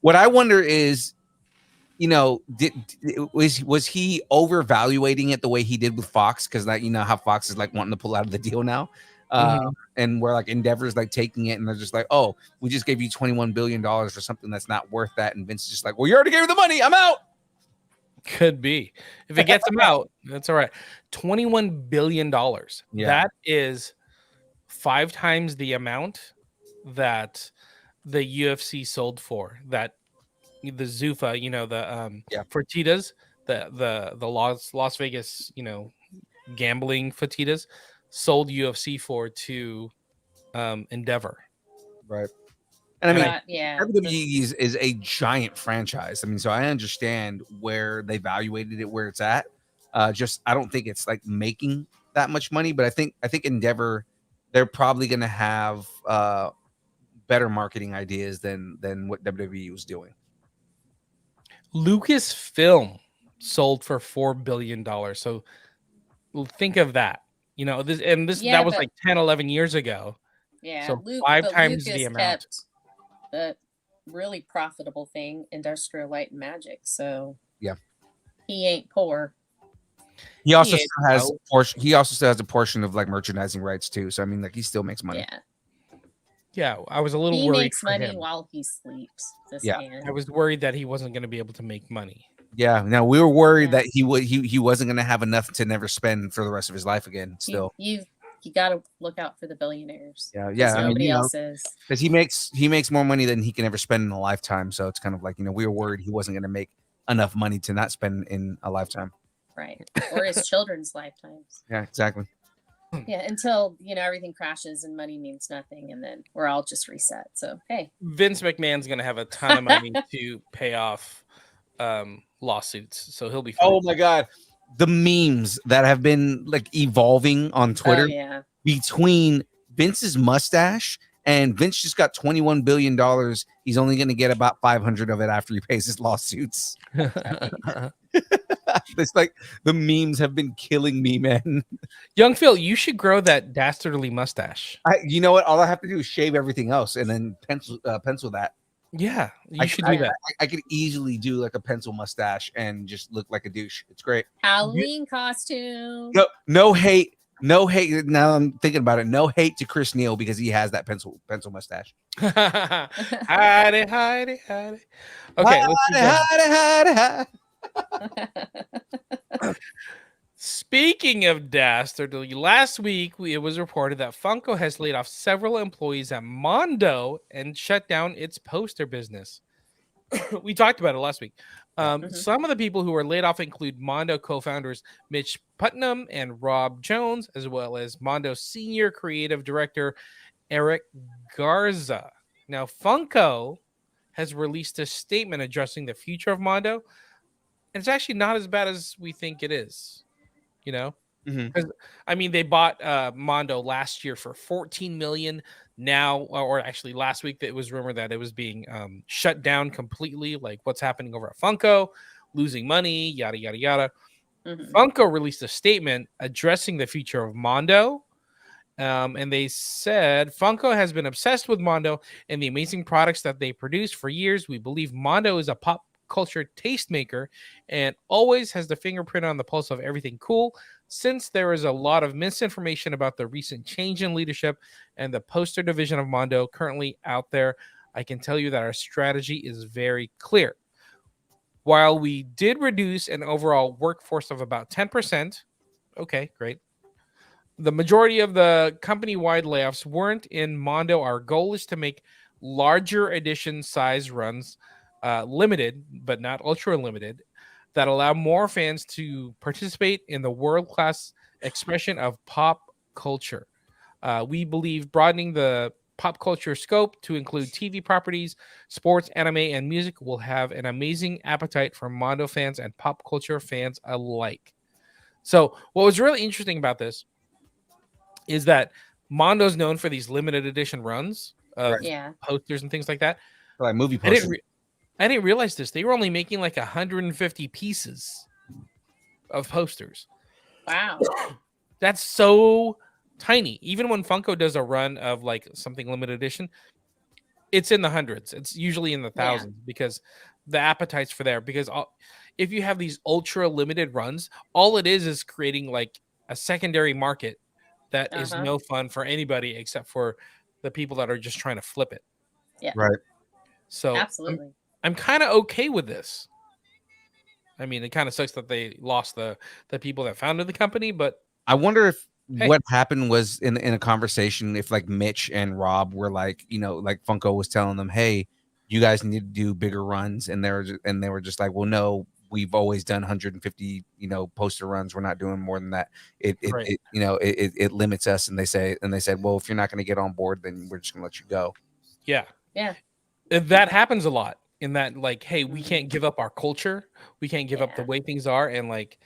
What I wonder is, was he overvaluating it the way he did with Fox? Because how Fox is like wanting to pull out of the deal now. And where like Endeavor's like taking it and they're just like, oh, we just gave you $21 billion for something that's not worth that. And Vince is just like, well, you already gave me the money. I'm out. Could be. If it gets him out, that's all right. $21 billion. Yeah. That is 5 times the amount that the UFC sold for. That the Zuffa, the Fertitas, the Las Vegas, gambling Fertitas sold UFC for to Endeavor. Right. And I mean, yeah, WWE is a giant franchise. I mean, so I understand where they evaluated it, where it's at. I don't think it's like making that much money, but I think Endeavor, they're probably going to have better marketing ideas than what WWE was doing. Lucasfilm sold for $4 billion. So think of that. That was like 10, 11 years ago. Yeah. So 5 times the amount. Kept the really profitable thing, Industrial Light and Magic. So yeah, he ain't poor. He also still has a portion of like merchandising rights too. So I mean, like he still makes money. Yeah, I was a little He worried. makes money while he sleeps. Man. I was worried that he wasn't going to be able to make money. Yeah, now we were worried that he wasn't going to have enough to never spend for the rest of his life again. Still, you got to look out for the billionaires. Yeah. Nobody else is, because he makes more money than he can ever spend in a lifetime. So it's kind of like we were worried he wasn't going to make enough money to not spend in a lifetime. Right, or his children's lifetimes. Yeah, exactly. Yeah, until everything crashes and money means nothing, and then we're all just reset. So hey, Vince McMahon's going to have a ton of money to pay off lawsuits, so he'll be fine. Oh my god, the memes that have been like evolving on Twitter between Vince's mustache and Vince just got $21 billion. He's only going to get about 500 of it after he pays his lawsuits. It's like the memes have been killing me, man. Young Phil, you should grow that dastardly mustache. You know what? All I have to do is shave everything else and then pencil that. Yeah, you should do that. I could easily do like a pencil mustache and just look like a douche. It's great. Halloween costume. No hate. No hate. Now I'm thinking about it. No hate to Chris Neal because he has that pencil mustache. Hide it. Okay, hide it. Speaking of dastardly, last week it was reported that Funko has laid off several employees at Mando and shut down its poster business. We talked about it last week. Some of the people who were laid off include Mando co-founders Mitch Putnam and Rob Jones, as well as Mando senior creative director Eric Garza. Now, Funko has released a statement addressing the future of Mando, and it's actually not as bad as we think it is. Because I mean, they bought Mando last year for $14 million. Now, or actually last week, it was rumored that it was being shut down completely. Like what's happening over at Funko, losing money, yada yada yada. Funko released a statement addressing the future of Mando, and they said Funko has been obsessed with Mando and the amazing products that they produce for years. We believe Mando is a pop culture tastemaker and always has the fingerprint on the pulse of everything cool. Since there is a lot of misinformation about the recent change in leadership and the poster division of Mando currently out there, I can tell you that our strategy is very clear. While we did reduce an overall workforce of about 10%, okay, great. The majority of the company-wide layoffs weren't in Mando. Our goal is to make larger edition size runs, limited but not ultra limited, that allow more fans to participate in the world-class expression of pop culture. We believe broadening the pop culture scope to include TV properties, sports, anime, and music will have an amazing appetite for Mando fans and pop culture fans alike. So what was really interesting about this is that Mondo's known for these limited edition runs of posters and things like that. Like movie I posters. didn't realize this. They were only making like 150 pieces of posters. Wow. That's so tiny. Even when Funko does a run of like something limited edition, it's in the hundreds. It's usually in the thousands because the appetite's for there. Because if you have these ultra limited runs, all it is creating like a secondary market that is no fun for anybody except for the people that are just trying to flip it. Yeah. Right. So absolutely. I'm kind of okay with this. I mean, it kind of sucks that they lost the people that founded the company, but I wonder if what happened was in a conversation, if like Mitch and Rob were like, like Funko was telling them, hey, you guys need to do bigger runs. And they were just like, well, no, we've always done 150, poster runs. We're not doing more than that. It limits us. And they said, well, if you're not going to get on board, then we're just going to let you go. Yeah. Yeah. That happens a lot in that, like, hey, we can't give up our culture. We can't give up the way things are. And like,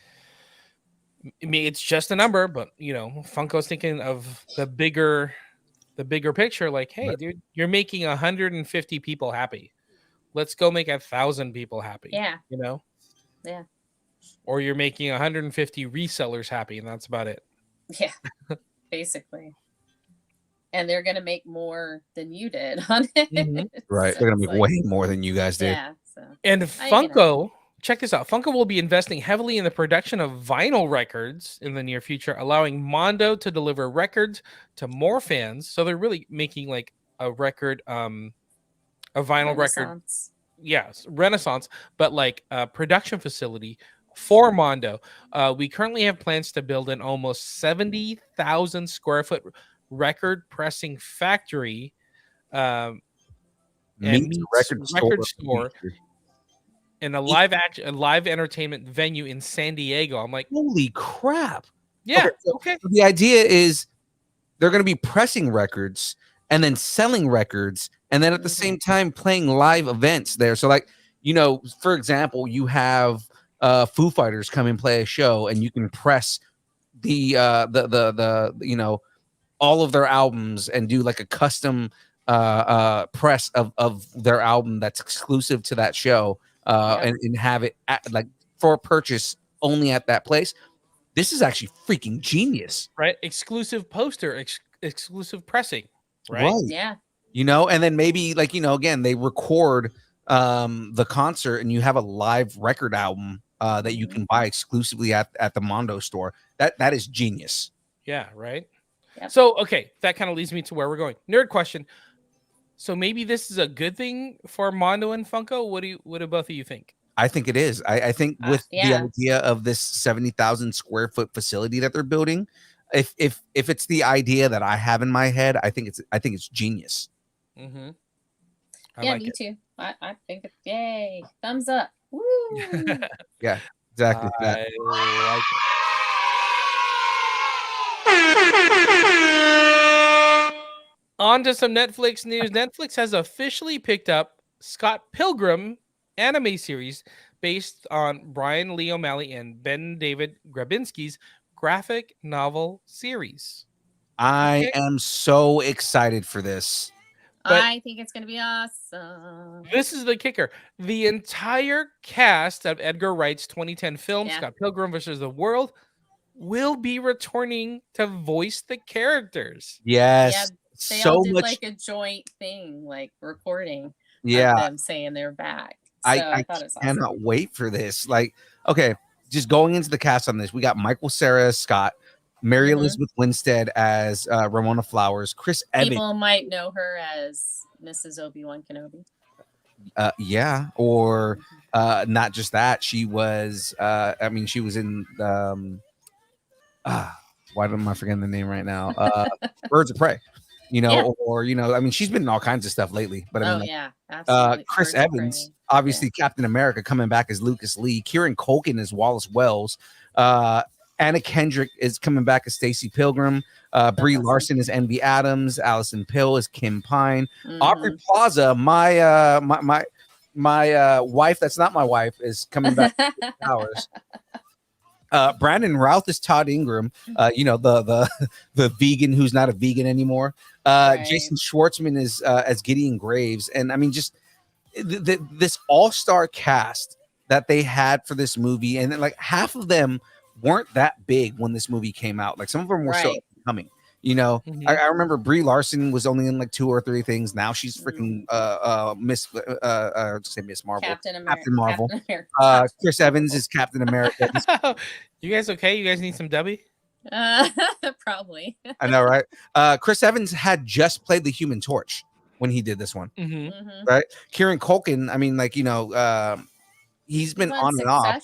I mean, it's just a number, but Funko's thinking of the bigger picture. Like, hey, dude, you're making 150 people happy. Let's go make 1,000 people happy. Yeah. Yeah. Or you're making 150 resellers happy, and that's about it. Yeah. Basically. And they're gonna make more than you did on it. Right. So they're gonna make like, way more than you guys did. Yeah. So. And Funko. Check this out. Funko will be investing heavily in the production of vinyl records in the near future, allowing Mando to deliver records to more fans. So they're really making like a record, a vinyl record. Yes, Renaissance, but like a production facility for Mando. We currently have plans to build an almost 70,000 square foot record pressing factory and record store. And a live entertainment venue in San Diego. I'm like, holy crap. Yeah. Okay. So the idea is they're going to be pressing records and then selling records and then at the same time playing live events there. So like, for example, you have Foo Fighters come and play a show and you can press the all of their albums and do like a custom press of their album that's exclusive to that show. And have it like for purchase only at that place. This is actually freaking genius, right? Exclusive poster, exclusive pressing, right? Yeah. And then maybe like again they record the concert and you have a live record album that you can buy exclusively at the Mando store. That is genius. Yeah, right. Yep. So okay, that kind of leads me to where we're going. Nerd question. So maybe this is a good thing for Mando and Funko. What do both of you think? I think it is. I think with the idea of this 70,000 square foot facility that they're building, if it's the idea that I have in my head, I think it's genius. Mm-hmm. Yeah, me too. I think it's yay. Thumbs up. Woo. Yeah, exactly. I like it. On to some Netflix news. Netflix has officially picked up Scott Pilgrim anime series based on Brian Lee O'Malley and Ben David Grabinski's graphic novel series. I am so excited for this. But I think it's going to be awesome. This is the kicker. The entire cast of Edgar Wright's 2010 film, Scott Pilgrim vs. the World, will be returning to voice the characters. Yes. Yeah, they all did like a joint thing, like recording. Yeah. Of them saying they're back. I thought it was cannot awesome. wait for this. Like, okay, just going into the cast on this, we got Michael Cera as Scott, Mary Mhm. Elizabeth Winstead as Ramona Flowers, Chris Evans. People might know her as Mrs. Obi-Wan Kenobi. Yeah, or not just that. She was I mean, she was in why am I forgetting the name right now? Birds of Prey. You know, Yeah. or you know, I mean, she's been in all kinds of stuff lately. But I mean, Oh like, yeah, absolutely. Chris Birds of Evans, Prey. obviously Captain America, coming back as Lucas Lee. Kieran Culkin as Wallace Wells. Anna Kendrick is coming back as Stacey Pilgrim. Brie awesome. Larson is Envy Adams. Allison Pill is Kim Pine. Mhm. Aubrey Plaza, my wife that's not my wife, is coming back to Powers. Brandon Routh is Todd Ingram. You know, the vegan who's not a vegan anymore. Right. Jason Schwartzman is as Gideon Graves. And I mean, just this all-star cast that they had for this movie, and then, like, half of them weren't that big when this movie came out. Like, some of them were still Right. coming. You know, Mhm. I remember Brie Larson was only in like 2 or 3 things. Now she's freaking Miss Miss Marvel, Captain Marvel. America. Chris Evans is Captain America. You guys okay? You guys need some Debbie? Probably. I know, right? Chris Evans had just played the Human Torch when he did this one, Mhm. right? Kieran Culkin, I mean, like, you know, he's been He's on and off.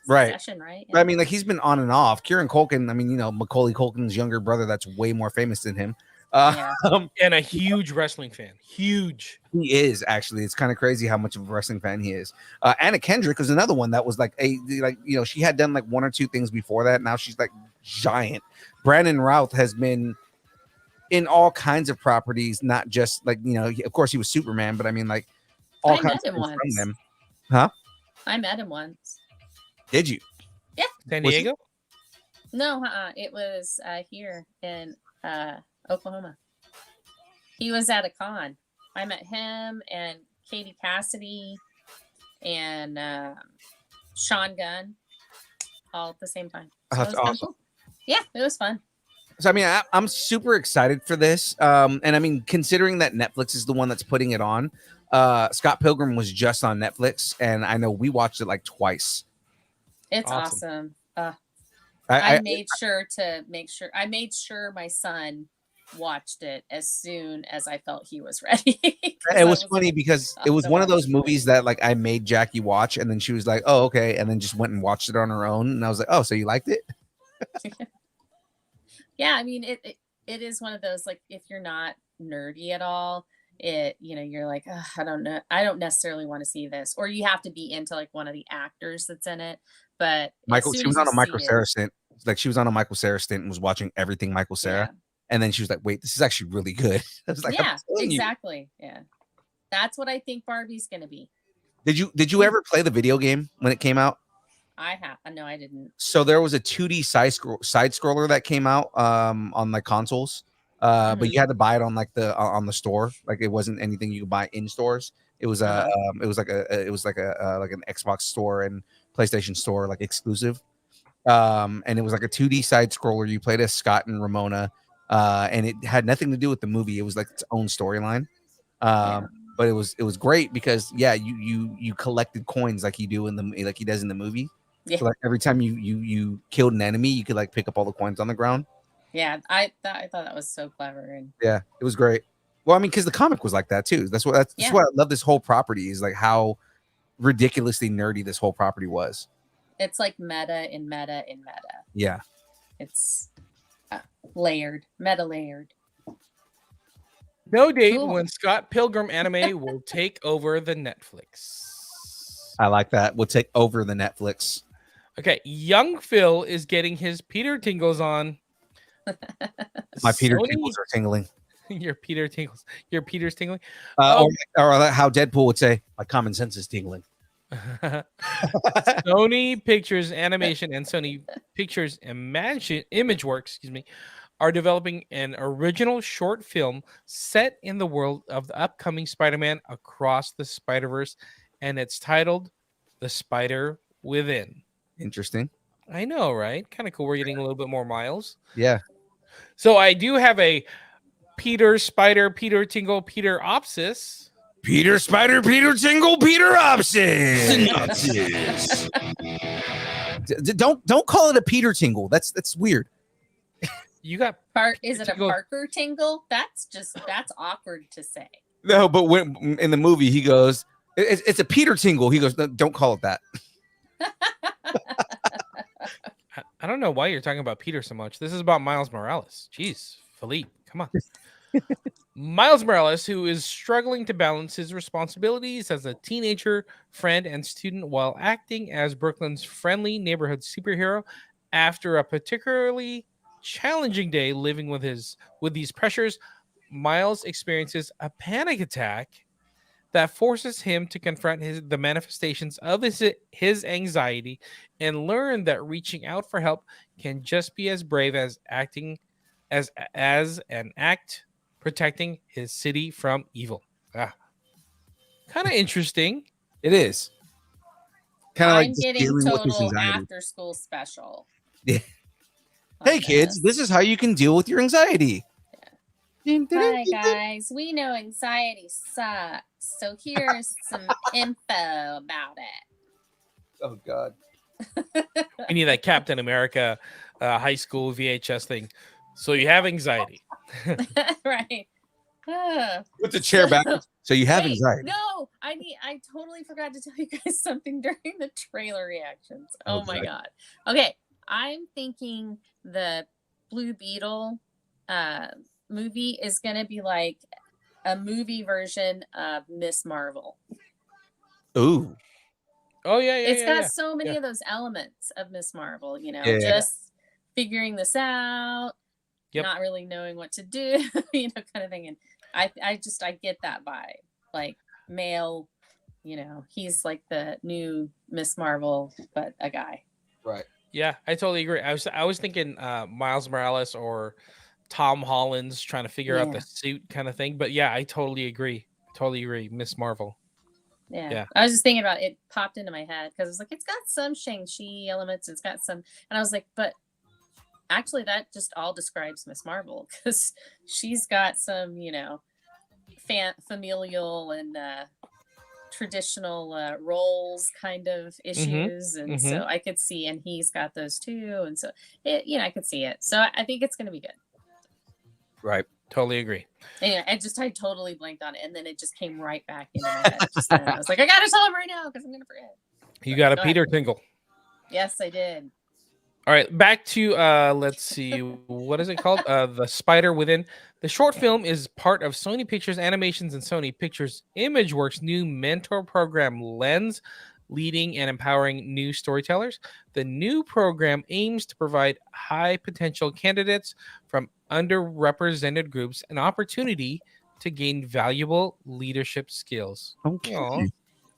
Right. Succession, right? But I mean, like, he's been on and off. Kieran Culkin, I mean, you know, Macaulay Culkin's younger brother, that's way more famous than him. And a huge wrestling fan. Huge. He is, actually. It's kind of crazy how much of a wrestling fan he is. Anna Kendrick was another one that was like you know, she had done like 1 or 2 things before that. Now she's like giant. Brandon Routh has been in all kinds of properties, not just like, you know, of course he was Superman, but I mean, like, all I kinds met of him things from once. them. Huh? I met him once. Did you? Yeah. San Was he- Diego? No, it was here in Oklahoma. He was at a con. I met him and Katie Cassidy and Sean Gunn all at the same time. So That's it was kinda awesome. cool. Yeah, it was fun. So I mean, I'm super excited for this. And I mean, considering that Netflix is the one that's putting it on, Scott Pilgrim was just on Netflix, and I know we watched it like twice. It's Awesome. awesome. I I made sure my son watched it as soon as I felt he was ready. 'Cause it I was like, funny because it was to one of watch those movies that like I made Jackie watch, and then she was like, "Oh, okay," and then just went and watched it on her own, and I was like, "Oh, so you liked it?" Yeah, I mean it is one of those, like, if you're not nerdy at all, you know, you're like, "Ugh, I don't know, I don't necessarily want to see this," or you have to be into like one of the actors that's in it. But She was on a Michael Cera stint. Like, she was on a Michael Cera stint and was watching everything Michael Cera, and then she was like, "Wait, this is actually really good." I was like, "I'm Yeah, telling you." exactly. Yeah, that's what I think Barbie's gonna be. Did you ever play the video game when it came out? No, I didn't. So there was a 2D side scroller that came out on like consoles, but you had to buy it on like on the store. Like, it wasn't anything you could buy in stores. It was it was like an Xbox store and PlayStation store, like, exclusive. And it was like a 2D side scroller. You played as Scott and Ramona, and it had nothing to do with the movie. It was like its own storyline. But it was great because you collected coins like you do like he does in the movie. Yeah. So like every time you killed an enemy, you could like pick up all the coins on the ground. Yeah, I thought that was so clever. And Yeah, it was great. Well, I mean, because the comic was like that too. That's why I love this whole property, is like how ridiculously nerdy this whole property was. it's like meta in meta in meta. Yeah. It's layered, meta layered. No date when Scott Pilgrim anime will take over the Netflix. I like that. We'll take over the Netflix. Okay, young Phil is getting his Peter tingles on. My Peter tingles are tingling. Your Peter tingles. Your Peter's tingling. Or how Deadpool would say, my common sense is tingling. Sony Pictures Animation and Sony Pictures Imageworks, are developing an original short film set in the world of the upcoming Spider-Man Across the Spider-Verse, and it's titled The Spider Within. Interesting. I know, right? Kind of cool. We're getting a little bit more miles. Yeah. So I do have a Peter Spider, Peter Tingle, Peter Opsis. Peter Spider, Peter Tingle, Peter Opsis. Synopsis. Don't call it a Peter Tingle. That's weird. You got Is it a Parker tingle? That's awkward to say. No, but when in the movie he goes, it's a Peter Tingle. He goes, no, don't call it that. I don't know why you're talking about Peter so much. This is about Miles Morales. Jeez, Philippe, come on. Miles Morales, who is struggling to balance his responsibilities as a teenager, friend, and student while acting as Brooklyn's friendly neighborhood superhero after a particularly challenging day living with these pressures, Miles experiences a panic attack that forces him to confront the manifestations of his anxiety and learn that reaching out for help can just be as brave as acting as an act protecting his city from evil. Kind of interesting. It is. Kind of like I'm just getting dealing with his total anxiety. after school special. Yeah. Hey kids, this is how you can deal with your anxiety. Hi guys, we know anxiety sucks, so here's some info about it. Oh God. We need that Captain America high school VHS thing. So you have anxiety. Right. Put the chair back. So you have Wait, anxiety. No, I totally forgot to tell you guys something during the trailer reactions. Oh my God. Okay, I'm thinking the Blue Beetle movie is gonna be like a movie version of Miss Marvel. Ooh. Oh yeah, It's got so many of those elements of Miss Marvel, just figuring this out, not really knowing what to do, kind of thing. And I get that vibe, like male, he's like the new Miss Marvel, but a guy. Right. Yeah, I totally agree. I was thinking Miles Morales or Tom Holland's trying to figure out the suit kind of thing. But yeah, I totally agree. Miss Marvel. Yeah. I was just thinking about it, popped into my head because it's like it's got some Shang-Chi elements, it's got some, and I was like, but actually that just all describes Miss Marvel because she's got some, familial and traditional roles kind of issues, and so I could see, and he's got those too, and so I could see it. So I think it's going to be good. Right. Totally agree. Anyway, I totally blanked on it, and then it just came right back into my head. Just then. I was like, I gotta tell him right now because I'm gonna forget. You got a Go Peter ahead. Tingle. Yes, I did. All right, back to let's see, what is it called? The Spider Within. The short film is part of Sony Pictures Animations and Sony Pictures ImageWorks' new mentor program, Lens, leading and empowering new storytellers. The new program aims to provide high potential candidates from underrepresented groups an opportunity to gain valuable leadership skills. Okay.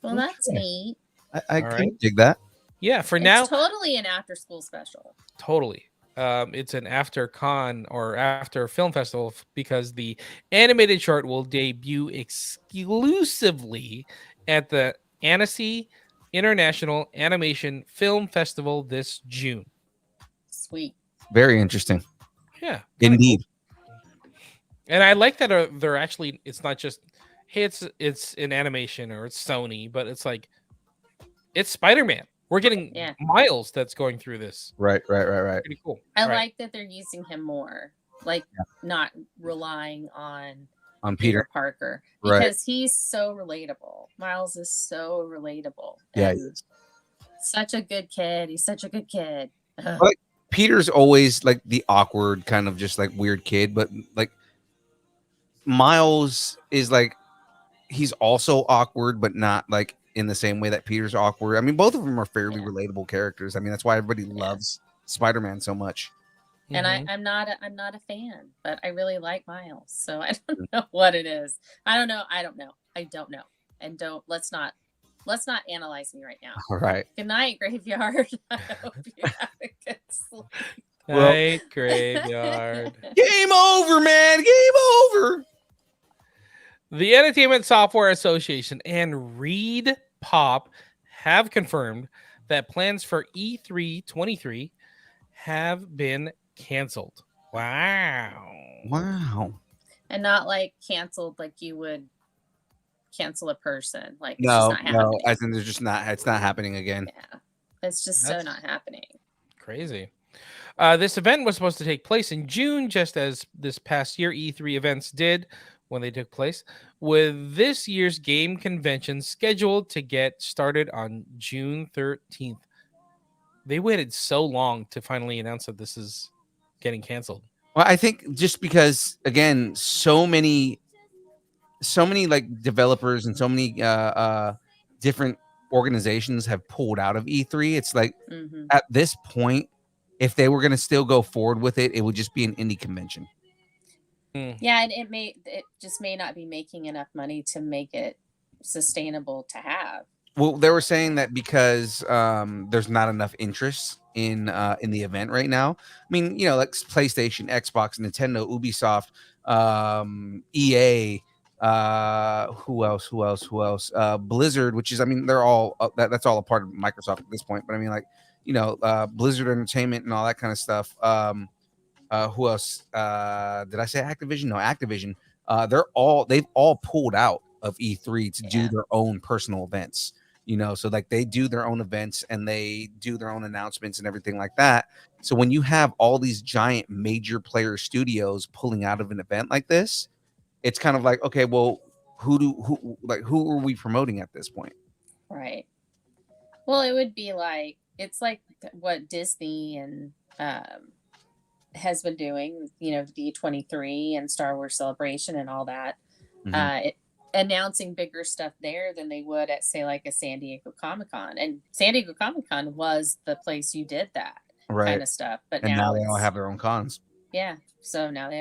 Well, that's neat. I can dig that. Yeah, for It's now, totally an after-school special. totally. It's an after con or after film festival because the animated short will debut exclusively at the Annecy International Animation Film Festival this June. Sweet. Very interesting. Yeah, Indeed. cool. And I like that they're actually, it's not just, hey, it's an animation or it's Sony, but it's like, it's Spider-Man. We're getting Miles that's going through this. Right. Pretty cool. I like that they're using him more, like not relying on Peter Parker, Right. because he's so relatable. Miles is so relatable. Yeah, and he is. Such a good kid. He's such a good kid. Ugh. Like Peter's always like the awkward kind of just like weird kid, but like Miles is like he's also awkward, but not like in the same way that Peter's awkward. I mean, both of them are fairly relatable characters. I mean, that's why everybody loves Spider-Man so much. And I'm not a fan, but I really like Miles. So I don't know what it is. I don't know. And let's not analyze me right now. All right. Good night, Graveyard. I hope you have a good sleep. Night, Graveyard. Game over, man. Game over. The Entertainment Software Association and Reed Pop have confirmed that plans for E3 23 have been canceled. Wow. Wow. And not like canceled like you would cancel a person. Like it's just No, not no, happening. I think there's just not. It's not happening again. Yeah, it's just so That's not happening. crazy. This event was supposed to take place in June, just as this past year E3 events did when they took place, with this year's game convention scheduled to get started on June 13th. They waited so long to finally announce that this is getting canceled. Well, I think just because again, so many like developers and so many different organizations have pulled out of E3. It's like Mhm. at this point, if they were going to still go forward with it, it would just be an indie convention. Yeah, and it just may not be making enough money to make it sustainable to have. Well, they were saying that because there's not enough interest in the event right now. I mean, you know, like PlayStation, Xbox, Nintendo, Ubisoft, EA, who else? Blizzard, which is, I mean, they're all that's all a part of Microsoft at this point. But I mean, like, you know, Blizzard Entertainment and all that kind of stuff. Who else? Did I say Activision? No, Activision. They've all pulled out of E3 to do their own personal events. You know, so like they do their own events and they do their own announcements and everything like that. So when you have all these giant major player studios pulling out of an event like this, it's kind of like, okay, well, who are we promoting at this point? Right. Well, it would be like it's like what Disney and has been doing, you know, D23 and Star Wars Celebration and all that. Announcing bigger stuff there than they would at, say, like a San Diego Comic-Con. And San Diego Comic-Con was the place you did that kind of stuff. But and now they all it's, have their own cons. yeah. So now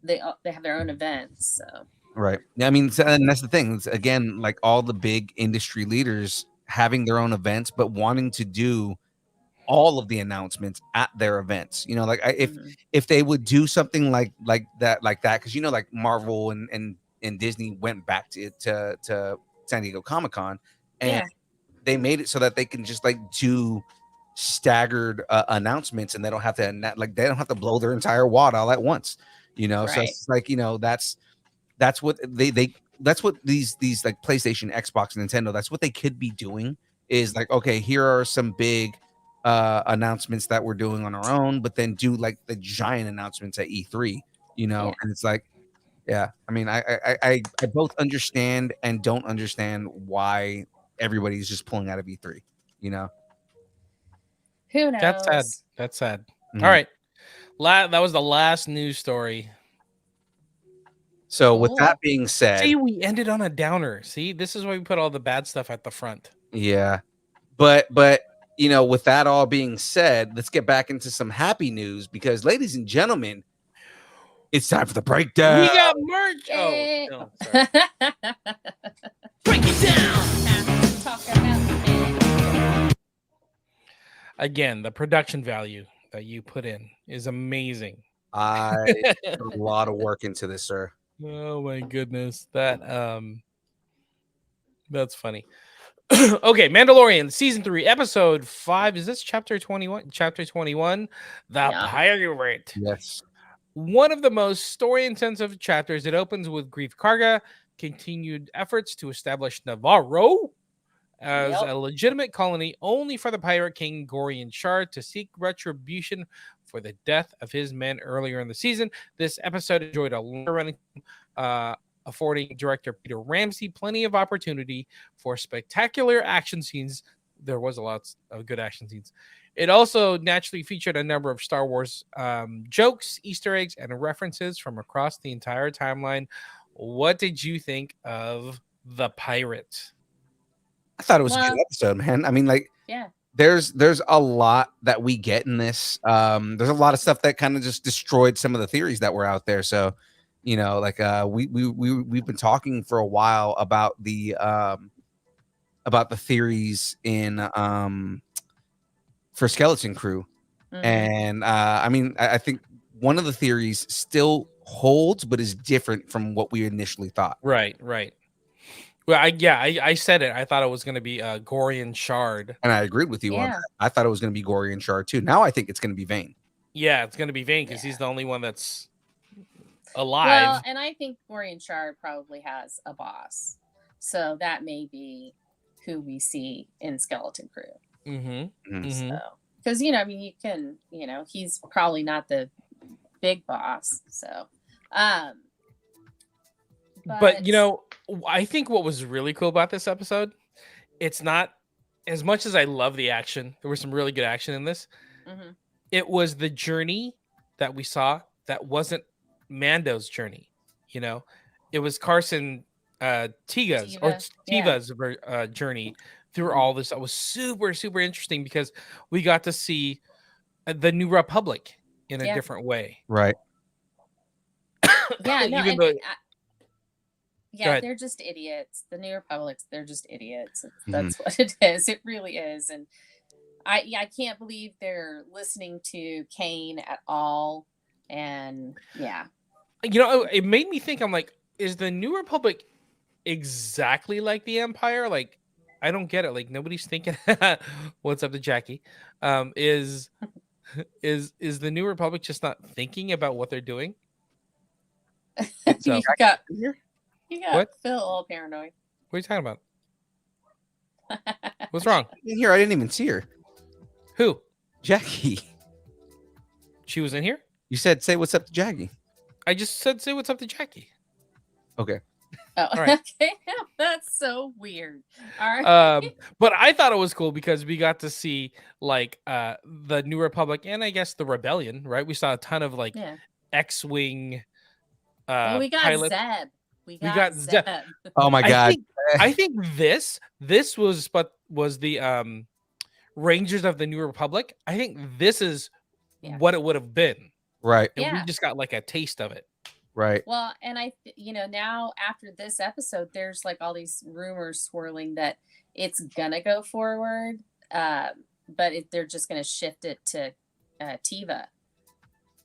they have their own events. So Right. I mean, and that's the thing. It's, again, like all the big industry leaders having their own events, but wanting to do all of the announcements at their events. You know, like if they would do something like that, because you know, like Marvel and Disney went back to San Diego Comic-Con, and they made it so that they can just like do staggered announcements, and they don't have to blow their entire wad all at once. You know, so it's like, you know, that's what that's what these like PlayStation, Xbox, and Nintendo, that's what they could be doing, is like, okay, here are some big announcements that we're doing on our own, but then do like the giant announcements at E3, you know. And it's like, yeah, I mean, I both understand and don't understand why everybody's just pulling out of E3, you know. Who knows? That's sad. All right, that was the last news story. So with that being said, see, we ended on a downer. See, this is why we put all the bad stuff at the front. Yeah, but you know, with that all being said, let's get back into some happy news, because, ladies and gentlemen, it's time for the breakdown. We got merch. Oh, no, sorry. Break it down. Talk about it. Again, the production value that you put in is amazing. I put a lot of work into this, sir. Oh my goodness, that's funny. Okay, Mandalorian season 3, episode 5. Is this chapter 21? Chapter 21, the pirate. Yes. One of the most story-intensive chapters. It opens with Grief Karga continued efforts to establish Navarro as a legitimate colony, only for the pirate king Gorian Shard to seek retribution for the death of his men earlier in the season. This episode enjoyed a long running, affording director Peter Ramsey plenty of opportunity for spectacular action scenes. There was a lot of good action scenes. It also naturally featured a number of Star Wars jokes, Easter eggs, and references from across the entire timeline. What did you think of The Pirate? I thought it was a good episode, man. I mean, like, there's a lot that we get in this. There's a lot of stuff that kind of just destroyed some of the theories that were out there. So, you know, like we've been talking for a while about the theories in for Skeleton Crew, and I mean, I think one of the theories still holds, but is different from what we initially thought. Right. Well, I said it. I thought it was going to be Gorian Shard, and I agreed with you on that. I thought it was going to be Gorian Shard too. Now I think it's going to be Vane. Yeah, it's going to be Vane because he's the only one that's alive. Well, and I think Gorian Shard probably has a boss. So that may be who we see in Skeleton Crew. So, because I mean, you can, he's probably not the big boss. So, but I think what was really cool about this episode, it's not as much as I love the action. There was some really good action in this. It was the journey that we saw that wasn't Mando's journey. It was Carson Tiva's journey through all this. That was super, super interesting because we got to see the New Republic in a different way. Right. Yeah, no, Even though, they're just idiots. The New Republics, they're just idiots. That's what it is. It really is. And I can't believe they're listening to Kane at all. And it made me think, I'm like, is the New Republic exactly like the Empire? Like, I don't get it. Like, nobody's thinking what's up to Jackie. Is the New Republic just not thinking about what they're doing? You got what? Phil all paranoid. What are you talking about? What's wrong? In here, I didn't even see her. Who? Jackie. She was in here? You said, say what's up to Jackie. I just said, say what's up to Jackie. Okay. Oh, all right. Okay. That's so weird. All right. But I thought it was cool because we got to see like the New Republic and I guess the Rebellion, right? We saw a ton of like X-Wing we got pilots. Zeb. We We got got Zeb. Oh my God. I think this was the Rangers of the New Republic. I think this is what it would have been. Right. And we just got like a taste of it. Right. Well, and now after this episode, there's like all these rumors swirling that it's gonna go forward, but they're just gonna shift it to Tiva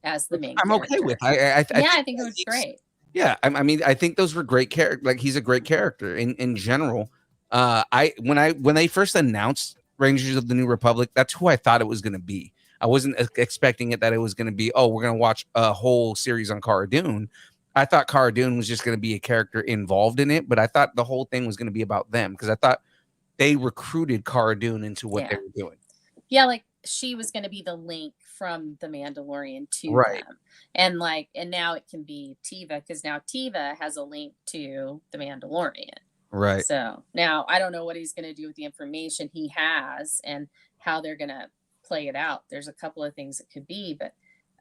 as the main. I'm okay with. I think it was great. Yeah, I mean, I think those were great characters. Like, he's a great character in general. When they first announced Rangers of the New Republic, that's who I thought it was going to be. I wasn't expecting it that it was going to be, we're going to watch a whole series on Cara Dune. I thought Cara Dune was just going to be a character involved in it, but I thought the whole thing was going to be about them because I thought they recruited Cara Dune into what they were doing. Yeah, like she was going to be the link from the Mandalorian to them, and now it can be Tiva because now Tiva has a link to the Mandalorian. Right. So now I don't know what he's going to do with the information he has and how they're going to play it out. There's a couple of things it could be, but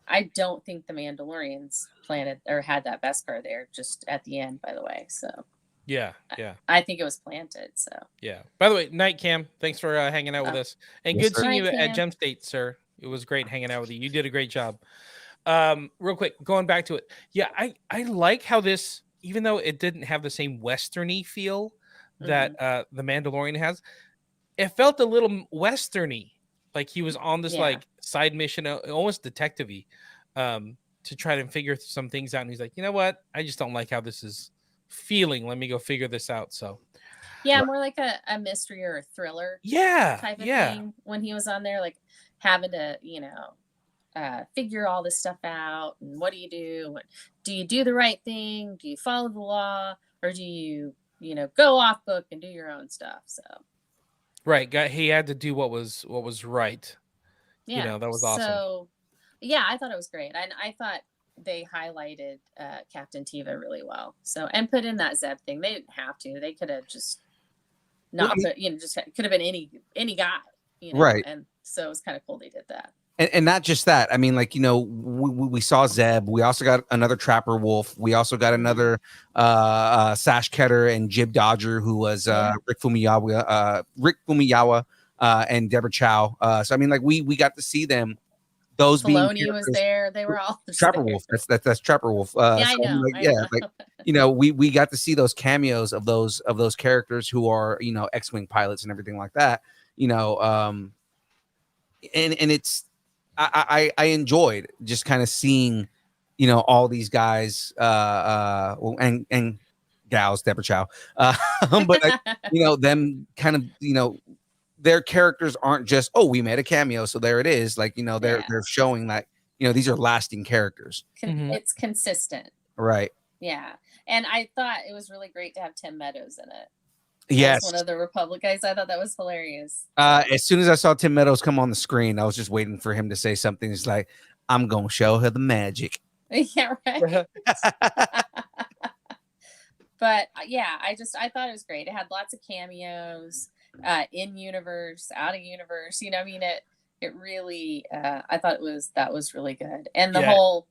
I don't think the Mandalorians planted or had that Beskar there just at the end, by the way. So yeah. I think it was planted. So yeah. By the way, Night Cam, thanks for hanging out with us, and good seeing you at Gem State, sir. It was great hanging out with you. You did a great job. Real quick, going back to it. Yeah, I like how this, even though it didn't have the same Westerny feel that the Mandalorian has, it felt a little Westerny. Like he was on this like side mission, almost detective-y, to try to figure some things out. And he's like, you know what? I just don't like how this is feeling. Let me go figure this out. So more like a mystery or a thriller type of thing when he was on there, like having to figure all this stuff out. And what do you do? Do you do the right thing? Do you follow the law, or do you go off book and do your own stuff? So right, he had to do what was right. That was awesome. So yeah, I thought it was great. I thought they highlighted Captain Tiva really well. So, and put in that Zeb thing. They didn't have to. They could have just not put, just could have been any guy, right. And so it was kind of cool they did that. And not just that. I mean, like, we saw Zeb. We also got another Trapper Wolf. We also got another Sash Ketter and Jib Dodger, who was Rick Fumiyawa, and Deborah Chow. So I mean, like, we got to see them. Those Filoni was there. They were all Trapper Wolf. That's Trapper Wolf. I know. We got to see those cameos of those characters who are X-wing pilots and everything like that. And it's I enjoyed just kind of seeing all these guys and gals, Deborah Chow, but them kind of their characters aren't just, we made a cameo, so there it is. Like, they're showing that, these are lasting characters. It's consistent. Right. Yeah. And I thought it was really great to have Tim Meadows in it. Yes. One of the Republic guys. I thought that was hilarious. As soon as I saw Tim Meadows come on the screen, I was just waiting for him to say something. It's like, I'm gonna show her the magic. Yeah, right. But yeah, I thought it was great. It had lots of cameos, in universe, out of universe. I mean, it really. I thought that was really good, and the whole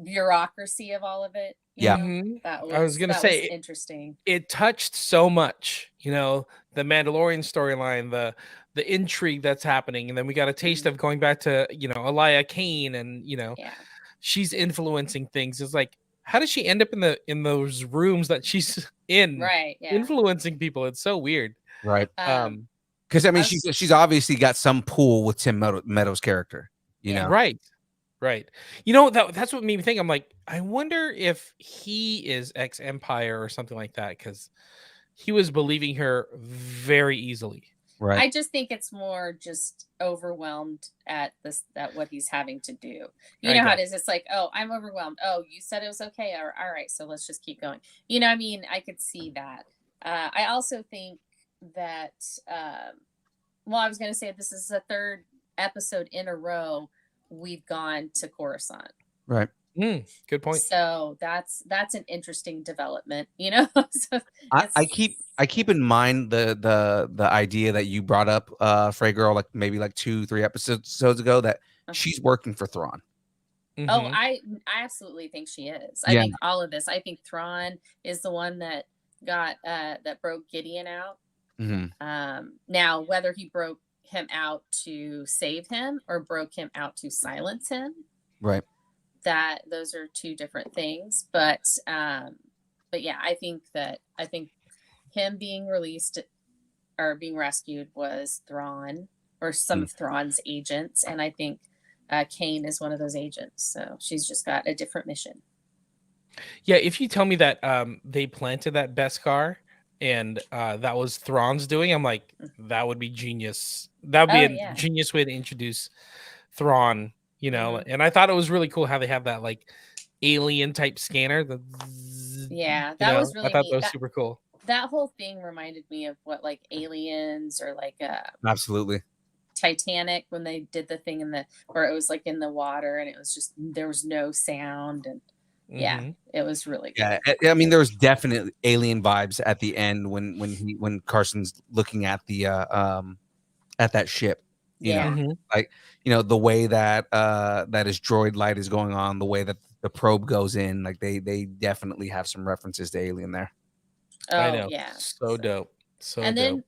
bureaucracy of all of it. Yeah, that was. I was gonna say interesting. It touched so much, the Mandalorian storyline, the intrigue that's happening, and then we got a taste of going back to Elia Kane, and she's influencing things. It's like, how does she end up in those rooms that she's in, right? Yeah. Influencing people. It's so weird, right? Because I mean, she's obviously got some pull with Tim Meadows' character, right? That's what made me think. I'm like, I wonder if he is ex-Empire or something like that, because he was believing her very easily. Right. I just think it's more just overwhelmed at what he's having to do. You know how it is. It's like, oh, I'm overwhelmed. Oh, you said it was okay. All right, so let's just keep going. I mean, I could see that. I also think that. I was going to say this is the third episode in a row we've gone to Coruscant. Right. Good point. So that's an interesting development, So I keep in mind the idea that you brought up, Frey Girl, like maybe like 2-3 episodes ago, that she's working for Thrawn. Oh, I absolutely think she is. I think all of this. I think Thrawn is the one that got that broke Gideon out. Now, whether he broke him out to save him or broke him out to silence him, right? Those are two different things. But yeah, I think him being released or being rescued was Thrawn or some of Thrawn's agents, and I think Kane is one of those agents. So she's just got a different mission. Yeah, if you tell me that they planted that Beskar and that was Thrawn's doing, I'm like, that would be genius. That would be a genius way to introduce Thrawn, And I thought it was really cool how they have that like alien type scanner. That was really I thought neat. that was super cool. That whole thing reminded me of what like Aliens or like absolutely Titanic, when they did the thing where it was like in the water and it was just there was no sound, and it was really good. Yeah, I mean, there was definitely alien vibes at the end when Carson's looking at the at that ship. You know, like the way that that his droid light is going on, the way that the probe goes in, like they definitely have some references to Alien there. Oh, I know. Yeah. So dope. So and dope.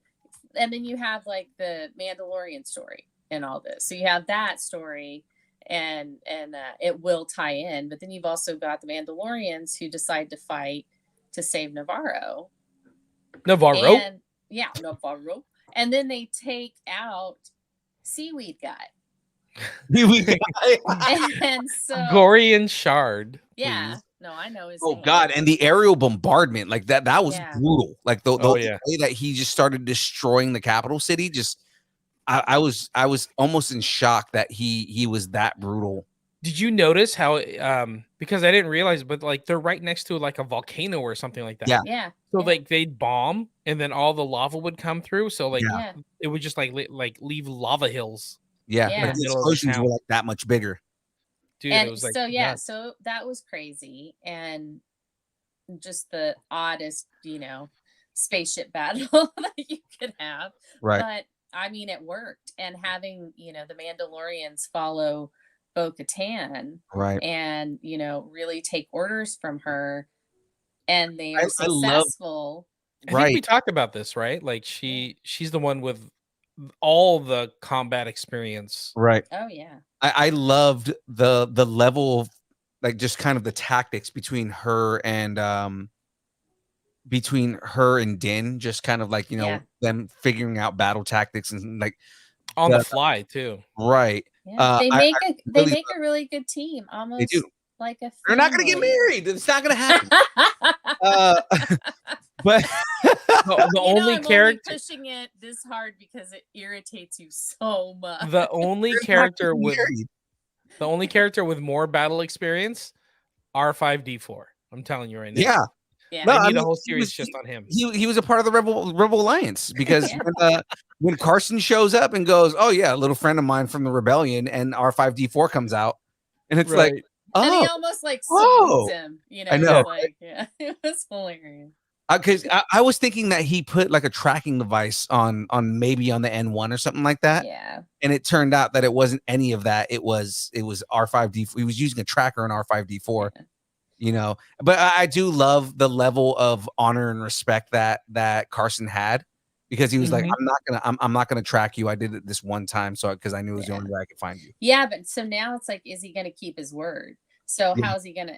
then you have like the Mandalorian story and all this. So you have that story, and it will tie in. But then you've also got the Mandalorians who decide to fight to save Navarro. Navarro. And then they take out Seaweed Guy. And so Gorian Shard. Yeah. No, I know his Oh name. God, and the aerial bombardment, like that was brutal. Like the yeah. way that he just started destroying the capital city, I was almost in shock that he was that brutal. Did you notice how because I didn't realize, but like they're right next to like a volcano or something like that. Yeah. Yeah. So like they'd bomb and then all the lava would come through. So like it would just like leave lava hills. Yeah. Yeah. Like the explosions were like that much bigger. Dude, And it was like so nuts. so that was crazy, and just the oddest, spaceship battle that you could have. Right. But I mean, it worked, and having the Mandalorians follow Bo-Katan, right, and really take orders from her, and they are I love- successful. I think we talked about this, right? Like she's the one with all the combat experience. right. Oh yeah. I loved the level of like just kind of the tactics between her and Din, just kind of like them figuring out battle tactics and like on the fly too. Right. Yeah. They make a really good team, almost do. like a family. They're not gonna get married. It's not gonna happen. But the only I'm character only pushing it this hard because it irritates you so much. the only character with more battle experience, R5D4. I'm telling you right now. yeah. Yeah. I need a mean, whole he series was- just on him. He was a part of the Rebel Alliance because Yeah. when Carson shows up and goes, "Oh yeah, a little friend of mine from the rebellion," and R5D4 comes out, and it's like, Right. And he oh, almost like oh. salutes him, you know. I know, It's like, yeah, it was hilarious. because I was thinking that he put like a tracking device on maybe on the N1 or something like that. Yeah. And it turned out that it wasn't any of that. It was R5D4. He was using a tracker on R5D4. Yeah. You know, but I do love the level of honor and respect that Carson had, because he was like, I'm not gonna track you. I did it this one time, so because I knew it was the only way I could find you. Yeah, but so now it's like, is he gonna keep his word? So Yeah. how's he gonna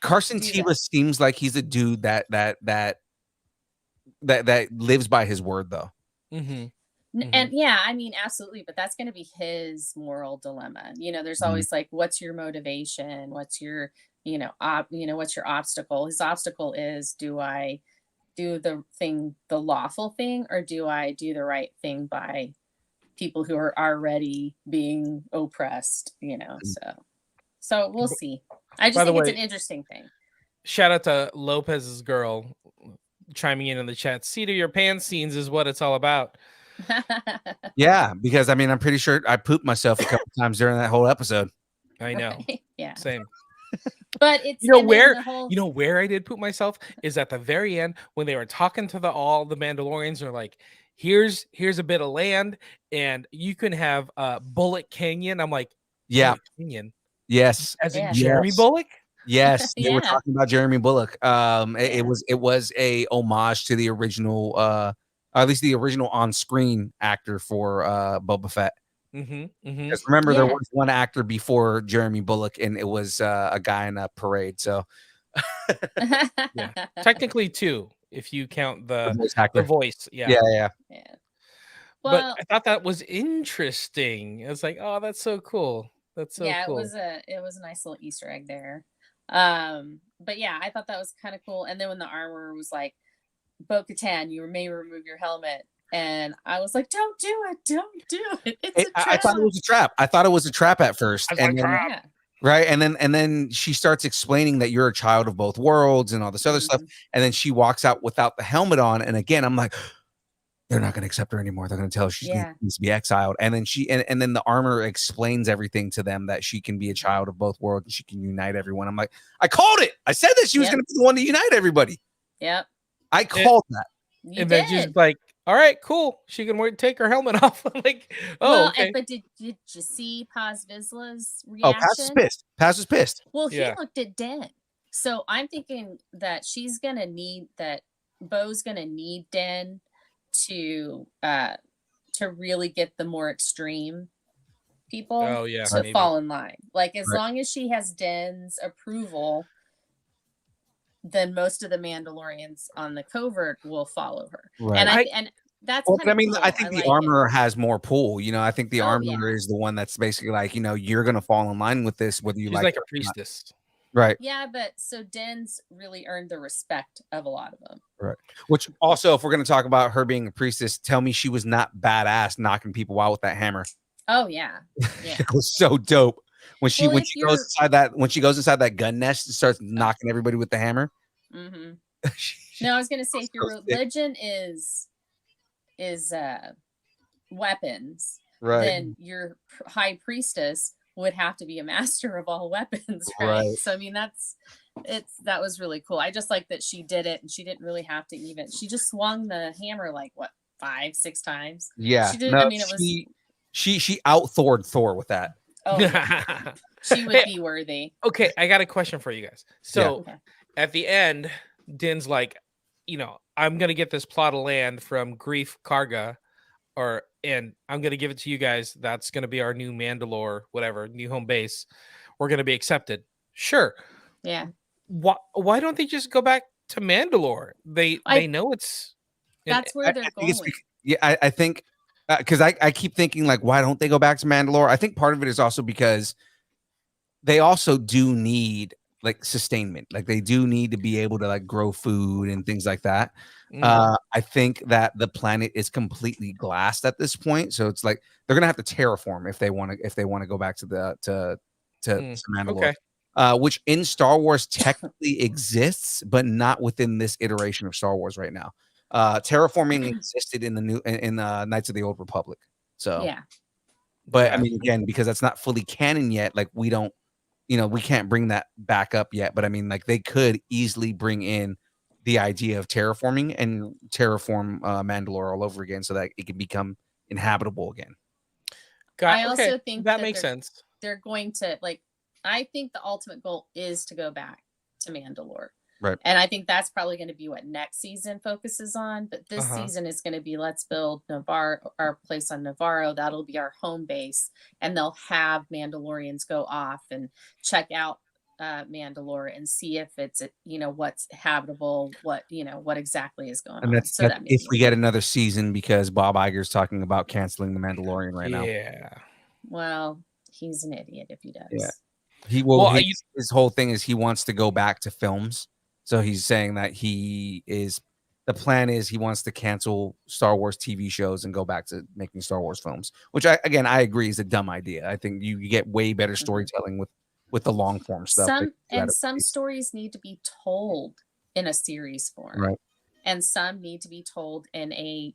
Carson do Teva that? seems like he's a dude that lives by his word, though. And yeah, I mean, absolutely, but that's going to be his moral dilemma. You know, there's always like, what's your motivation? What's your, what's your obstacle? His obstacle is, do I do the lawful thing, or do I do the right thing by people who are already being oppressed? So we'll see. I just By the think it's way, an interesting thing. Shout out to Lopez's girl chiming in the chat. Seat of your pants scenes is what it's all about. Yeah, because I mean, I'm pretty sure I pooped myself a couple times during that whole episode. I know. Right? Yeah. Same. But it's You know and then where the whole- where I did poop myself is at the very end when they were talking to all the Mandalorians. They're like, here's a bit of land and you can have Bullock Canyon. I'm like, Yeah. Bullock Canyon? Yes. As in Yeah. Jeremy Yes. Bullock? Yes, they were Yeah. talking about Jeremy Bullock. It was a homage to the original, or at least the original on-screen actor for Boba Fett. Because remember, there Yeah. was one actor before Jeremy Bullock, and it was a guy in a parade. So Yeah. Technically two, if you count the voice actor. voice. Yeah. Yeah. Yeah. But Well, I thought that was interesting. It's like, oh, that's so cool. That's so yeah, cool. it was a nice little Easter egg there. But yeah, I thought that was kind of cool. And then when the armor was like, Bo-Katan, you may remove your helmet. And I was like, don't do it. Don't do it. It's a trap. I thought it was a trap. I thought it was a trap at first, I was and like, then, Yeah. right, and then she starts explaining that you're a child of both worlds and all this other stuff, and then she walks out without the helmet on, and again, I'm like, they're not going to accept her anymore. They're going to tell her she Yeah. needs to be exiled, and then and then the armor explains everything to them, that she can be a child of both worlds and she can unite everyone. I'm like, I called it. I said that she was Yep. going to be the one to unite everybody. Yep. I called that. You And did. then she's like, all right, cool. She can take her helmet off. I'm like, oh, Well, okay. but did you see Paz Vizsla's Oh, reaction? Paz was pissed. Paz was pissed. Well, he Yeah. looked at Den. So I'm thinking that Bo's gonna need Den to really get the more extreme people Oh, yeah, to maybe. fall in line. Like as Right. long as she has Den's approval, then most of the Mandalorians on the covert will follow her. Right. And that's Well, kind but I of mean, cool. I think the like it. armor has more pull. I think the Oh, armor yeah. is the one that's basically like, you're going to fall in line with this, whether you She's like like it a or not. priestess. Right. Yeah, but so Den's really earned the respect of a lot of them. Right. Which also, if we're going to talk about her being a priestess, tell me she was not badass knocking people out with that hammer. Oh yeah, yeah. It was so dope when she Well, when if she goes inside that gun nest and starts knocking everybody with the hammer. Mm-hmm. No, I was gonna say if your so sick. religion is weapons, Right. then your high priestess would have to be a master of all weapons, right? Right. So I mean that was really cool. I just like that she did it and she didn't really have to she just swung the hammer like what 5-6 times. Yeah. She did. No, I mean it was she out Thored Thor with that. oh yeah. She would be worthy. Okay, I got a question for you guys. So Okay. at the end, Din's like, I'm gonna get this plot of land from Grief Karga, and I'm gonna give it to you guys. That's gonna be our new Mandalore, whatever, new home base. We're gonna be accepted. Sure. Yeah. Why don't they just go back to Mandalore? They know it's That's where they're I think going. it's I think because I keep thinking like, why don't they go back to Mandalore? I think part of it is also because they also do need like sustainment. Like they do need to be able to like grow food and things like that. I think that the planet is completely glassed at this point, so it's like they're gonna have to terraform if they want to go back to Mandalore. Okay. which in Star Wars technically exists, but not within this iteration of Star Wars right now. Terraforming existed in the new in Knights of the Old Republic. So Yeah. but I mean, again, because that's not fully canon yet, like we don't, we can't bring that back up yet. But I mean, like they could easily bring in the idea of terraforming and terraform Mandalore all over again, so that it can become inhabitable again. I also think that makes sense. They're going to I think the ultimate goal is to go back to Mandalore. Right. And I think that's probably going to be what next season focuses on. But this season is going to be, let's build our place on Navarro. That'll be our home base. And they'll have Mandalorians go off and check out Mandalore and see if it's, what's habitable, what exactly is going And on. that's, So that's if we get another season, because Bob Iger's talking about canceling the Mandalorian right now. Yeah. Well, he's an idiot if he does. Yeah. His whole thing is he wants to go back to films. So he's saying that the plan is he wants to cancel Star Wars TV shows and go back to making Star Wars films, which I agree is a dumb idea. I think you get way better storytelling with the long form stuff. Some stories need to be told in a series form. Right. And some need to be told in a,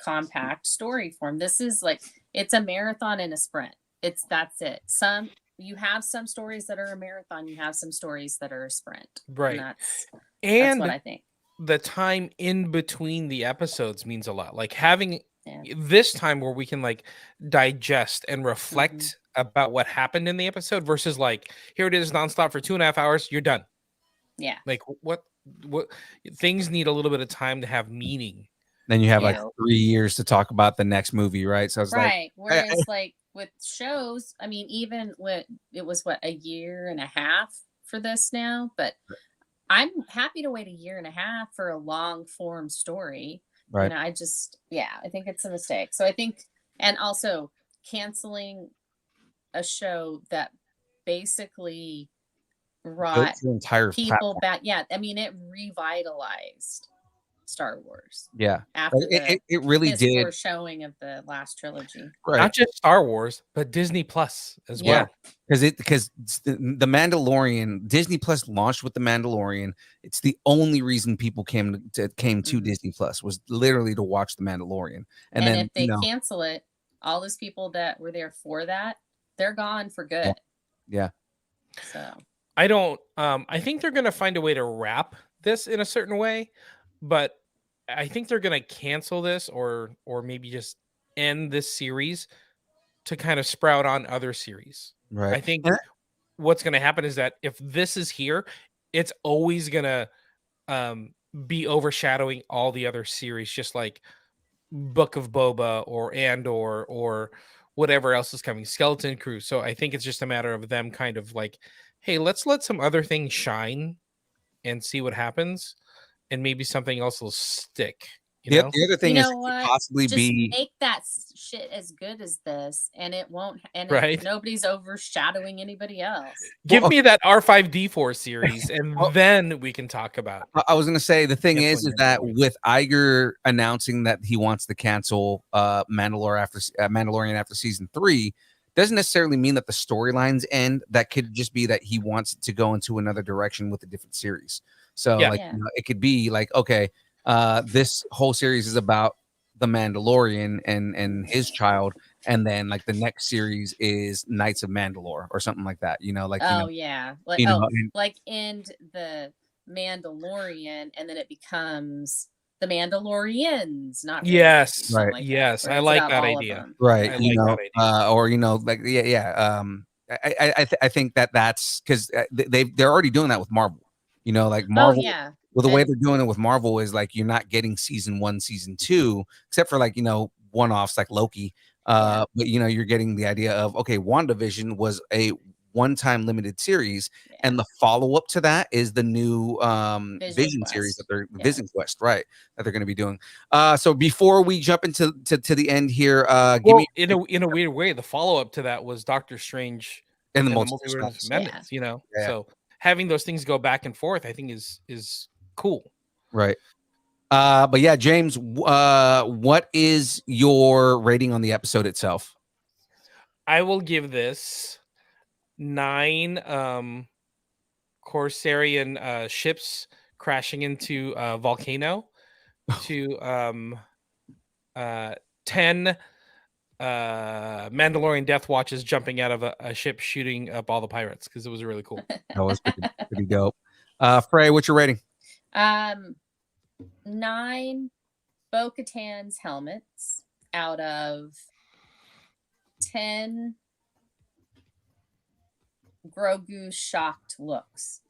compact story form. This is it's a marathon and a sprint. That's it. You have some stories that are a marathon. You have some stories that are a sprint. Right. And that's what I think. The time in between the episodes means a lot. Like having this time where we can digest and reflect about what happened in the episode versus here it is nonstop for 2.5 hours. You're done. Yeah. What things need a little bit of time to have meaning. Then you have 3 years to talk about the next movie, right? So it's Whereas with shows, I mean, even when it was a year and a half for this now, but I'm happy to wait a year and a half for a long form story. Right. I think it's a mistake. So I think, and also canceling a show that basically brought people back. Yeah. I mean, it revitalized Star Wars. Yeah. After it really did. Showing of the last trilogy. Right. Not just Star Wars, but Disney Plus as well. Because the Mandalorian, Disney Plus launched with the Mandalorian. It's the only reason people came to Disney Plus was literally to watch the Mandalorian. And then if they cancel it, all those people that were there for that, they're gone for good. Yeah. So I think they're gonna find a way to wrap this in a certain way, but I think they're gonna cancel this or maybe just end this series to kind of sprout on other series. Right. I think what's gonna happen is that if this is here, it's always gonna be overshadowing all the other series, just like Book of Boba or Andor or whatever else is coming, Skeleton Crew. So I think it's just a matter of them kind of hey, let's let some other things shine and see what happens. And maybe something else will stick. The other thing is possibly just make that shit as good as this, and it won't. And nobody's overshadowing anybody else. Give me that R5D4 series, and then we can talk about. I was gonna say the thing is that with Iger announcing that he wants to cancel Mandalorian after season 3, doesn't necessarily mean that the storylines end. That could just be that he wants to go into another direction with a different series. So it could be okay, this whole series is about the Mandalorian and his child, and then the next series is Knights of Mandalore or something like that. End the Mandalorian and then it becomes the Mandalorians. Not really, yes, right? Yes, I like that idea. Right, I think that's because they're already doing that with Marvel. Marvel. Well, the way they're doing it with Marvel is you're not getting season 1, season 2, except for one-offs like Loki. But you're getting the idea of WandaVision was a one-time limited series, and the follow-up to that is the new Vision series that they're Vision Quest, right? That they're going to be doing. So before we jump into the end here, in a weird way, the follow-up to that was Doctor Strange and the Multiverse of Madness. So having those things go back and forth, I think is cool. Right. But yeah, James, what is your rating on the episode itself? I will give this 9 Corsarian ships crashing into a volcano, to 10 Mandalorian Death Watches jumping out of a ship shooting up all the pirates, because it was really cool. That was pretty dope. Frey, what's your rating? 9 Bo-Katan's helmets out of 10 Grogu shocked looks.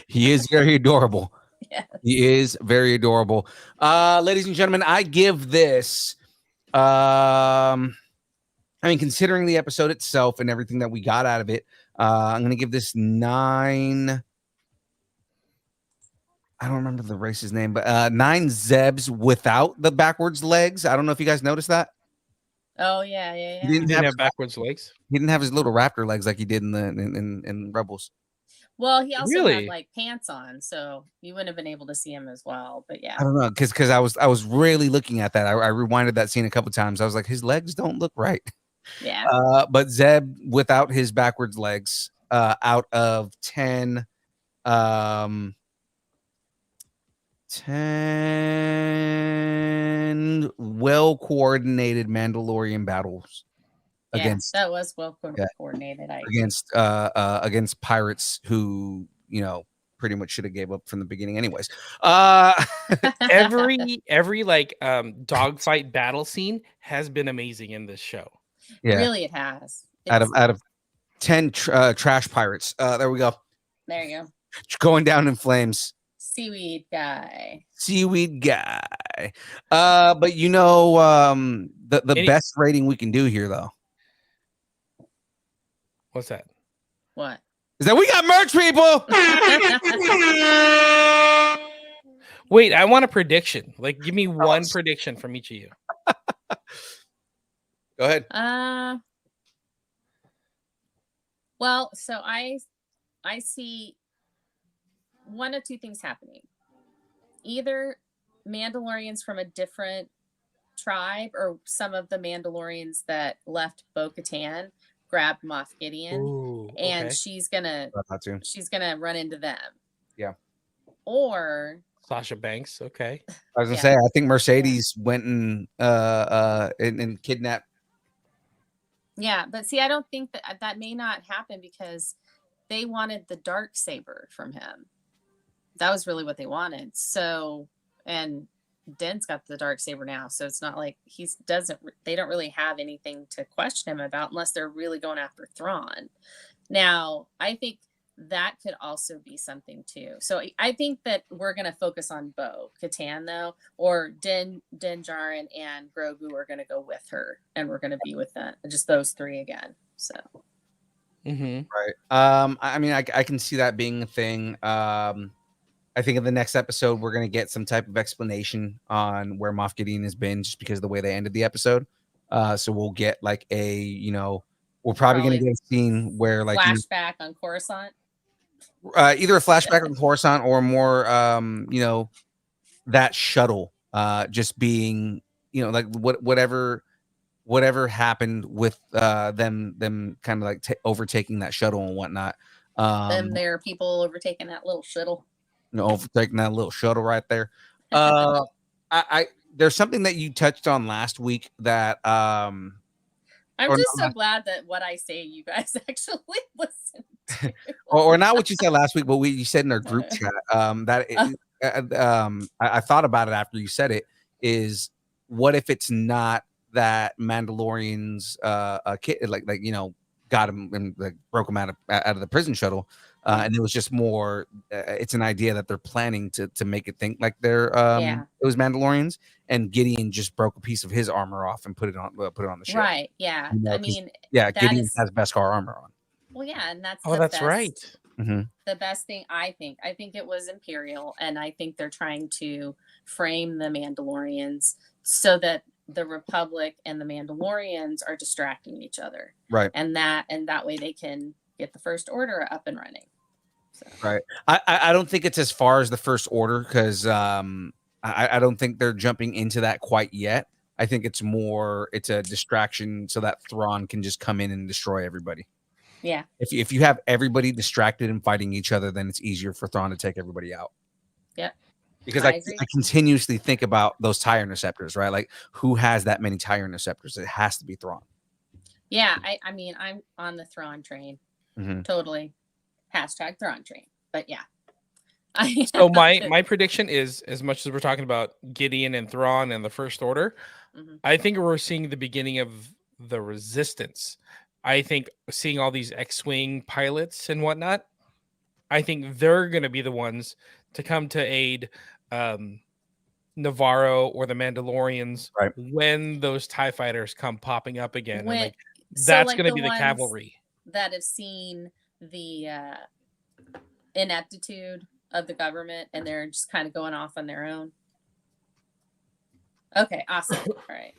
He is very adorable. Yes. He is very adorable. Ladies and gentlemen, I give this considering the episode itself and everything that we got out of it, I'm gonna give this 9. I don't remember the race's name, but 9 Zebs without the backwards legs. I don't know if you guys noticed that. Oh yeah. He didn't have backwards legs. He didn't have his little raptor legs like he did in Rebels. Well, he also Really? had like pants on, so you wouldn't have been able to see him as well. But yeah. I don't know, because I was really looking at that. I rewinded that scene a couple times. I was like, his legs don't look right. Yeah. But Zeb without his backwards legs, out of 10 well coordinated Mandalorian battles against that was well coordinated. against pirates who, you know, pretty much should have gave up from the beginning anyways. Every like dogfight battle scene has been amazing in this show. Yeah. Really, it has. Out of 10 trash pirates. There we go. There you go. Going down in flames. Seaweed guy. But you know, the best rating we can do here though. What's that? What? Is that we got merch, people. Wait, I want a prediction. Like, give me one prediction from each of you. Go ahead. Well, so I see one of two things happening. Either Mandalorians from a different tribe, or some of the Mandalorians that left Bo-Katan grabbed Moff Gideon. Ooh, and okay. she's gonna run into them. Yeah. Or Sasha Banks. Okay. I was gonna say, I think Mercedes went and kidnapped. Yeah, but see, I don't think that may not happen, because they wanted the dark saber from him. That was really what they wanted. So, and Den's got the dark saber now, so it's not like they don't really have anything to question him about, unless they're really going after Thrawn. Now, I think that could also be something too. So I think that we're going to focus on Bo-Katan though, or Din Djarin and Grogu are going to go with her, and we're going to be with just those 3 again. So. Right. I mean, I can see that being a thing. I think in the next episode, we're going to get some type of explanation on where Moff Gideon has been, just because of the way they ended the episode. So we'll get like we're probably going to get a scene where like flashback on Coruscant. Either a flashback on Coruscant, or more, that shuttle just being, like whatever happened with them kind of like overtaking that shuttle and whatnot. There are people overtaking that little shuttle. Overtaking that little shuttle right there. There's something that you touched on last week that I'm just so glad that what I say you guys actually listen to. or not what you said last week, but what you said in our group chat. I thought about it after you said it. Is what if it's not that Mandalorians kid got him and like broke him out of the prison shuttle, and it was just more. It's an idea that they're planning to make it think like they're it was Mandalorians, and Gideon just broke a piece of his armor off and put it on the ship. Right. Yeah. I mean, Gideon has Beskar armor on. Well, yeah, and that's that's right. Mm-hmm. The best thing I think it was Imperial, and I think they're trying to frame the Mandalorians so that the Republic and the Mandalorians are distracting each other, right? And that way they can get the First Order up and running. So. Right. I don't think it's as far as the First Order, because I don't think they're jumping into that quite yet. I think it's a distraction so that Thrawn can just come in and destroy everybody. Yeah. If you have everybody distracted and fighting each other, then it's easier for Thrawn to take everybody out. Yep. Because I I agree. continuously think about those TIE interceptors, right? Like, who has that many TIE interceptors? It has to be Thrawn. Yeah, I mean, I'm on the Thrawn train. Mm-hmm. Totally. Hashtag Thrawn train. But yeah. So my prediction is, as much as we're talking about Gideon and Thrawn and the First Order, I think we're seeing the beginning of the Resistance. I think seeing all these X-Wing pilots and whatnot, I think they're going to be the ones to come to aid Navarro or the Mandalorians when those TIE fighters come popping up again. And like that's going to be the cavalry that have seen the ineptitude of the government and they're just kind of going off on their own. Okay, awesome. All right.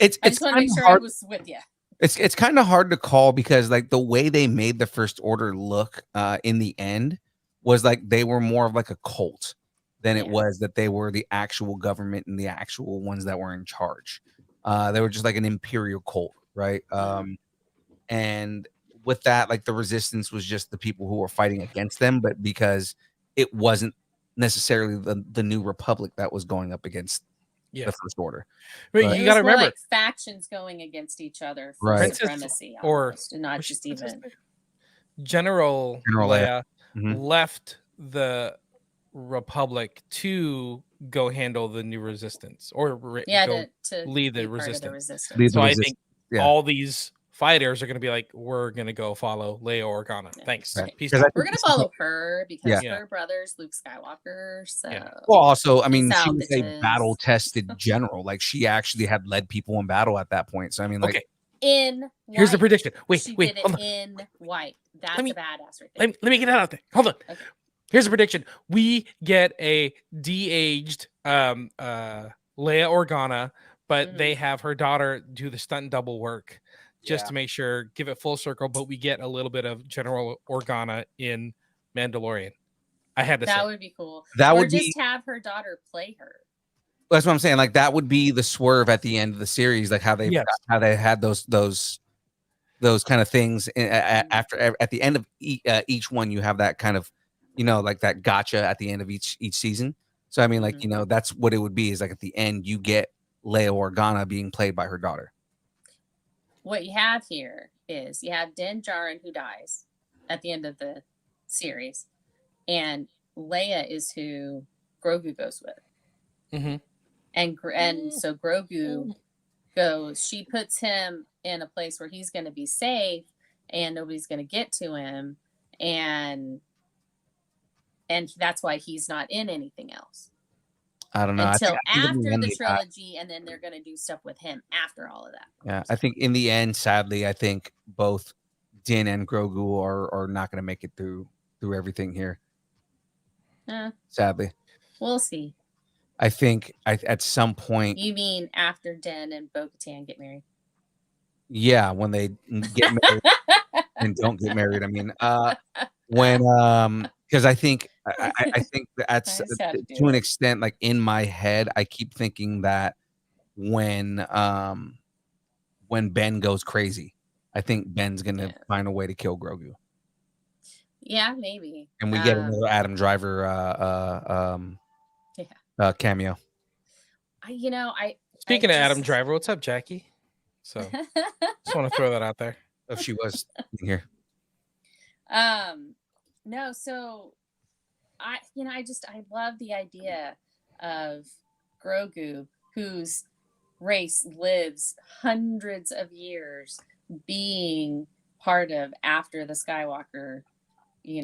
I just want to make sure I was with you. It's kind of hard to call because like the way they made the First Order look in the end was like they were more of like a cult than it was that they were the actual government and the actual ones that were in charge. They were just like an imperial cult, right? And with that, like the Resistance was just the people who were fighting against them, but because it wasn't necessarily the New Republic that was going up against the First Order. But you got to remember, like factions going against each other for Right. supremacy, Or- almost, and not just even. General Leia. Leia left the Republic to go handle the new Resistance, or go to lead the be part of Resistance. Lead the So I Resistance, think yeah. all these fighters are going to be like, we're going to go follow Leia Organa. Thanks. Right. Peace 'Cause out. I We're gonna follow her because Yeah. her brother's Luke Skywalker. So Well, also, I mean, Peace she out, was a bitches. battle-tested general. Like, she actually had led people in battle at that point. So, I mean, like, Okay. in Here's the white. prediction. Wait, She wait, did hold it on. in white. That's me- a badass right there. Let me get it out there. Hold on. Okay. Here's the prediction. We get a de-aged Leia Organa, but they have her daughter do the stunt double work just to make sure, give it full circle, but we get a little bit of General Organa in Mandalorian. I had to say. That would be cool. That or would just be- have her daughter play her. that's what I'm saying. Like, that would be the swerve at the end of the series, like how they had those kind of things after at the end of each one. You have that kind of, like that gotcha at the end of each season. So I mean, like, that's what it would be, is like at the end you get Leia Organa being played by her daughter. What you have here is you have Din Djarin who dies at the end of the series, and Leia is who Grogu goes with. Mm-hmm. And so Grogu goes, she puts him in a place where he's going to be safe and nobody's going to get to him, and that's why he's not in anything else I don't know. until I think after in the end, trilogy, and then they're going to do stuff with him after all of that. yeah, I think in the end, sadly, I think both Din and Grogu are not going to make it through everything here. Sadly, We'll see. I think at some point, You mean after Din and Bo-Katan get married? yeah, when they get married and don't get married. I mean, when because I think that's I just had to do to an it. extent, like in my head, I keep thinking that when Ben goes crazy, I think Ben's gonna find a way to kill Grogu, Yeah, maybe. and we get another Adam Driver cameo. Speaking of Adam Driver, what's up, Jackie? So just want to throw that out there. If she was in here. No, so I love the idea of Grogu, whose race lives hundreds of years, being part of after the Skywalker,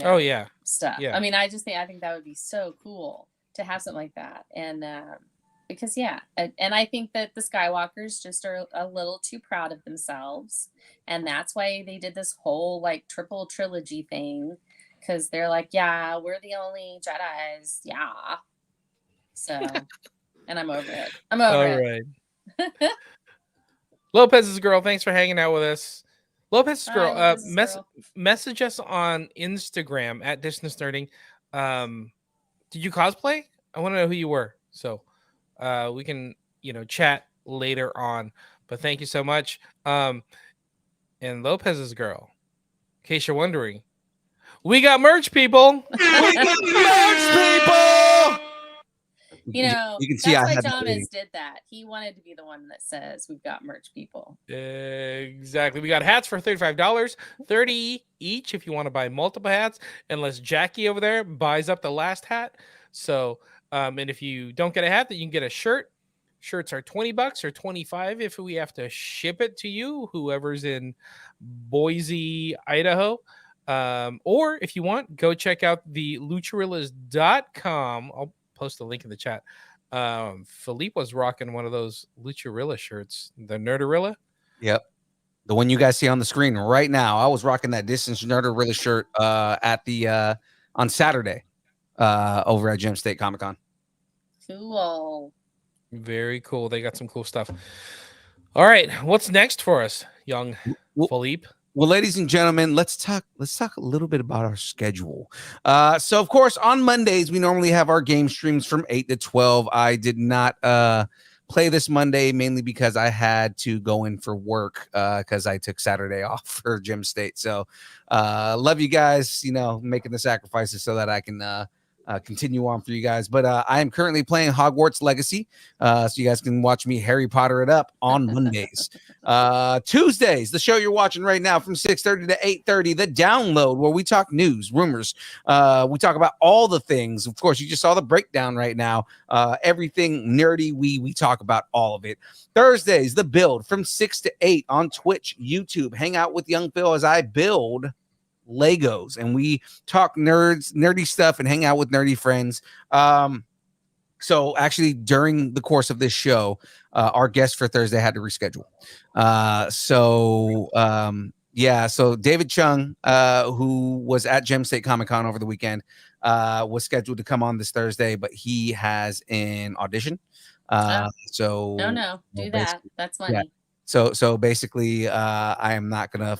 Oh, yeah. stuff. Yeah. I mean, I think that would be so cool to have something like that. And because and I think that the Skywalkers just are a little too proud of themselves, and that's why they did this whole like triple trilogy thing, because they're like, yeah, we're the only Jedis, yeah. So, and I'm over it. I'm over it. All right. Lopez's girl, thanks for hanging out with us. Lopez's Hi, girl, Lopez's girl. message us on Instagram at Distance Nerding. Did you cosplay? I want to know who you were, so we can chat later on. But thank you so much. And Lopez's girl, in case you're wondering, we got merch, people. We got merch, people. You know, you can see that's I why had Thomas did that. He wanted to be the one that says we've got merch, people. Exactly. We got hats for $35, $30 each if you want to buy multiple hats, unless Jackie over there buys up the last hat. So, and if you don't get a hat, then you can get a shirt. Shirts are $20 or $25 if we have to ship it to you, whoever's in Boise, Idaho. Or if you want, go check out the lucharillas.com. I'll post a link in the chat. Philippe was rocking one of those Lucharilla shirts, the Nerdorilla. Yep. The one you guys see on the screen right now. I was rocking that Distance Nerdorilla shirt at the on Saturday over at Gem State Comic Con. Cool. Very cool. They got some cool stuff. All right, what's next for us, young Philippe? Well, ladies and gentlemen, let's talk a little bit about our schedule. So of course, on Mondays, we normally have our game streams from 8 to 12. I did not play this Monday mainly because I had to go in for work because I took Saturday off for Gem State. So love you guys, making the sacrifices so that I can continue on for you guys. But I am currently playing Hogwarts Legacy, so you guys can watch me Harry Potter it up on Mondays. Tuesdays, the show you're watching right now from 6:30 to 8:30, The Download, where we talk news, rumors. We talk about all the things. Of course, you just saw the breakdown right now. Everything nerdy, we talk about all of it. Thursdays, The Build from 6 to 8 on Twitch, YouTube. Hang out with Young Phil as I build Legos and we talk nerdy stuff and hang out with nerdy friends. So actually during the course of this show, our guest for Thursday had to reschedule. So David Chung, who was at Gem State Comic Con over the weekend, was scheduled to come on this Thursday, but he has an audition. So no, do that. That's money. Yeah. So basically, I am not gonna,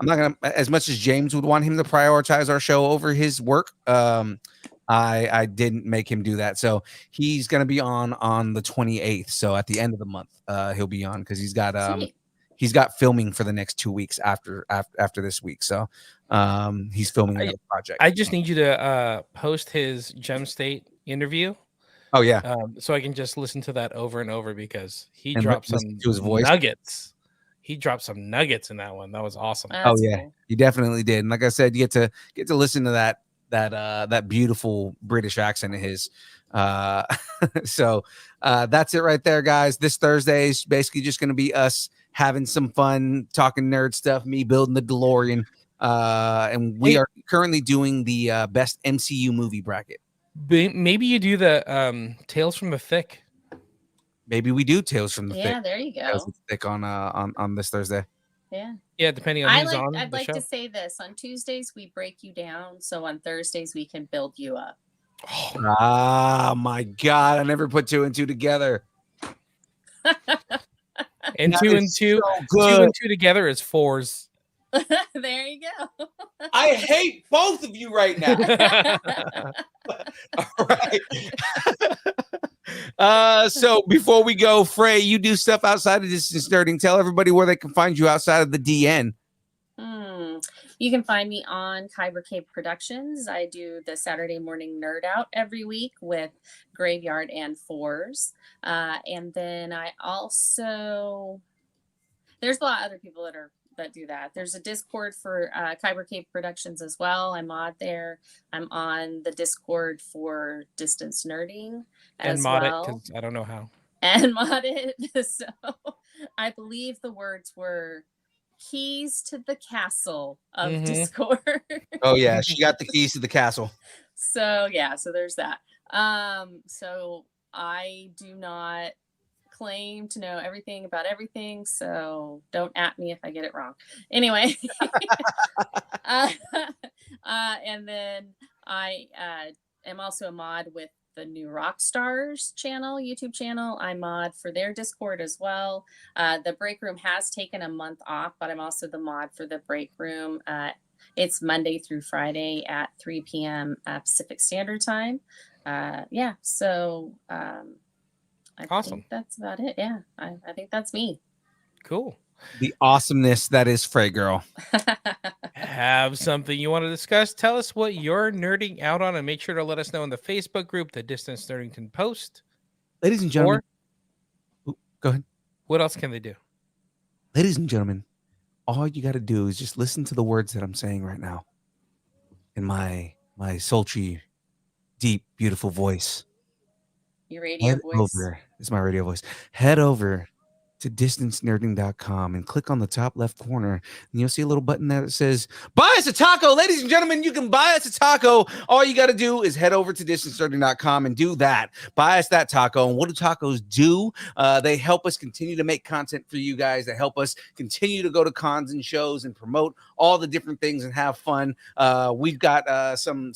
I'm not gonna, as much as James would want him to prioritize our show over his work. I didn't make him do that, so he's gonna be on the 28th. So at the end of the month, he'll be on because he's got filming for the next 2 weeks after this week. So he's filming another project. I just need you to post his Gem State interview. Oh yeah, so I can just listen to that over and over because he And dropped some listen to his voice. nuggets. He dropped some nuggets in that one. That was awesome. Oh yeah, he definitely did. And like I said, you get to listen to that beautiful British accent of his. So that's it right there, guys. This Thursday is basically just going to be us having some fun, talking nerd stuff, me building the DeLorean. And we are currently doing the best MCU movie bracket. Maybe you do the Tales from the Thick. Maybe we do Tales from the Thick. Yeah, there you go. Tales from the Thick on this Thursday. Yeah, depending on who's on. I'd like to say this: on Tuesdays we break you down, so on Thursdays we can build you up. Oh my God! I never put 2 and 2 together. And That 2 and is 2, so good. 2 and 2 together is 4s. There you go. I hate both of you right now. All right. So before we go, Frey, you do stuff outside of Distance Nerding. Tell everybody where they can find you outside of the DN. You can find me on Kyber Cave Productions. I do the Saturday morning nerd out every week with Graveyard and Fours. And then I also, there's a lot of other people that do that. There's a Discord for Kyber Cave Productions as well. I'm mod there. I'm on the Discord for Distance Nerding as And mod well. it because I don't know how. And mod it. So I believe the words were keys to the castle of Discord. Oh yeah, she got the keys to the castle. So yeah, so there's that. So I do not claim to know everything about everything, so don't at me if I get it wrong. Anyway, and then I am also a mod with the New Rockstars channel, YouTube channel. I mod for their Discord as well. The break room has taken a month off, but I'm also the mod for the break room. It's Monday through Friday at 3 p.m. Pacific Standard Time. So I Awesome. think that's about it. Yeah, I think that's me. Cool. The awesomeness that is Frey Girl. Have something you want to discuss? Tell us what you're nerding out on, and make sure to let us know in the Facebook group, the Distance Nerdington Post. Ladies and gentlemen. Go ahead. What else can they do? Ladies and gentlemen, all you got to do is just listen to the words that I'm saying right now in my sultry, deep, beautiful voice. Your radio voice. It's my radio voice. Head over to distancenerding.com and click on the top left corner, and you'll see a little button there that says buy us a taco. Ladies and gentlemen, you can buy us a taco. All you got to do is head over to distancenerding.com and do that. Buy us that taco. And what do tacos do? They help us continue to make content for you guys. They help us continue to go to cons and shows and promote all the different things and have fun. We've got some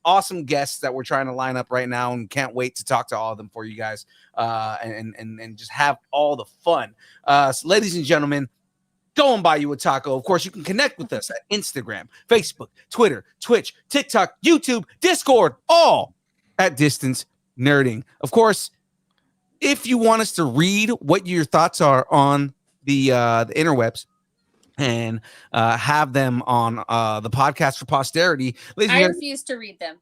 awesome guests that we're trying to line up right now, and can't wait to talk to all of them for you guys, and just have all the fun. So ladies and gentlemen, go and buy you a taco. Of course, you can connect with us at Instagram, Facebook, Twitter, Twitch, TikTok, YouTube, Discord, all at Distance Nerding. Of course, if you want us to read what your thoughts are on the interwebs and have them on the podcast for posterity, I refuse to read them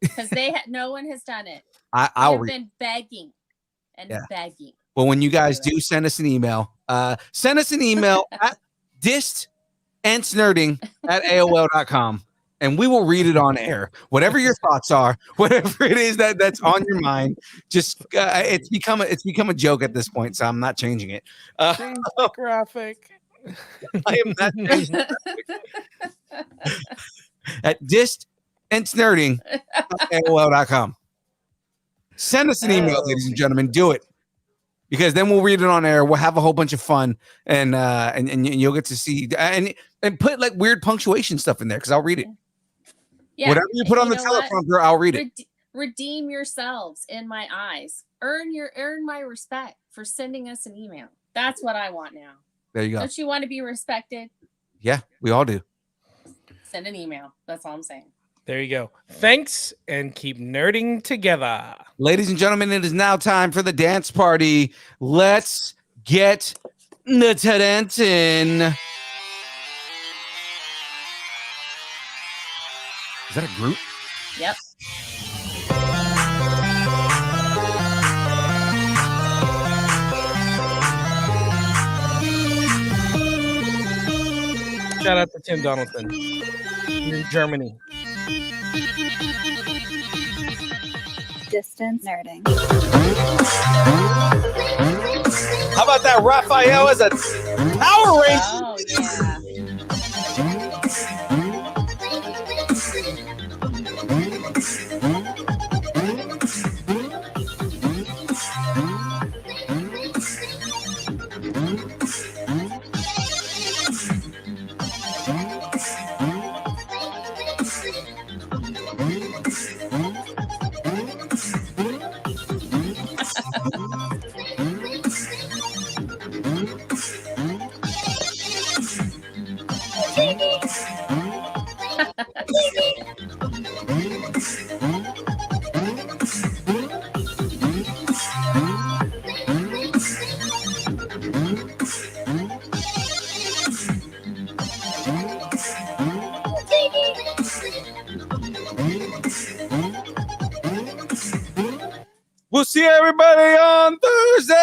because no one has done it. I'll read. Been begging and begging. Well, when you guys do send us an email at distancenerding@aol.com, and we will read it on air. Whatever your thoughts are, whatever it is that's on your mind, just it's become a joke at this point, so I'm not changing it. Change the graphic. I am not changing the graphic. At distancenerding@aol.com. Send us an email, ladies and gentlemen. Do it. Because then we'll read it on air. We'll have a whole bunch of fun, and you'll get to see and put like weird punctuation stuff in there because I'll read it. Yeah, whatever you put on the teleprompter, I'll read it. Redeem yourselves in my eyes. Earn my respect for sending us an email. That's what I want now. There you go. Don't you want to be respected? Yeah, we all do. Send an email. That's all I'm saying. There you go. Thanks, and keep nerding together. Ladies and gentlemen, it is now time for the dance party. Let's get the dancing. Is that a group? Yep. Shout out to Tim Donaldson in Germany. Distance nerding. How about that Raphael as a Power Ranger? Oh, yeah. We'll see everybody on Thursday.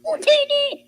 Utini!